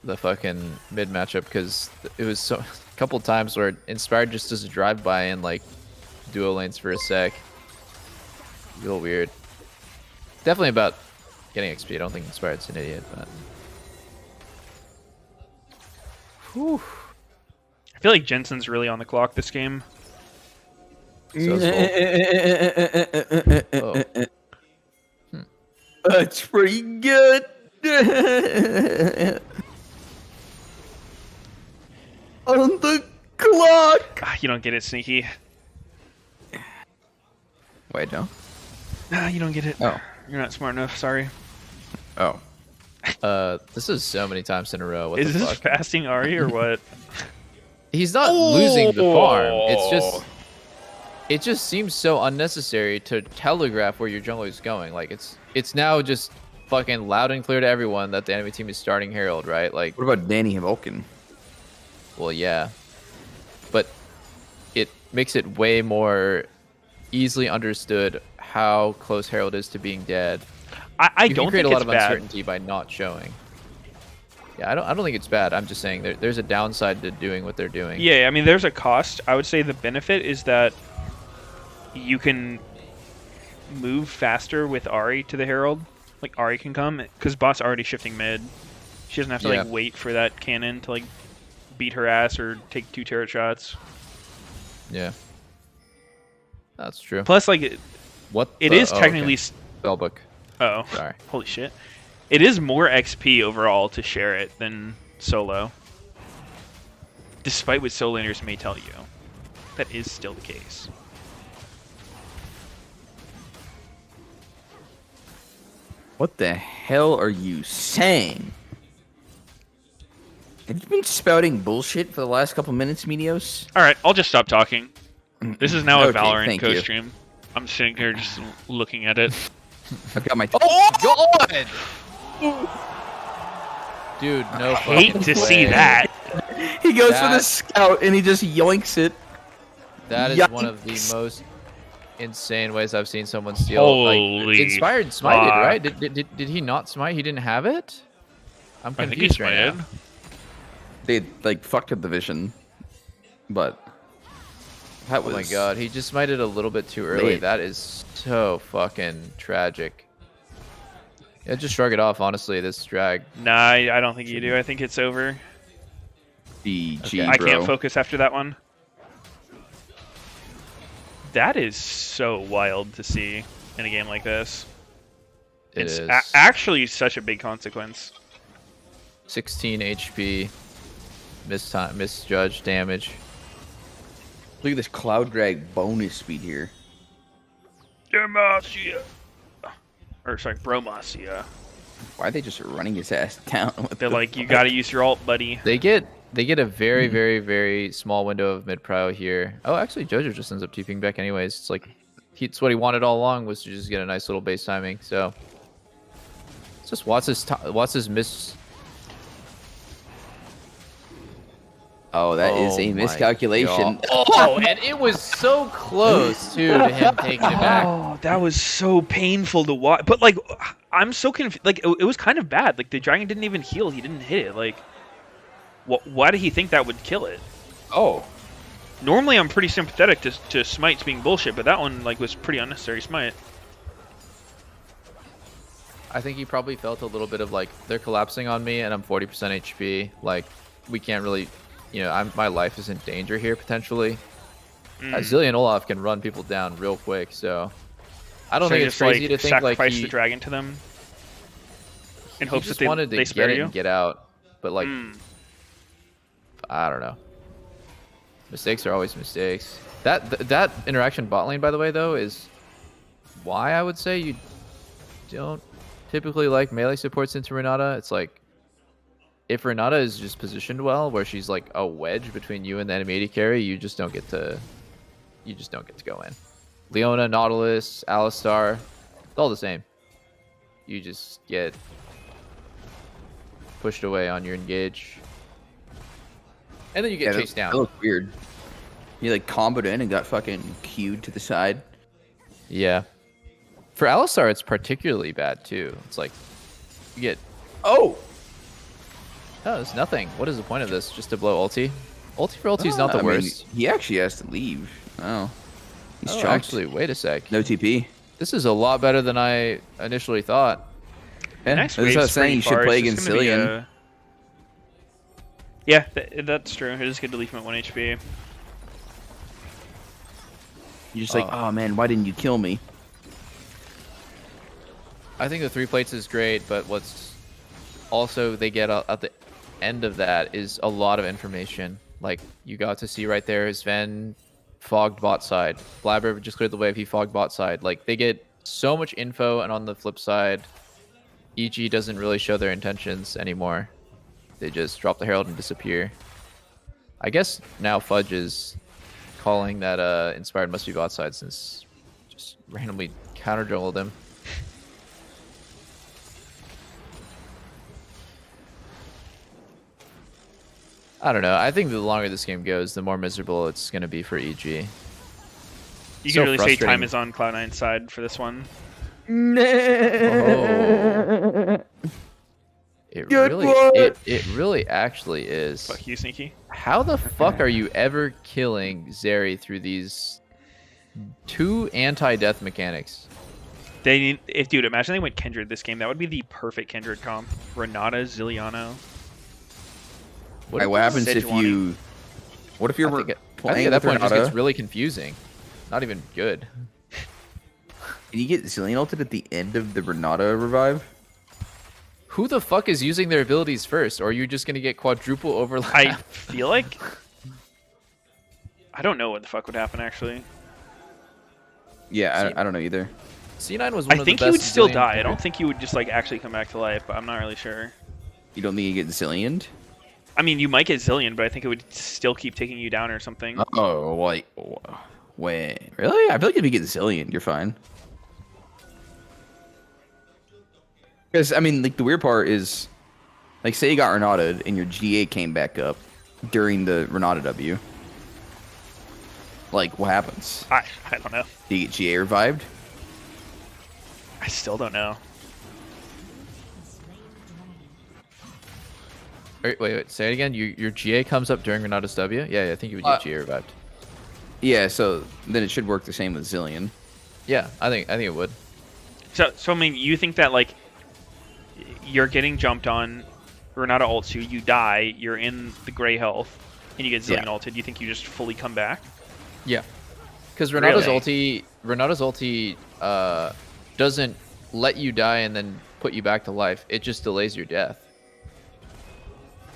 the fucking mid matchup because it was a couple times where Inspired just does a drive by and like duo lanes for a sec. A little weird. Definitely about getting XP. I don't think Inspired's an idiot, but. Whew. I feel like Jensen's really on the clock this game. So oh. That's pretty good. On the clock. You don't get it, Sneaky. Wait, no. Nah, you don't get it. Oh. You're not smart enough. Sorry. Oh. This is so many times in a row. What Is the this fuck? fasting Ari or what? He's not losing the farm. It just seems so unnecessary to telegraph where your jungler is going. Like it's now just fucking loud and clear to everyone that the enemy team is starting Herald, right? Like, What about Danny Vulcan? well, yeah, but it makes it way more easily understood how close Herald is to being dead. I You can don't create think a lot it's of bad. uncertainty by not showing. Yeah, I don't think it's bad. I'm just saying there's a downside to doing what they're doing. Yeah, I mean, there's a cost. I would say the benefit is that you can move faster with Ari to the Herald. Like, Ari can come, because bot's already shifting mid. She doesn't have to, like, wait for that cannon to, like, beat her ass or take 2 turret shots. Yeah. That's true. Plus, like, it is technically... Spellbook. Oh, sorry. Holy shit. It is more XP overall to share it than solo. Despite what solo laners may tell you. That is still the case. What the hell are you saying? Have you been spouting bullshit for the last couple minutes, Meteos? Alright, I'll just stop talking. This is now a Okay, Valorant thank you. co-stream. I'm sitting here just looking at it. I've got my... Oh, God! Dude, no I hate fucking to see way. that. He goes for the scout and he just yoinks it. That is one of the most insane ways I've seen someone steal. Holy like, Inspired smited, fuck. right? Did he not smite? He didn't have it? I'm I think he confused right smited. now. They, like, fucked up the vision. But... That Oh was... my god, he just smited a little bit too early. late. That is so fucking tragic. Yeah, just shrug it off, honestly, this drag. Nah, I don't think you do. I think it's over. BG, I bro. can't focus after that one. That is so wild to see in a game like this. It's actually such a big consequence. 16 HP. Misjudged damage. Look at this Cloud Drag bonus speed here. Demacia. Or sorry, Bromacia. Why are they just running his ass down? They're like, you gotta use your ult, buddy. They get a very, very, very small window of mid prio here. Oh, actually, Jojo just ends up TPing back anyways. It's like, it's what he wanted all along, was to just get a nice little base timing. So, it's just Watts' miss. Oh, that is a my miscalculation. God. Oh, and it was so close too to him taking it back. Oh, that was so painful to watch. But like, I'm so confused. Like, it was kind of bad. Like, the dragon didn't even heal. He didn't hit it. Like, why did he think that would kill it? Oh. Normally, I'm pretty sympathetic to smites being bullshit, but that one like was pretty unnecessary smite. I think he probably felt a little bit of like, they're collapsing on me and I'm 40% HP. Like, we can't really, you know, my life is in danger here potentially. Zillion Olaf can run people down real quick, so I don't think it's crazy to think like sacrifice the dragon to them in hopes just that wanted they to spare get it you. and get out, but like I don't know. Mistakes are always mistakes. That interaction bot lane, by the way, though, is why I would say you don't typically like melee supports into Renata. It's like, if Renata is just positioned well, where she's like a wedge between you and the enemy AD carry, you just don't get to go in. Leona, Nautilus, Alistar, it's all the same. You just get pushed away on your engage. And then you get chased down. That looked weird. You like comboed in and got fucking queued to the side. Yeah. For Alistar, it's particularly bad too. It's like you get Oh, it's nothing. What is the point of this? Just to blow ulti? Ulti for ulti is not the worst. He actually has to leave. Oh, he's Oh, chunked. actually, wait a sec. No TP. This is a lot better than I initially thought. Yeah, Next that's what I was wave's saying. You pretty should far. play It's against just gonna be Zillion. Yeah, that's true. It is good to leave him at 1 HP. You're just like, oh man, why didn't you kill me? I think the 3 plates is great, but what's also they get at the end of that is a lot of information. Like you got to see right there, Sven fogged bot side. Blabber just cleared the way if he fogged bot side. Like they get so much info, and on the flip side, EG doesn't really show their intentions anymore. They just drop the herald and disappear. I guess now Fudge is calling that Inspired must be bot side since just randomly counter jungled him. I don't know. I think the longer this game goes, the more miserable it's going to be for EG. You So can really say frustrating. time is on Cloud9's side for this one. Oh. It really actually is. Fuck you, Sneaky. How the fuck are you ever killing Zeri through these 2 anti-death mechanics? They need, dude, imagine they went Kindred this game. That would be the perfect Kindred comp. Renata, Zilliano. What happens if Sejuani. you? What if you're I think at playing that with point it just Renata? gets really confusing. Not even good. Can you get Zillion ulted at the end of the Renata revive? Who the fuck is using their abilities first? Or are you just going to get quadruple overlap? I feel like... I don't know what the fuck would happen, actually. Yeah, I don't know either. C9 was one I of think the he best would still Zillion die. I players. don't think he would just, like, actually come back to life, but I'm not really sure. You don't think you get Zillioned? I mean, you might get Zillion, but I think it would still keep taking you down or something. Oh, like, wait, really? I feel like if you get Zillion, you're fine. Because I mean, like the weird part is, like, say you got Renata and your GA came back up during the Renata W. Like, what happens? I don't know. Do you get GA revived? I still don't know. Wait, say it again. Your GA comes up during Renata's W? Yeah, I think you would get GA revived. Yeah, so then it should work the same with Zillion. Yeah, I think it would. So I mean, you think that, like, you're getting jumped on, Renata ults you die, you're in the gray health, and you get Zillion ulted, you think you just fully come back? Yeah. Because Renata's Really? ulti doesn't let you die and then put you back to life. It just delays your death.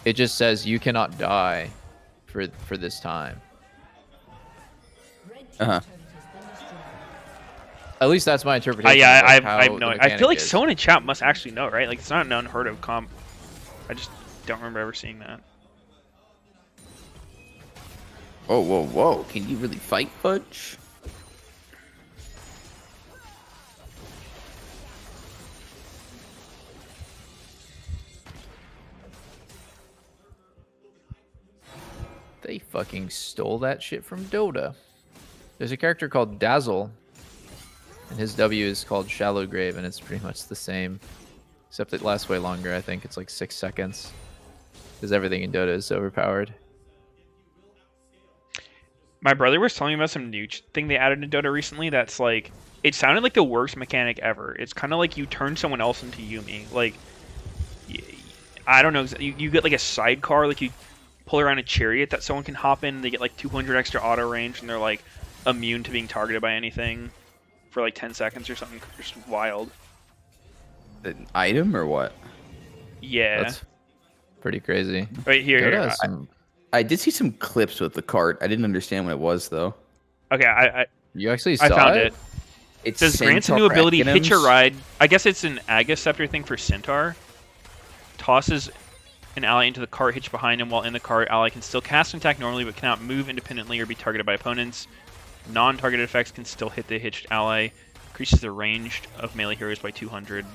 It just says you cannot die for this time. Uh-huh. At least that's my interpretation. Yeah, of, like, how I have the no. I mechanic feel like is. someone in chat must actually know, right? Like, it's not an unheard of comp. I just don't remember ever seeing that. Whoa. Can you really fight, Fudge? They fucking stole that shit from Dota. There's a character called Dazzle, and his W is called Shallow Grave, and it's pretty much the same, except it lasts way longer. I think it's like 6 seconds, because everything in Dota is overpowered. My brother was telling me about some new thing they added in Dota recently that's like, it sounded like the worst mechanic ever. It's kind of like you turn someone else into Yumi. Like, I don't know, you get like a sidecar, like you pull around a chariot that someone can hop in, they get like 200 extra auto range, and they're like immune to being targeted by anything for like 10 seconds or something. Just wild. An item or what? Yeah. That's pretty crazy. Right here. Dota has some... I did see some clips with the cart. I didn't understand what it was though. Okay, You actually saw I found it. It says grants a new ability, hitch a ride. I guess it's an Aegis Scepter thing for Centaur. Tosses an ally into the cart, hitch behind him. While in the cart, ally can still cast and attack normally, but cannot move independently or be targeted by opponents. Non-targeted effects can still hit the hitched ally. Increases the range of melee heroes by 200.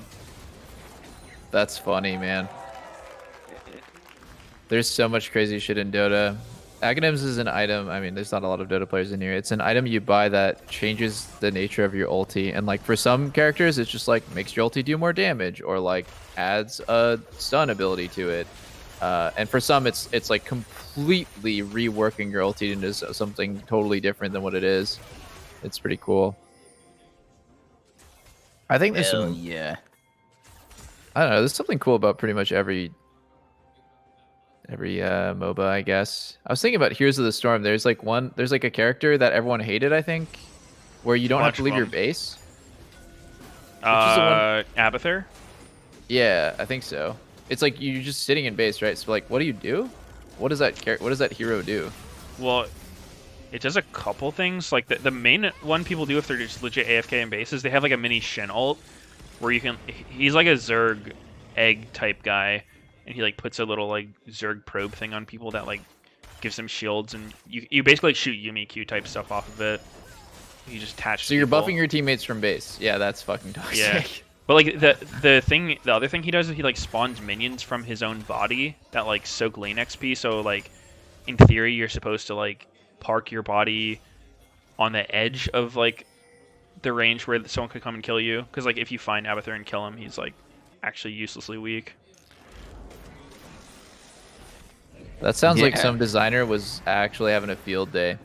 That's funny, man. There's so much crazy shit in Dota. Aghanims is an item. I mean, there's not a lot of Dota players in here. It's an item you buy that changes the nature of your ulti. And like for some characters, it's just like makes your ulti do more damage or like adds a stun ability to it. And for some, it's like completely reworking your ulti into something totally different than what it is. It's pretty cool. I think there's some. Yeah. I don't know. There's something cool about pretty much every MOBA, I guess. I was thinking about Heroes of the Storm. There's like a character that everyone hated, I think, where you don't have to leave your base. Abathur? Yeah, I think so. It's like you're just sitting in base, right? So like, what do? What does that hero do? Well, it does a couple things. Like the main one people do if they're just legit AFK in base is they have like a mini Shin ult where you can. He's like a Zerg egg type guy. And he like puts a little like Zerg probe thing on people that like gives them shields, and you basically like, shoot Yumi Q type stuff off of it. You just attach. So you're buffing your teammates from base. Yeah, that's fucking toxic. Yeah, but like the other thing he does is he like spawns minions from his own body that like soak lane XP. So like in theory you're supposed to like park your body on the edge of like the range where someone could come and kill you. Because like if you find Abathur and kill him, he's like actually uselessly weak. That sounds like some designer was actually having a field day.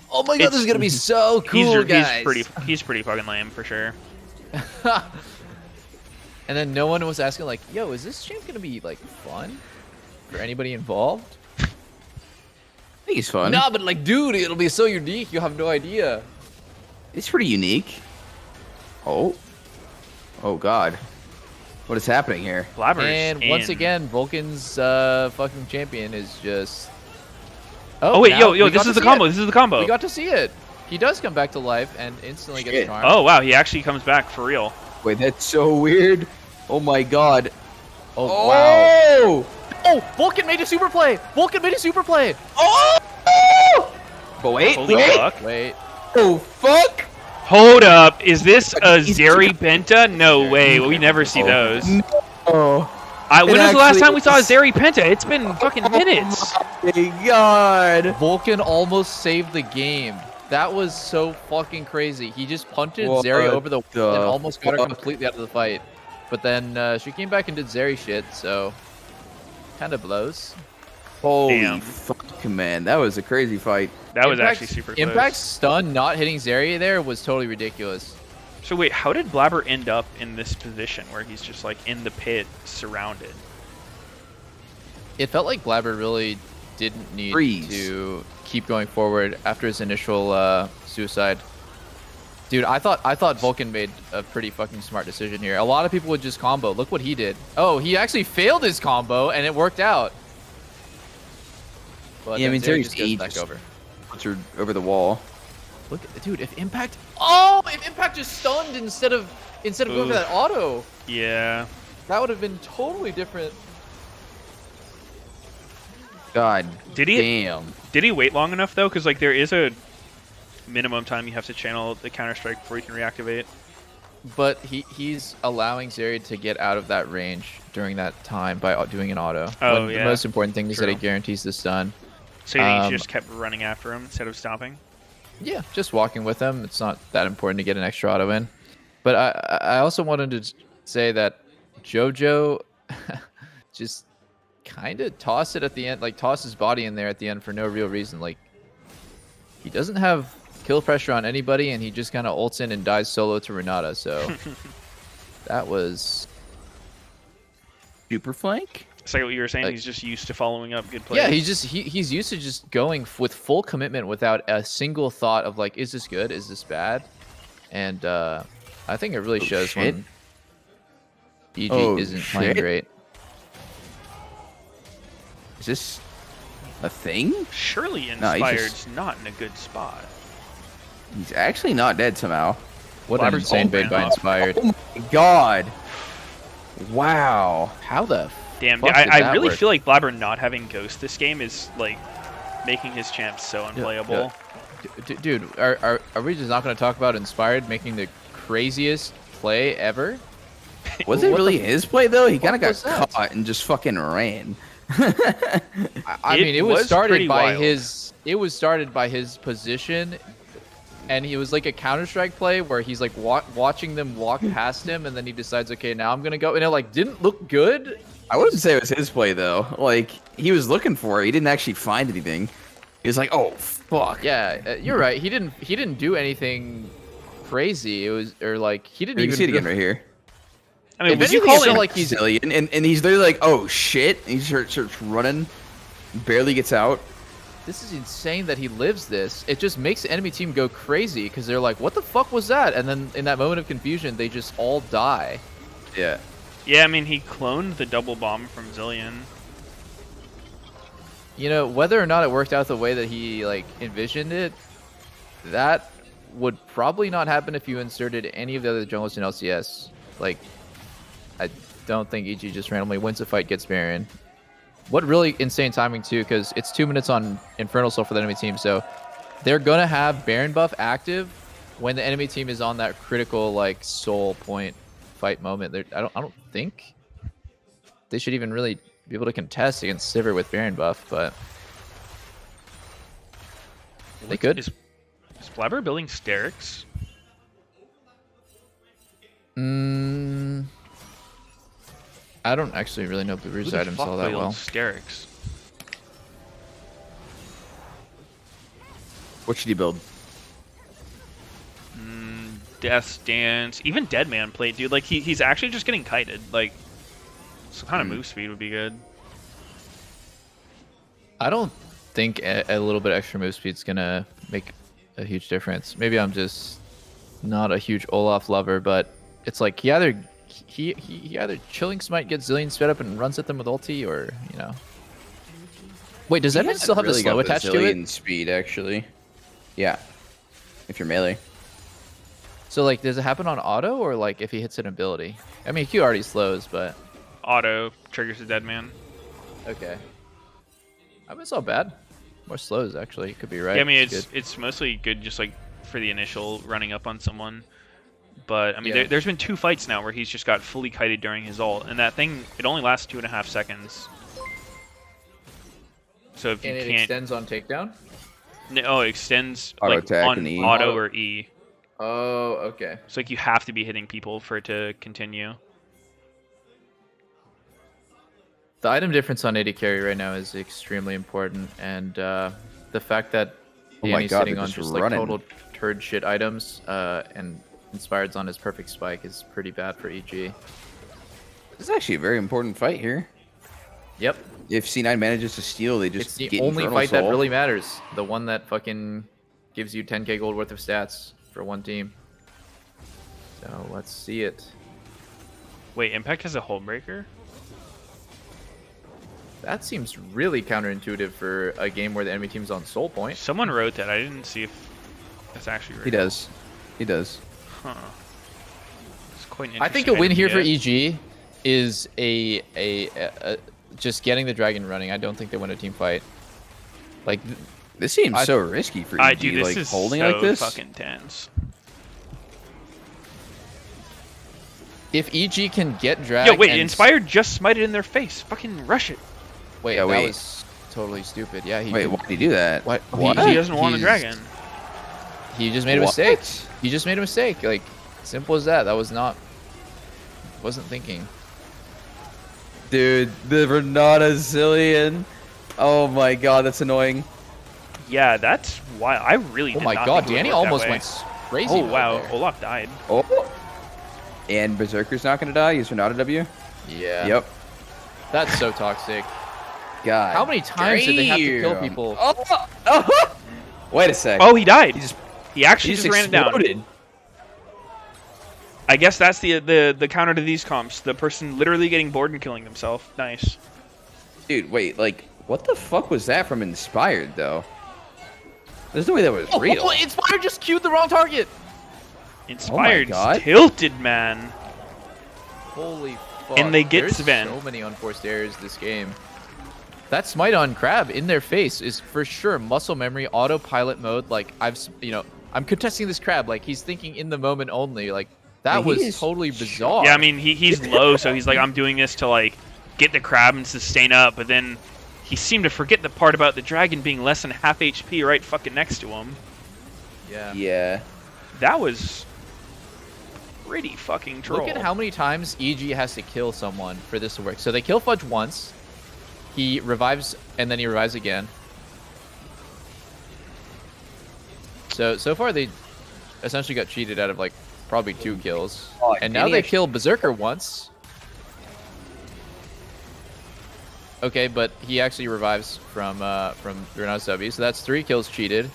Oh my god, this is gonna be so cool, guys! He's pretty fucking lame for sure. And then no one was asking like, "Yo, is this champ gonna be like fun for anybody involved?" I think he's fun. Nah, but like, dude, it'll be so unique. You have no idea. It's pretty unique. Oh god. What is happening here? Blabber's and once again, Vulcan's fucking champion is just. Oh wait, yo, this is the combo. This is the combo. We got to see it. He does come back to life and instantly gets charmed. Oh wow, he actually comes back for real. Wait, that's so weird. Oh my god. Oh wow. Oh, Vulcan made a super play. Oh! But wait. Wait. Oh fuck. Hold up, is this a Zeri Penta? No way, we never see those. No. When was the last time we saw a Zeri Penta? It's been fucking minutes. Oh my god. Vulcan almost saved the game. That was so fucking crazy. He just punted Zeri over the wall and almost got her completely out of the fight. But then she came back and did Zeri shit, so kind of blows. Holy fuck, man. That was a crazy fight. That was actually super close. Impact's stun not hitting Zeri there was totally ridiculous. So wait, how did Blabber end up in this position where he's just like in the pit, surrounded? It felt like Blabber really didn't need to keep going forward after his initial suicide. Dude, I thought Vulcan made a pretty fucking smart decision here. A lot of people would just combo. Look what he did. Oh, he actually failed his combo and it worked out. But yeah, I mean, Zeri just goes back over. Puts her over the wall. Look, dude, if Impact just stunned instead of going for that auto. Yeah. That would have been totally different. God. Did he wait long enough though? Because like there is a minimum time you have to channel the counter strike before you can reactivate. But he's allowing Zeri to get out of that range during that time by doing an auto. Oh, yeah. The most important thing is that it guarantees the stun. So you think he just kept running after him instead of stopping? Yeah, just walking with him. It's not that important to get an extra auto in. But I also wanted to say that JoJo just kind of tossed it at the end, like tossed his body in there at the end for no real reason. Like he doesn't have kill pressure on anybody, and he just kind of ults in and dies solo to Renata. So that was super flank. It's like what you were saying. He's just used to following up good plays. Yeah, he's used to just going with full commitment without a single thought of like, is this good? Is this bad? And I think it really shows when EG isn't playing great. Is this a thing? Surely Inspired's not in a good spot. He's actually not dead somehow. What an insane bait by Inspired. Oh my god. Wow. How the damn, fuck I really feel like Blabber not having Ghost this game is like making his champ so unplayable. Dude, are we just not going to talk about Inspired making the craziest play ever? Was it really his play though? He kind of got caught and just fucking ran. I mean, it was started pretty by wild. his position, and he was like a Counter-Strike play where he's like watching them walk past him, and then he decides, okay, now I'm gonna go, and it like didn't look good. I wouldn't say it was his play though. Like he was looking for it. He didn't actually find anything. He was like, "Oh fuck." Yeah, you're right. He didn't do anything crazy. It was he didn't You even can see it again right here. I mean, If would you anything, call I feel it like he's Zillion, and he's literally like, "Oh shit!" And he starts running, barely gets out. This is insane that he lives this. It just makes the enemy team go crazy because they're like, what the fuck was that? And then in that moment of confusion, they just all die. Yeah. Yeah, I mean, he cloned the double bomb from Zillion. You know, whether or not it worked out the way that he like envisioned it, that would probably not happen if you inserted any of the other jungles in LCS. Like, I don't think EG just randomly wins a fight, gets Baron. What really insane timing too, because it's 2 minutes on Infernal Soul for the enemy team, so they're gonna have Baron buff active when the enemy team is on that critical like soul point fight moment. I don't think they should even really be able to contest against Sivir with Baron buff, but they could. Is Blabber building Sterix? I don't actually really know Blue Ridge's Who the items fuck all that builds well. Sterix. What should he build? Death Dance, even Deadman played, dude. Like he's actually just getting kited. Like some kind of move speed would be good. I don't think a little bit extra move speed's gonna make a huge difference. Maybe I'm just not a huge Olaf lover, but it's like he either Chilling Smite gets Zillion sped up and runs at them with ulti, or you know. Wait, does Edmund still have the slow attached to it? Speed actually. Yeah. If you're melee. So like, does it happen on auto, or like if he hits an ability? I mean, Q already slows, but Auto triggers the Deadman. okay. I mean, it's not bad. More slows actually. Could be right. Yeah, I mean, good. it's mostly good just like for the initial running up on someone. But I mean, Yeah. there's been 2 fights now where he's just got fully kited during his ult, and that thing it only lasts 2.5 seconds. So if you And it can't, extends on takedown. no, it extends Auto like attack on and E. auto or E. Oh, okay. So like you have to be hitting people for it to continue. The item difference on AD carry right now is extremely important, and the fact that Oh my Danny's God, sitting they're on just just like running. total turd shit items, and Inspired's on his perfect spike is pretty bad for EG. This is actually a very important fight here. Yep. If C9 manages to steal, they just It's the get only Infernal fight that Soul. really matters. The one that fucking gives you 10k gold worth of stats for one team. So let's see it. Wait, Impact has a hold breaker? That seems really counterintuitive for a game where the enemy team's on soul point. Someone wrote that. I didn't see if that's actually real. He does. He does. Huh. It's quite an I think a interesting win here for idea. EG is a just getting the dragon running. I don't think they win a team fight. Like This seems so risky for EG, Dude, this like is holding so like this. fucking tense. if EG can get drag. Yo, wait, and Inspired just smited in their face. Fucking rush it. Wait, Yeah, that wait. was totally stupid. Yeah, he Wait, did- why did he do that? What? He doesn't want a dragon. He just made a What? mistake. He just made a mistake. Like, simple as that. That was not. Wasn't thinking. Dude, the Renata Zillion. Oh my god, that's annoying. Yeah, that's wild. I really Oh did my not god, think it would Danny work that almost way. went crazy. Oh right wow, there. Olaf died. Oh. And Berserker's not gonna die. He's Renata W. Yeah. Yep. That's so toxic. God. How many times did they have to kill damn. people? Oh. Wait a sec. Oh, he died. He He actually just ran it down. exploded. I guess that's the counter to these comps. The person literally getting bored and killing themselves. Nice. Dude, wait, like, what the fuck was that from Inspired, though? There's no way that was real. Oh, Inspire just queued the wrong target. Inspired's God. tilted, man. Holy fuck. And they get There's Sven. so many unforced errors this game. That smite on Crab in their face is for sure muscle memory, autopilot mode. Like, I'm contesting this Crab. Like, he's thinking in the moment only. Like, that Yeah, he was is totally bizarre. Yeah, I mean he's low, so he's like, I'm doing this to like get the crab and sustain up, but then he seemed to forget the part about the dragon being less than half HP right fucking next to him. Yeah. Yeah. That was pretty fucking troll. Look at how many times EG has to kill someone for this to work. So they kill Fudge once. He revives, and then he revives again. So far they essentially got cheated out of like probably 2 kills. Oh, and now they kill Berserker once. Okay, but he actually revives from Renato's W, so that's 3 kills cheated.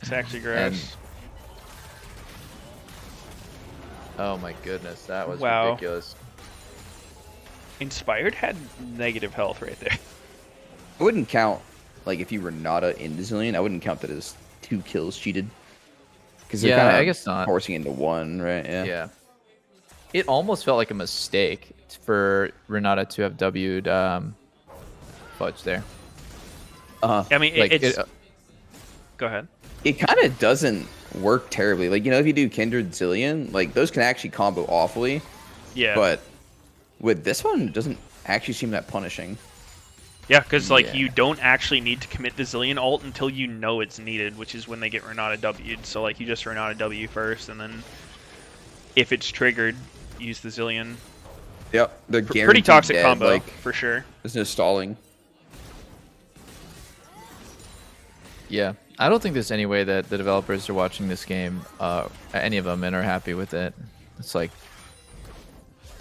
It's actually gross. Oh my goodness, that was Wow. ridiculous. Inspired had negative health right there. I wouldn't count, like, if you were Nada in Zillion, I wouldn't count that as 2 kills cheated. Because they're Yeah, kind I of guess not. forcing into 1, right? Yeah. It almost felt like a mistake for Renata to have W'd Fudge there. I mean, Like, it's... Go ahead. It kind of doesn't work terribly. Like, you know, if you do Kindred Zillion, like, those can actually combo awfully. Yeah. But with this one, it doesn't actually seem that punishing. Yeah, because, like, Yeah. you don't actually need to commit the Zillion ult until you know it's needed, which is when they get Renata W'd. So, like, you just Renata W first, and then if it's triggered, use the Zillion. Yep. They're Pretty guaranteed toxic dead, combo, like, for sure. there's no stalling. Yeah, I don't think there's any way that the developers are watching this game, any of them, and are happy with it. It's like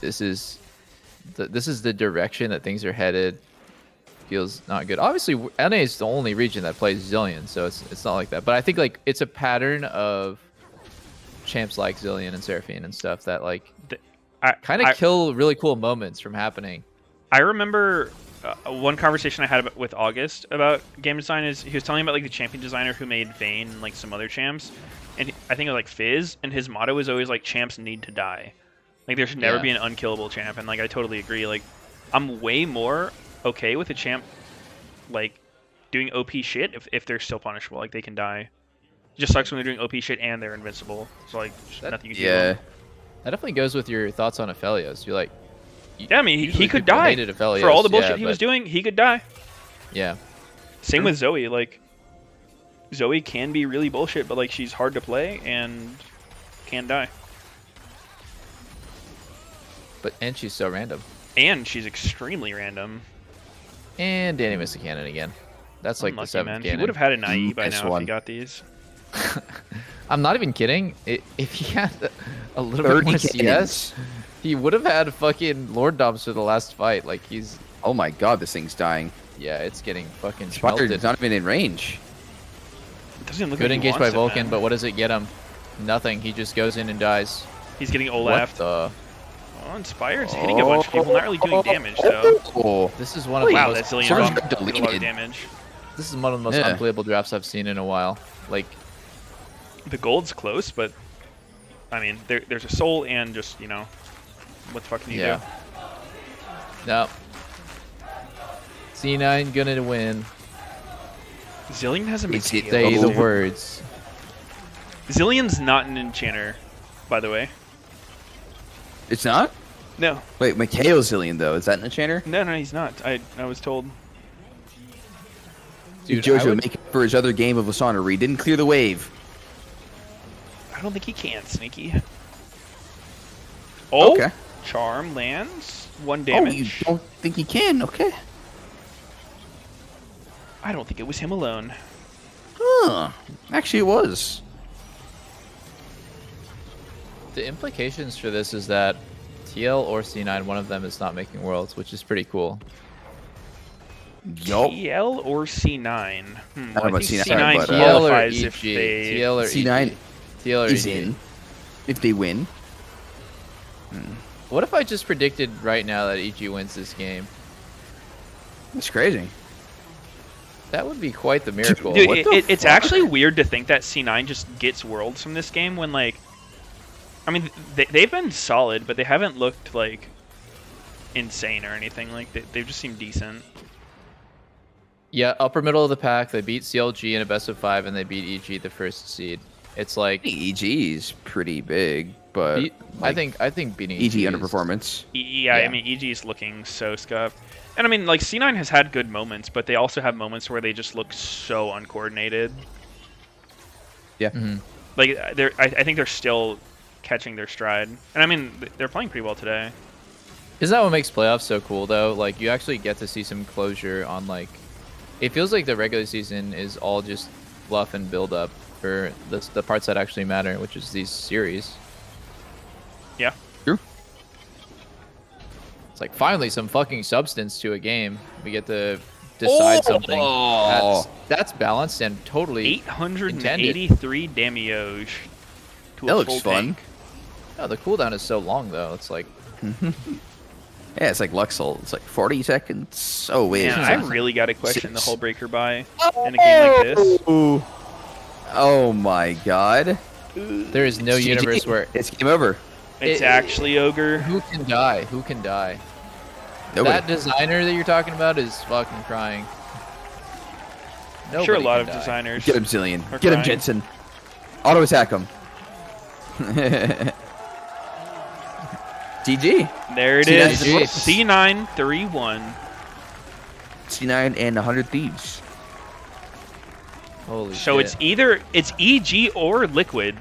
this is the direction that things are headed. Feels not good. Obviously, NA is the only region that plays Zillion, so it's not like that. But I think like it's a pattern of champs like Zillion and Seraphine and stuff that like kind of kill really cool moments from happening. I remember one conversation I had with August about game design is he was telling me about like the champion designer who made Vayne and like some other champs, and I think it was like Fizz, and his motto is always like champs need to die, like there should never be an unkillable champ, and like I totally agree. Like I'm way more okay with a champ like doing OP shit if they're still punishable, like they can die. It just sucks when they're doing OP shit and they're invincible. So like nothing you can do. Yeah. That definitely goes with your thoughts on Aphelios. You're like, Yeah, I mean, he usually could people die. hated Aphelios, For all the bullshit yeah, he was but- doing, he could die. Yeah. Same with Zoe. Like, Zoe can be really bullshit, but like she's hard to play and can die. And she's so random. And she's extremely random. And Danny missed a cannon again. That's like Unlucky, the 7th man. cannon. He would have had an IE by Nice now if one. he got these. I'm not even kidding. If he had a little bit 30 more cannons. CS, he would have had fucking Lord Doms for the last fight. Like he's, Oh my god, this thing's dying. yeah, it's getting fucking Spider smelted. is not even in range. It doesn't look Good like he engaged by wants it, Vulcan, man. but what does it get him? Nothing. He just goes in and dies. He's getting What Olaf. the? Oh, Inspired's hitting a bunch of people, not really doing damage though. Oh, This is one of Wow, the that most. Zillion Someone's bomb got did a lot of deleted. damage. This is one of the most Yeah. unplayable drafts I've seen in a while. Like, The gold's close, but I mean, there's a soul and just, you know, what the fuck can you yeah. do? No. C9 gonna win. Zillion has a Is it Meteos. Say the Oh. words. Zillion's not an enchanter, by the way. it's not? No, Wait, Meteos Zillion, though. Is that an enchanter? no, he's not. I was told. Dude, Jojo I would- making for his other game of Lasana. He didn't clear the wave. I don't think he can, Sneaky. Oh, Okay. charm lands. 1 Oh, damage. you don't think he can? Okay. I don't think it was him alone. Huh. Actually, it was. The implications for this is that TL or C9, one of them is not making worlds, which is pretty cool. Yup. TL or C9? I don't know I about think C9, C9 but, TL or qualifies EG. if they... TL or C9 EG. TL or is EG. in. If they win. What if I just predicted right now that EG wins this game? That's crazy. That would be quite the miracle. Dude, What the it's fuck? actually weird to think that C9 just gets worlds from this game when, like... I mean, they've been solid, but they haven't looked, like, insane or anything. Like, they've just seemed decent. Yeah, upper middle of the pack. They beat CLG in a best of 5, and they beat EG the first seed. It's like EG is pretty big. but I think beating EG is- underperformance. Yeah, I mean, EG is looking so scuffed. And I mean, like, C9 has had good moments, but they also have moments where they just look so uncoordinated. Yeah. Like, I think they're still catching their stride. And I mean, they're playing pretty well today. Isn't that what makes playoffs so cool, though? Like, you actually get to see some closure on, like... It feels like the regular season is all just fluff and build-up for the parts that actually matter, which is these series. Yeah. True. It's like, finally, some fucking substance to a game. We get to decide something that's balanced and totally 883 Meteos to That a looks full fun. tank. No, the cooldown is so long, though. It's like... Yeah, it's like Luxel. It's like 40 seconds. Oh, wait. Man, I really got to question the hull breaker buy in a game like this. Oh my god. There is no It's GG. universe where... It's game over. It's actually Ogre. Who can die? Who can die? Nobody. That designer that you're talking about is fucking crying. I'm sure a Nobody lot can of die. designers. Get him, Zillion. are Get him, crying. Jensen. Auto attack him. GG. There it C9 is. flips. C9 3-1. C9 and 100 Thieves. Holy So shit. it's EG or Liquid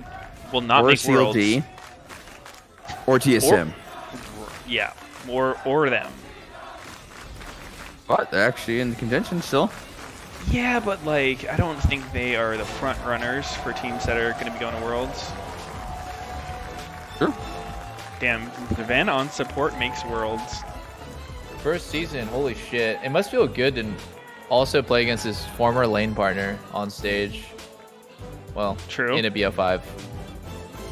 will not Or make worlds. CLD. Or TSM. Yeah, or them. But they're actually in contention still. Yeah, but like I don't think they are the front runners for teams that are going to be going to worlds. Sure. Damn, the Van on support makes worlds. First season, holy shit. It must feel good to also play against his former lane partner on stage. Well, True. in a BO5.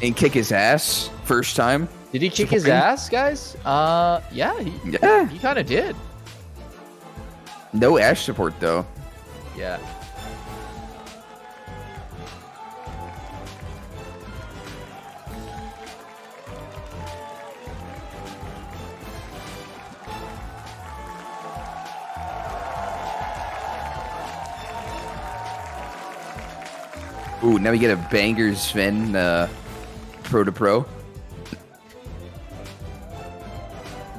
And kick his ass first time. Did he kick his Supporting? ass, guys? Yeah, he kind of did. No Ash support though. Yeah. Ooh, now we get a banger Sven pro to pro.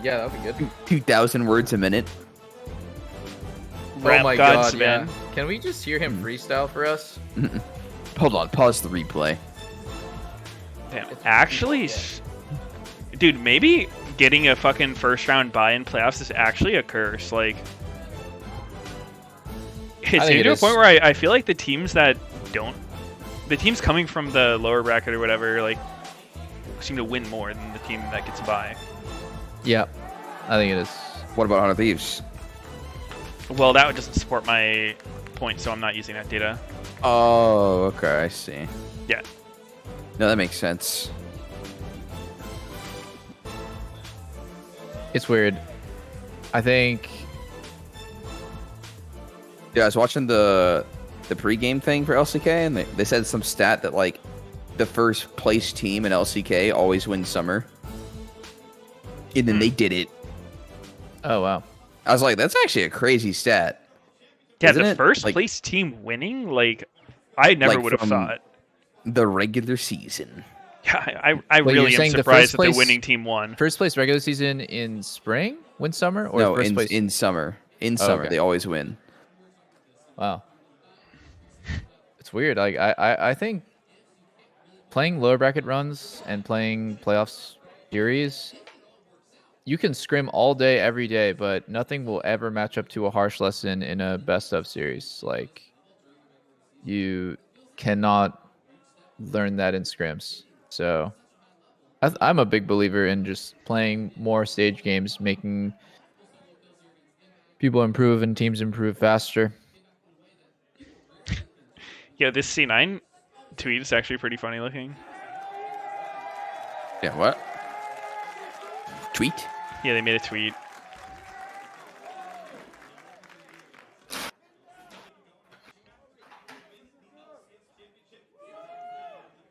Yeah, that would be good. 2,000 words a minute. Rap oh my God, god, Sven. yeah. Can we just hear him freestyle for us? Hold on, pause the replay. Damn. Actually, dude, maybe getting a fucking first round bye in playoffs is actually a curse. Like, it's think getting it to a is. point where I feel like the teams that don't, the teams coming from the lower bracket or whatever, like, seem to win more than the team that gets a bye. Yeah, I think it is. What about 100 Thieves? Well, that doesn't support my point, so I'm not using that data. Oh, okay, I see. Yeah. No, that makes sense. It's weird. I think... Yeah, I was watching the pregame thing for LCK, and they said some stat that, like, the first place team in LCK always wins summer. And then they did it. Oh, wow. I was like, that's actually a crazy stat. Yeah, Isn't the it? first Like, place team winning, like, I never Like would have from- thought. the regular season. Yeah, I Wait, you're really am saying the surprised first that place- the winning team won. First place regular season in spring? Win summer? Or No, first in, place? in summer. In Oh, summer, okay. they always win. Wow. It's weird. Like I think playing lower bracket runs and playing playoffs series, you can scrim all day, every day, but nothing will ever match up to a harsh lesson in a best of series. Like, you cannot learn that in scrims. So I'm a big believer in just playing more stage games, making people improve and teams improve faster. Yeah, this C9 tweet is actually pretty funny looking. Yeah, what? Tweet? Yeah, they made a tweet.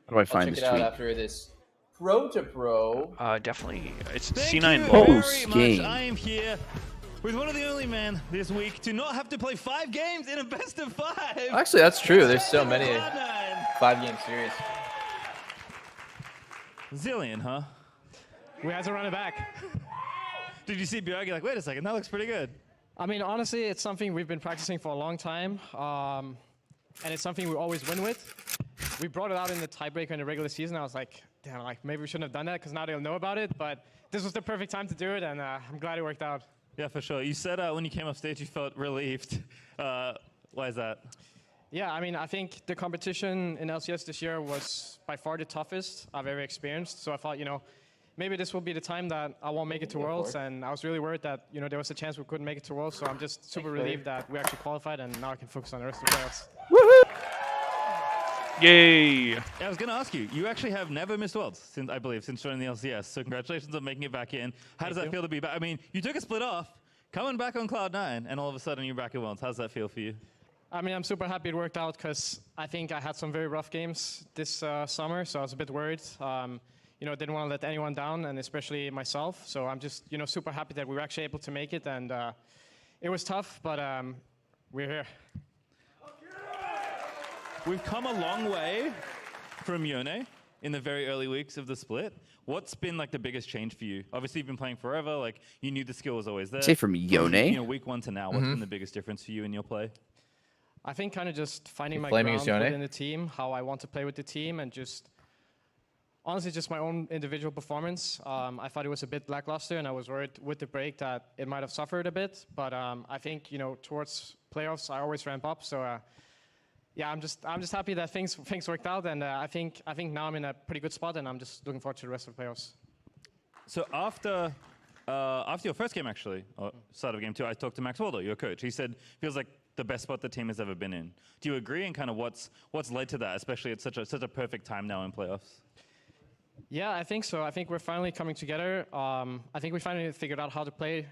How do I find this tweet? after this pro to pro. Definitely. It's Thank C9 you low. very Post much. game. I am here with one of the only men this week to not have to play 5 games in a best of 5. Actually, that's true. There's so many Cloud9. 5-game series. Zillion, huh? We had to run it back. Did you see Bjorg? You're like, wait a second, that looks pretty good. I mean, honestly, it's something we've been practicing for a long time, and it's something we always win with. We brought it out in the tiebreaker in the regular season. I was like, damn, like maybe we shouldn't have done that because now they'll know about it. But this was the perfect time to do it, and I'm glad it worked out. Yeah, for sure. You said when you came off stage, you felt relieved. Why is that? Yeah, I mean, I think the competition in LCS this year was by far the toughest I've ever experienced. So I thought, maybe this will be the time that I won't make it to Worlds. And I was really worried that, there was a chance we couldn't make it to Worlds. So I'm just super relieved that we actually qualified, and now I can focus on the rest of the playoffs. Yay! I was going to ask you, you actually have never missed Worlds, since joining the LCS. So congratulations on making it back in. How does that feel to be back? I mean, you took a split off, coming back on Cloud9, and all of a sudden you're back at Worlds. How does that feel for you? I mean, I'm super happy it worked out because I think I had some very rough games this summer, so I was a bit worried. Didn't want to let anyone down, and especially myself. So I'm just, super happy that we were actually able to make it, and it was tough, but we're here. We've come a long way from Yone in the very early weeks of the split. What's been like the biggest change for you? Obviously, you've been playing forever. Like you knew the skill was always there. Say from Yone? Week 1 to now, what's been the biggest difference for you in your play? I think kind of just finding my Flaming ground is Yone? within the team, how I want to play with the team, and just honestly just my own individual performance. I thought it was a bit lackluster, and I was worried with the break that it might have suffered a bit. But I think towards playoffs, I always ramp up. So. Yeah, I'm just happy that things worked out, and I think now I'm in a pretty good spot, and I'm just looking forward to the rest of the playoffs. So after your first game, actually, or start of game 2, I talked to Max Waldo, your coach. He said feels like the best spot the team has ever been in. Do you agree? And kind of what's led to that, especially at such a perfect time now in playoffs? Yeah, I think so. I think we're finally coming together. I think we finally figured out how to play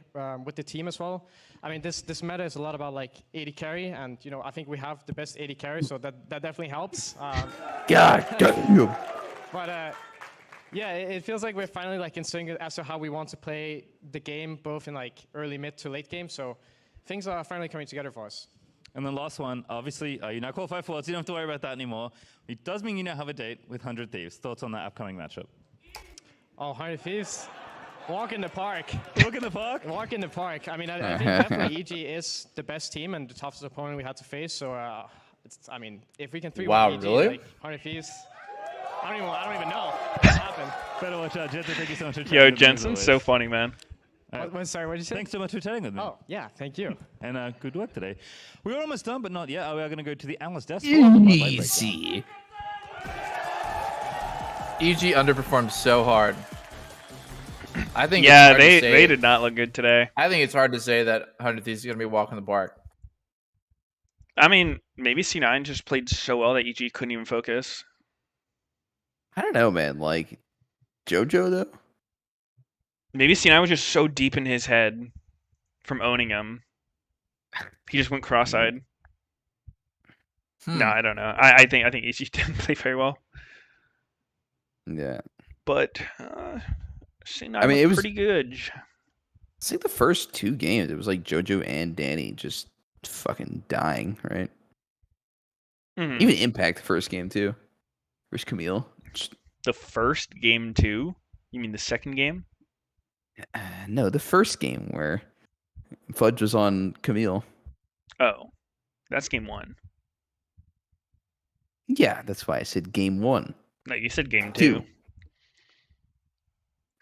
with the team as well. I mean, this meta is a lot about like AD carry, and I think we have the best AD carry, so that definitely helps. God damn. But yeah, it feels like we're finally like in sync as to how we want to play the game, both in like early, mid to late game. So things are finally coming together for us. And then last one, obviously, you're now qualified for Worlds. You don't have to worry about that anymore. It does mean you now have a date with 100 Thieves. Thoughts on that upcoming matchup? Oh, 100 Thieves. Walk in the park. Walk in the park? Walk in the park. I mean, I think definitely EG is the best team and the toughest opponent we had to face. So, I mean, if we can 3-1 EG, really? like 100 Thieves, I don't even know what happened. Better watch out, Jensen. Thank you so much for chatting Yo, with me, as Jensen's so always. funny, man. Sorry, what did you say? Thanks so much for chatting with me. Oh, yeah, thank you. And good work today. We're almost done, but not yet. We are going to go to the analyst desk. Easy. EG underperformed so hard. I think Yeah, it's hard to they say, did not look good today. I think it's hard to say that 100 Thieves is going to be walking the park. I mean, maybe C9 just played so well that EG couldn't even focus. I don't know, man. Like, JoJo, though? Maybe C9 was just so deep in his head from owning him. He just went cross-eyed. No, I don't know. I think EG didn't play very well. Yeah. But C9 I mean, it was pretty good. It's like the first 2 games. It was like JoJo and Danny just fucking dying, right? Mhm. Even Impact the first game, too. Where's Camille? The first game too? You mean the second game? No, the first game where Fudge was on Camille. Oh, that's game 1. Yeah, that's why I said game 1. No, you said game 2.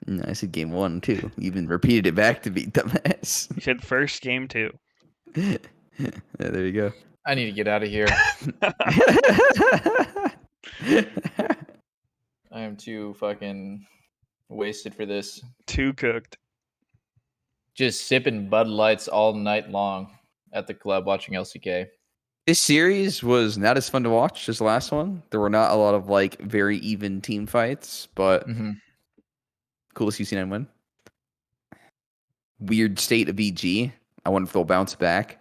No, I said game 1 too. You even repeated it back to me, dumbass. You said first game 2. Yeah, there you go. I need to get out of here. I am too fucking wasted for this. Too cooked. Just sipping Bud Lights all night long at the club watching LCK. This series was not as fun to watch as the last one. There were not a lot of like very even team fights, but cool to see C9 win. Weird state of EG. I wonder if they'll bounce back.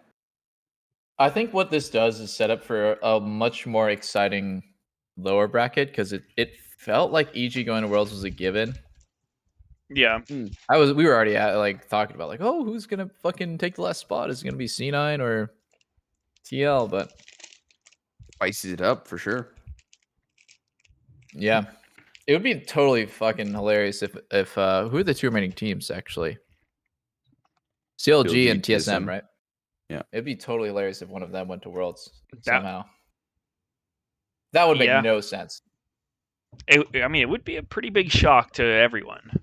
I think what this does is set up for a much more exciting lower bracket because it felt like EG going to Worlds was a given. Yeah. We were already talking about oh, who's gonna fucking take the last spot? Is it gonna be C9 or TL? But spices it up for sure. Yeah. It would be totally fucking hilarious if who are the two remaining teams actually? CLG and TSM, right? Yeah. It'd be totally hilarious if one of them went to Worlds That- somehow. That would make Yeah. no sense. I mean, it would be a pretty big shock to everyone.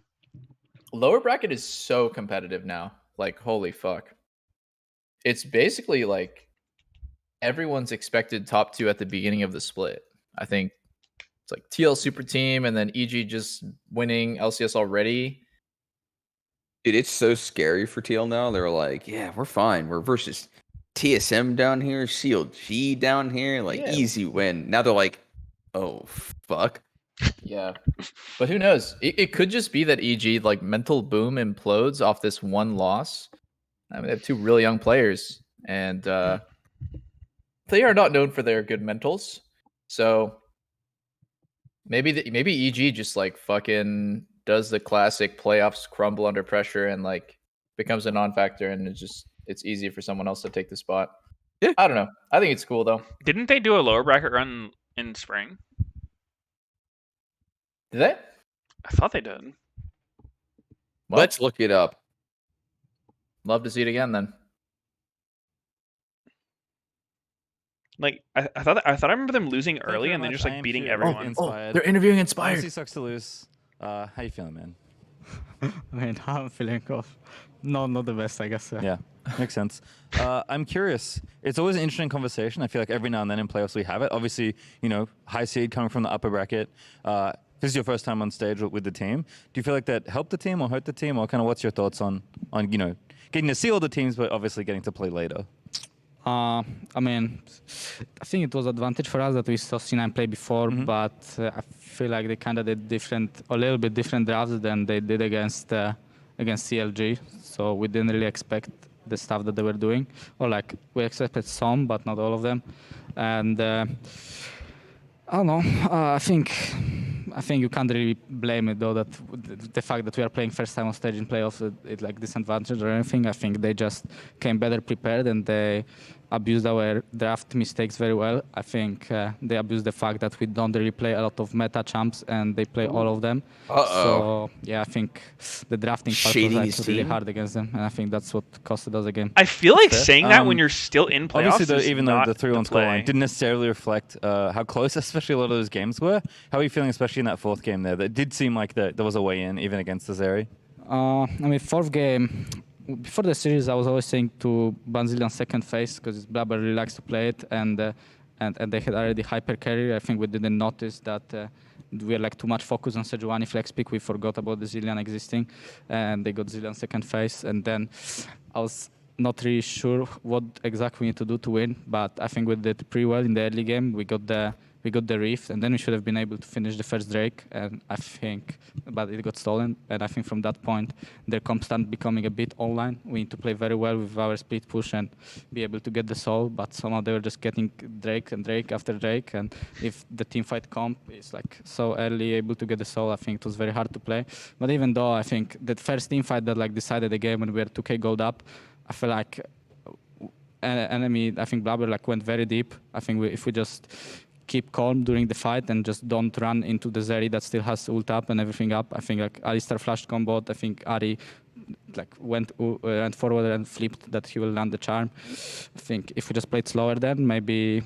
Lower bracket is so competitive now. Like, holy fuck. It's basically like everyone's expected top 2 at the beginning of the split. I think it's like TL Super Team and then EG just winning LCS already. Dude, it's so scary for TL now. They're like, yeah, we're fine. We're versus TSM down here, CLG down here, like Yeah. easy win. Now they're like, oh fuck. Yeah. But who knows? It could just be that EG, like, mental boom implodes off this one loss. I mean, they have 2 really young players, and they are not known for their good mentals. So maybe EG just like fucking does the classic playoffs crumble under pressure and like becomes a non-factor, and it's easy for someone else to take the spot. Yeah. I don't know. I think it's cool though. Didn't they do a lower bracket run in spring? Did they? I thought they did. Well, Let's look it up. love to see it again then. Like I thought I remember them losing early very and then much. just I like am beating curious. everyone. Inspired. They're interviewing Inspired. Honestly, sucks to lose. How you feeling, man? I mean, I'm feeling off. No, not the best, I guess. Yeah, makes sense. I'm curious. It's always an interesting conversation. I feel like every now and then in playoffs we have it. Obviously, high seed coming from the upper bracket. This is your first time on stage with the team. Do you feel like that helped the team or hurt the team, or kind of what's your thoughts on getting to see all the teams, but obviously getting to play later? I mean, I think it was advantage for us that we saw C9 play before, but I feel like they kind of did a little bit different drafts than they did against CLG. So we didn't really expect the stuff that they were doing, or like we expected some, but not all of them. And I don't know. I think you can't really blame it though, that the fact that we are playing first time on stage in playoffs, it's like disadvantage or anything. I think they just came better prepared and they abused our draft mistakes very well. I think they abused the fact that we don't really play a lot of meta champs and they play all of them. So yeah, I think the drafting part was actually really hard against them, and I think that's what costed us a game. I feel like saying that when you're still in playoffs Obviously, is even though not the 3-1 the play. scoreline didn't necessarily reflect how close, especially a lot of those games were. How are you feeling, especially in that fourth game there? That did seem like there was a way in, even against the Zeri. I mean, fourth game, before the series, I was always saying to Banzilian second phase because Blabber really likes to play it, and they had already hyper carry. I think we didn't notice that we had like too much focus on Sejuani flex pick. We forgot about the Zillion existing, and they got Zillion second phase. And then I was not really sure what exactly we need to do to win, but I think we did pretty well in the early game. We got the Rift, and then we should have been able to finish the first Drake, and I think, but it got stolen, and I think from that point, their comp started becoming a bit online. We need to play very well with our split push and be able to get the soul, but somehow they were just getting Drake and Drake after Drake, and if the teamfight comp is like so early able to get the soul, I think it was very hard to play. But even though I think that first teamfight that like decided the game when we were 2k gold up, I feel like enemy, I think Blabber like went very deep. I think if we just keep calm during the fight and just don't run into the Zeri that still has ult up and everything up. I think like Alistar flashed combo. I think Ari like went forward and flipped that he will land the charm. I think if we just played slower then maybe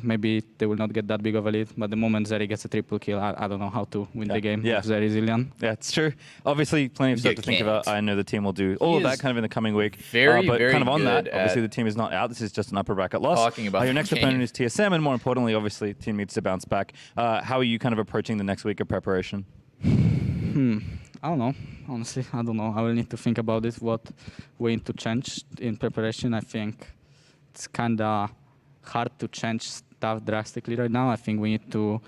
they will not get that big of a lead. But the moment Zeri gets a triple kill, I don't know how to win the game with Zeri Zillion. Yeah, it's true. Obviously, plenty of stuff to think about. I know the team will do all of that kind of in the coming week. Very, but very kind of on that, good obviously the team is not out. This is just an upper bracket loss. Talking about your next the opponent game. is TSM, and more importantly, obviously, team needs to bounce back. How are you kind of approaching the next week of preparation? I don't know. Honestly, I don't know. I will need to think about it. What we need to change in preparation. I think it's kind of hard to change stuff drastically right now. I think we need to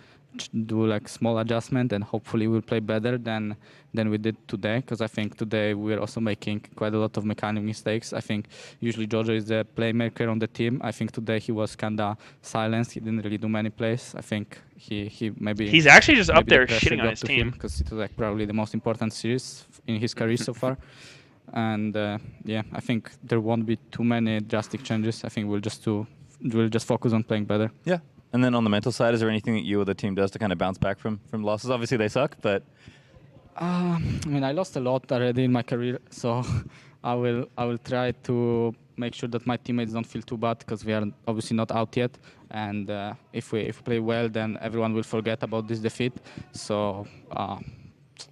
do like small adjustment, and hopefully we'll play better than we did today. Because I think today we're also making quite a lot of mechanic mistakes. I think usually Jojo is the playmaker on the team. I think today he was kind of silenced. He didn't really do many plays. I think he maybe he's actually just up maybe there the pressure shitting on got his to team him because it was like probably the most important series in his career so far. And yeah, I think there won't be too many drastic changes. I think we'll just focus on playing better. Yeah. And then on the mental side, is there anything that you or the team does to kind of bounce back from losses? Obviously, they suck, but I mean, I lost a lot already in my career, so I will try to make sure that my teammates don't feel too bad because we are obviously not out yet. And if we play well, then everyone will forget about this defeat. So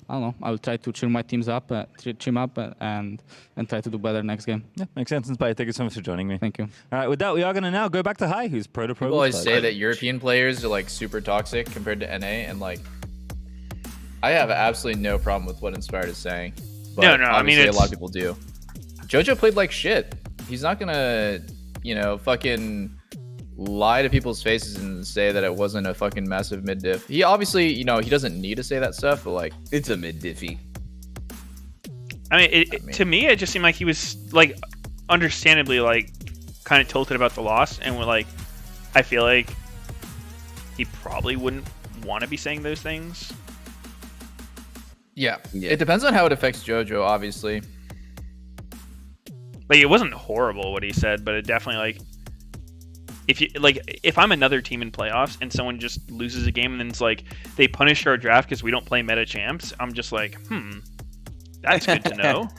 I don't know. I will try to cheer my teams up, team up, and try to do better next game. Yeah, makes sense. Inspired. Thank you so much for joining me. Thank you. All right, with that, we are going to now go back to Hai, who's pro to pro. People always say that European players are like super toxic compared to NA, and like I have absolutely no problem with what Inspired is saying. But No, I mean, obviously a lot of people do. JoJo played like shit. He's not gonna, fucking lie to people's faces and say that it wasn't a fucking massive mid diff. He obviously, he doesn't need to say that stuff, but like It's a mid diffy. I mean, to me, it just seemed like he was like, understandably, like, kind of tilted about the loss, and we're like, I feel like he probably wouldn't want to be saying those things. Yeah. It depends on how it affects JoJo, obviously. Like, it wasn't horrible what he said, but it definitely, like, if I'm another team in playoffs and someone just loses a game and then it's like they punish our draft because we don't play meta champs, I'm just like, that's good to know.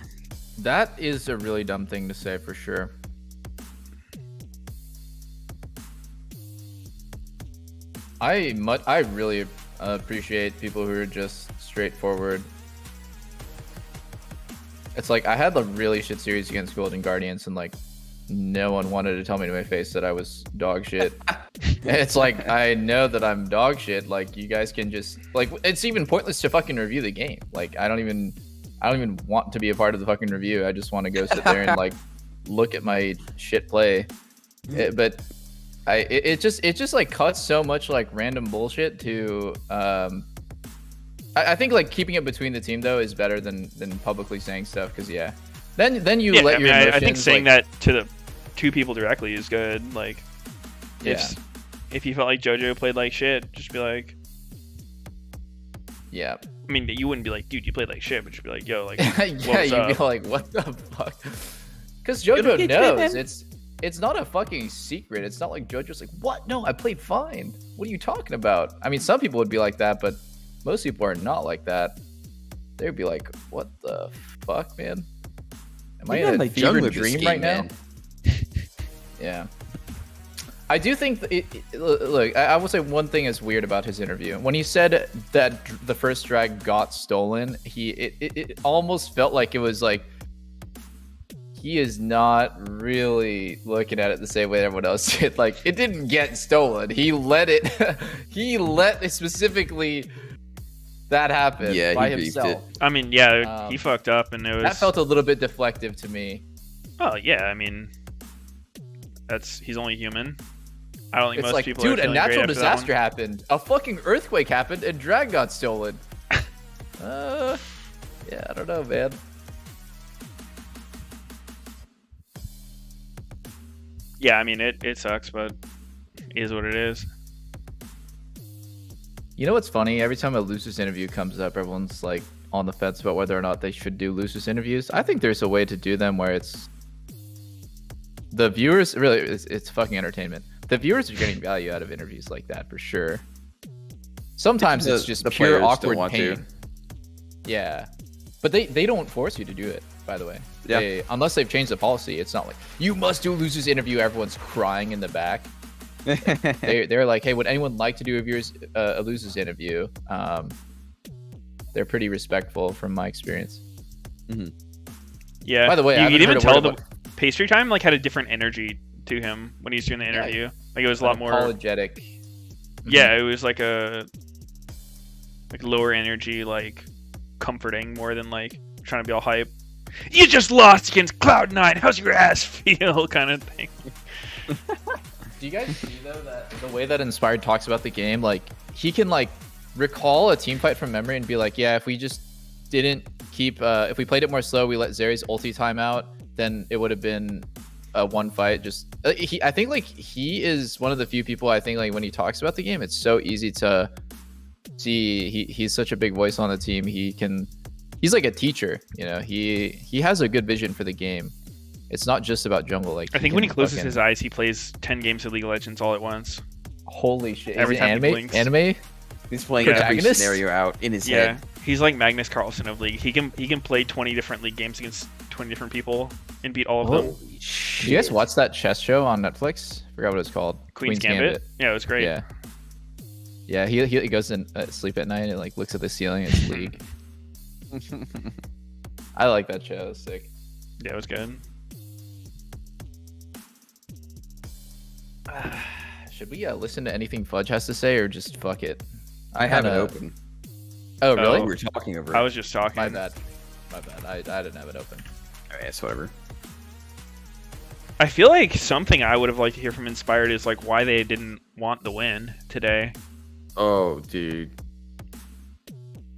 That is a really dumb thing to say for sure. I really appreciate people who are just straightforward. It's like I had the really shit series against Golden Guardians, and like no one wanted to tell me to my face that I was dog shit. It's like I know that I'm dog shit. Like you guys can just like it's even pointless to fucking review the game. Like I don't even want to be a part of the fucking review. I just want to go sit there and like look at my shit play. But it just like cuts so much like random bullshit to I think like keeping it between the team though is better than publicly saying stuff because then you let your emotions, I think saying like, that to the two people directly is good. Like if you felt like JoJo played like shit, just be like, yeah. I mean, you wouldn't be like, dude, you played like shit, but just be like, yo, like, yeah, you'd up? be like, what the fuck? Because JoJo knows it's not a fucking secret. It's not like JoJo's like, what? No, I played fine. What are you talking about? I mean, some people would be like that, but most people are not like that. They'd be like, what the fuck, man? Am I in a fever dream right now? Yeah. I do think look, I will say one thing is weird about his interview. When he said that the first drag got stolen, it almost felt like it was like he is not really looking at it the same way everyone else did. Like it didn't get stolen. He let it specifically that happen by himself. I mean, he fucked up and it was that felt a little bit deflective to me. Oh yeah, I mean he's only human. I don't think it's most like, people dude, are a natural disaster happened. A fucking earthquake happened and drag got stolen. Yeah, I don't know, man. Yeah, I mean, it sucks, but it is what it is. You know what's funny? Every time a Lucis interview comes up, everyone's like on the fence about whether or not they should do Lucis interviews. I think there's a way to do them where it's the viewers really it's fucking entertainment. The viewers are getting value out of interviews like that for sure. Sometimes it's just the pure players awkward want pain. to. Yeah, but they don't force you to do it. By the way, Yeah. Unless they've changed the policy, it's not like you must do Lucis interview. Everyone's crying in the back. They're like, hey, would anyone like to do a Lucis interview? They're pretty respectful from my experience. Mm-hmm. Yeah. By the way, you could even tell the about pastry time like had a different energy to him when he was doing the interview. Like it was a lot more apologetic. Yeah, it was like a lower energy, like comforting more than like trying to be all hype. You just lost against Cloud9. How's your ass feel? Kind of thing. Do you guys see though that the way that Inspired talks about the game, like he can like recall a team fight from memory and be like, yeah, if we just didn't keep, if we played it more slow, we let Zeri's ulti time out, then it would have been a one fight. Just I think like he is one of the few people I think like when he talks about the game, it's so easy to see. He's such a big voice on the team. He's like a teacher, you know. He has a good vision for the game. It's not just about jungle. Like I think when he closes his eyes, he plays 10 games of League of Legends all at once. Holy shit! Every Is it time he anime? blinks. Anime? He's playing every Protagonist? scenario out in his Yeah, head. he's like Magnus Carlsen of League. He can play 20 different League games against 20 different people and beat all of them. Holy shit. Did you guys watch that chess show on Netflix? Forgot what it's called. Queen's Gambit. Yeah, it was great. Yeah. Yeah, he goes in sleep at night and like looks at the ceiling. It's League. I like that show. It was sick. Yeah, it was good. Should we listen to anything Fudge has to say or just fuck it? I have it open. Oh, really? We were talking over I it. was just talking. My bad. My bad. I didn't have it open. Alright, it's whatever. I feel like something I would have liked to hear from Inspired is like why they didn't want the win today. Oh, dude.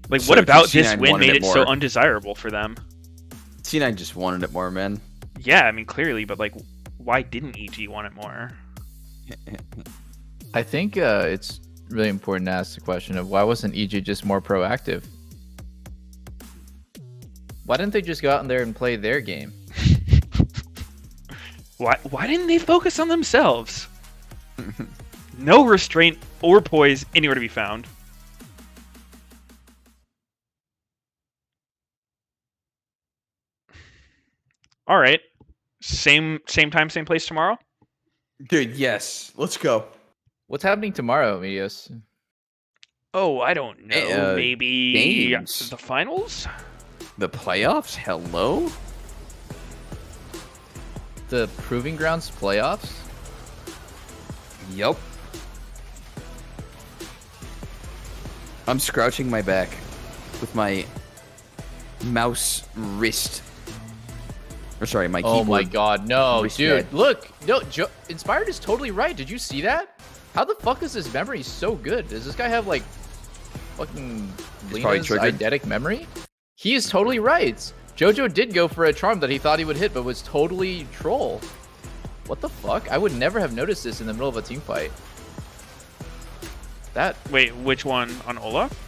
Like, So what about C9 this win wanted made it it so more. undesirable for them? C9 just wanted it more, man. Yeah, I mean, clearly, but like, why didn't EG want it more? I think it's really important to ask the question of why wasn't EG just more proactive? Why didn't they just go out in there and play their game? Why didn't they focus on themselves? No restraint or poise anywhere to be found. All right. Same time, same place tomorrow? Dude, yes. Let's go. What's happening tomorrow, Meteos? Oh, I don't know. Maybe games. the finals? The playoffs? Hello? The Proving Grounds playoffs? Yup. I'm scrouching my back with my mouse wrist. Or sorry, my keyboard. Oh my god, no, wrist dude. pad. Look, no, Inspired is totally right. Did you see that? How the fuck is his memory so good? Does this guy have like fucking probably Lena's triggered. eidetic memory? He is totally right. Jojo did go for a charm that he thought he would hit, but was totally troll. What the fuck? I would never have noticed this in the middle of a team fight. That Wait, which one? On Olaf?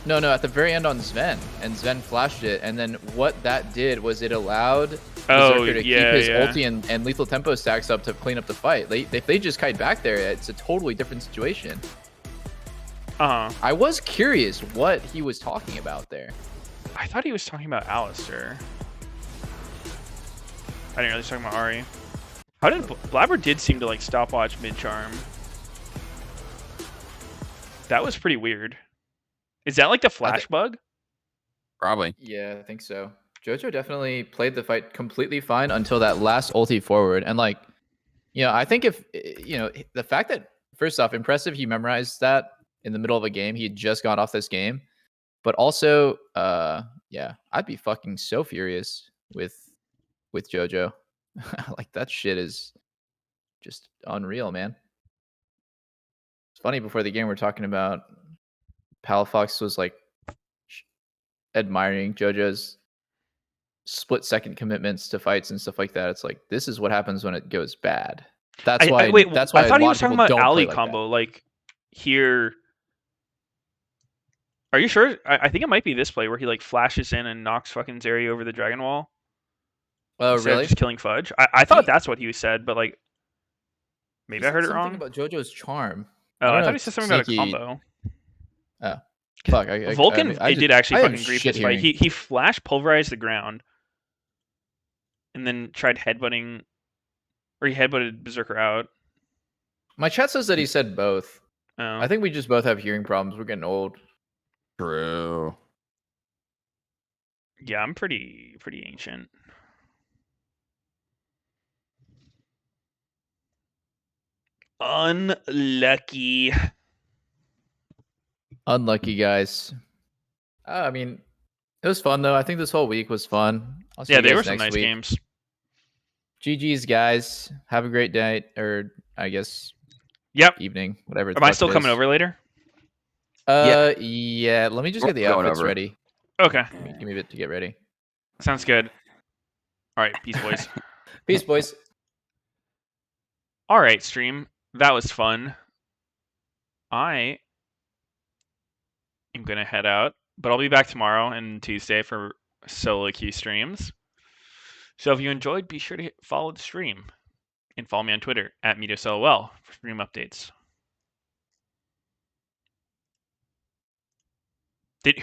No, at the very end on Sven, and Sven flashed it, and then what that did was it allowed Berserker to keep his ulti and lethal tempo stacks up to clean up the fight. If they just kite back there, it's a totally different situation. I was curious what he was talking about there. I thought he was talking about Alistair. I didn't really talking about Ari. How did Blabber did seem to like stopwatch mid charm? That was pretty weird. Is that like the flash bug? Probably. Yeah, I think so. Jojo definitely played the fight completely fine until that last ulti forward. And like, I think if, the fact that, first off, impressive, he memorized that in the middle of a game. He had just got off this game. But also, I'd be fucking so furious with Jojo. Like, that shit is just unreal, man. It's funny, before the game we're talking about Palafox was like admiring Jojo's split-second commitments to fights and stuff like that. It's like, this is what happens when it goes bad. That's why. That's why I thought a he lot was of talking people about don't Ali play like combo. Like here, are you sure? I think it might be this play where he like flashes in and knocks fucking Zeri over the dragon wall. Oh, instead of really? just killing Fudge. I thought that's what he said, but like maybe I heard it wrong. Something about Jojo's charm. Oh, I thought he if said something about a Sneaky- combo. Oh, fuck. Vulcan, I did actually I have fucking grief shit this fight. hearing. He flash pulverized the ground, and then tried headbutting, or he headbutted Berserker out. My chat says that he said both. Oh. I think we just both have hearing problems. We're getting old. True. Yeah, I'm pretty ancient. Unlucky. Unlucky, guys. I mean, it was fun though. I think this whole week was fun. I'll see Yeah, you they guys were some next nice week. games. GG's, guys. Have a great night, or I guess evening, whatever. Am I still coming over later? Yeah. Let me just We're get the going outfits over. ready. Okay. Give me a bit to get ready. Sounds good. All right, peace, boys. Peace, boys. All right, stream. That was fun. I am gonna head out, but I'll be back tomorrow and Tuesday for solo queue streams. So if you enjoyed, be sure to follow the stream and follow me on Twitter at MeteosLOL for stream updates.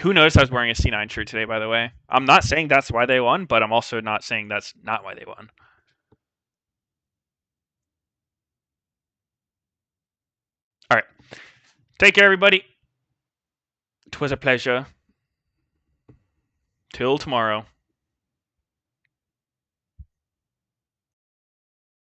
Who noticed I was wearing a C9 shirt today, by the way? I'm not saying that's why they won, but I'm also not saying that's not why they won. All right. Take care, everybody. It was a pleasure. Till tomorrow.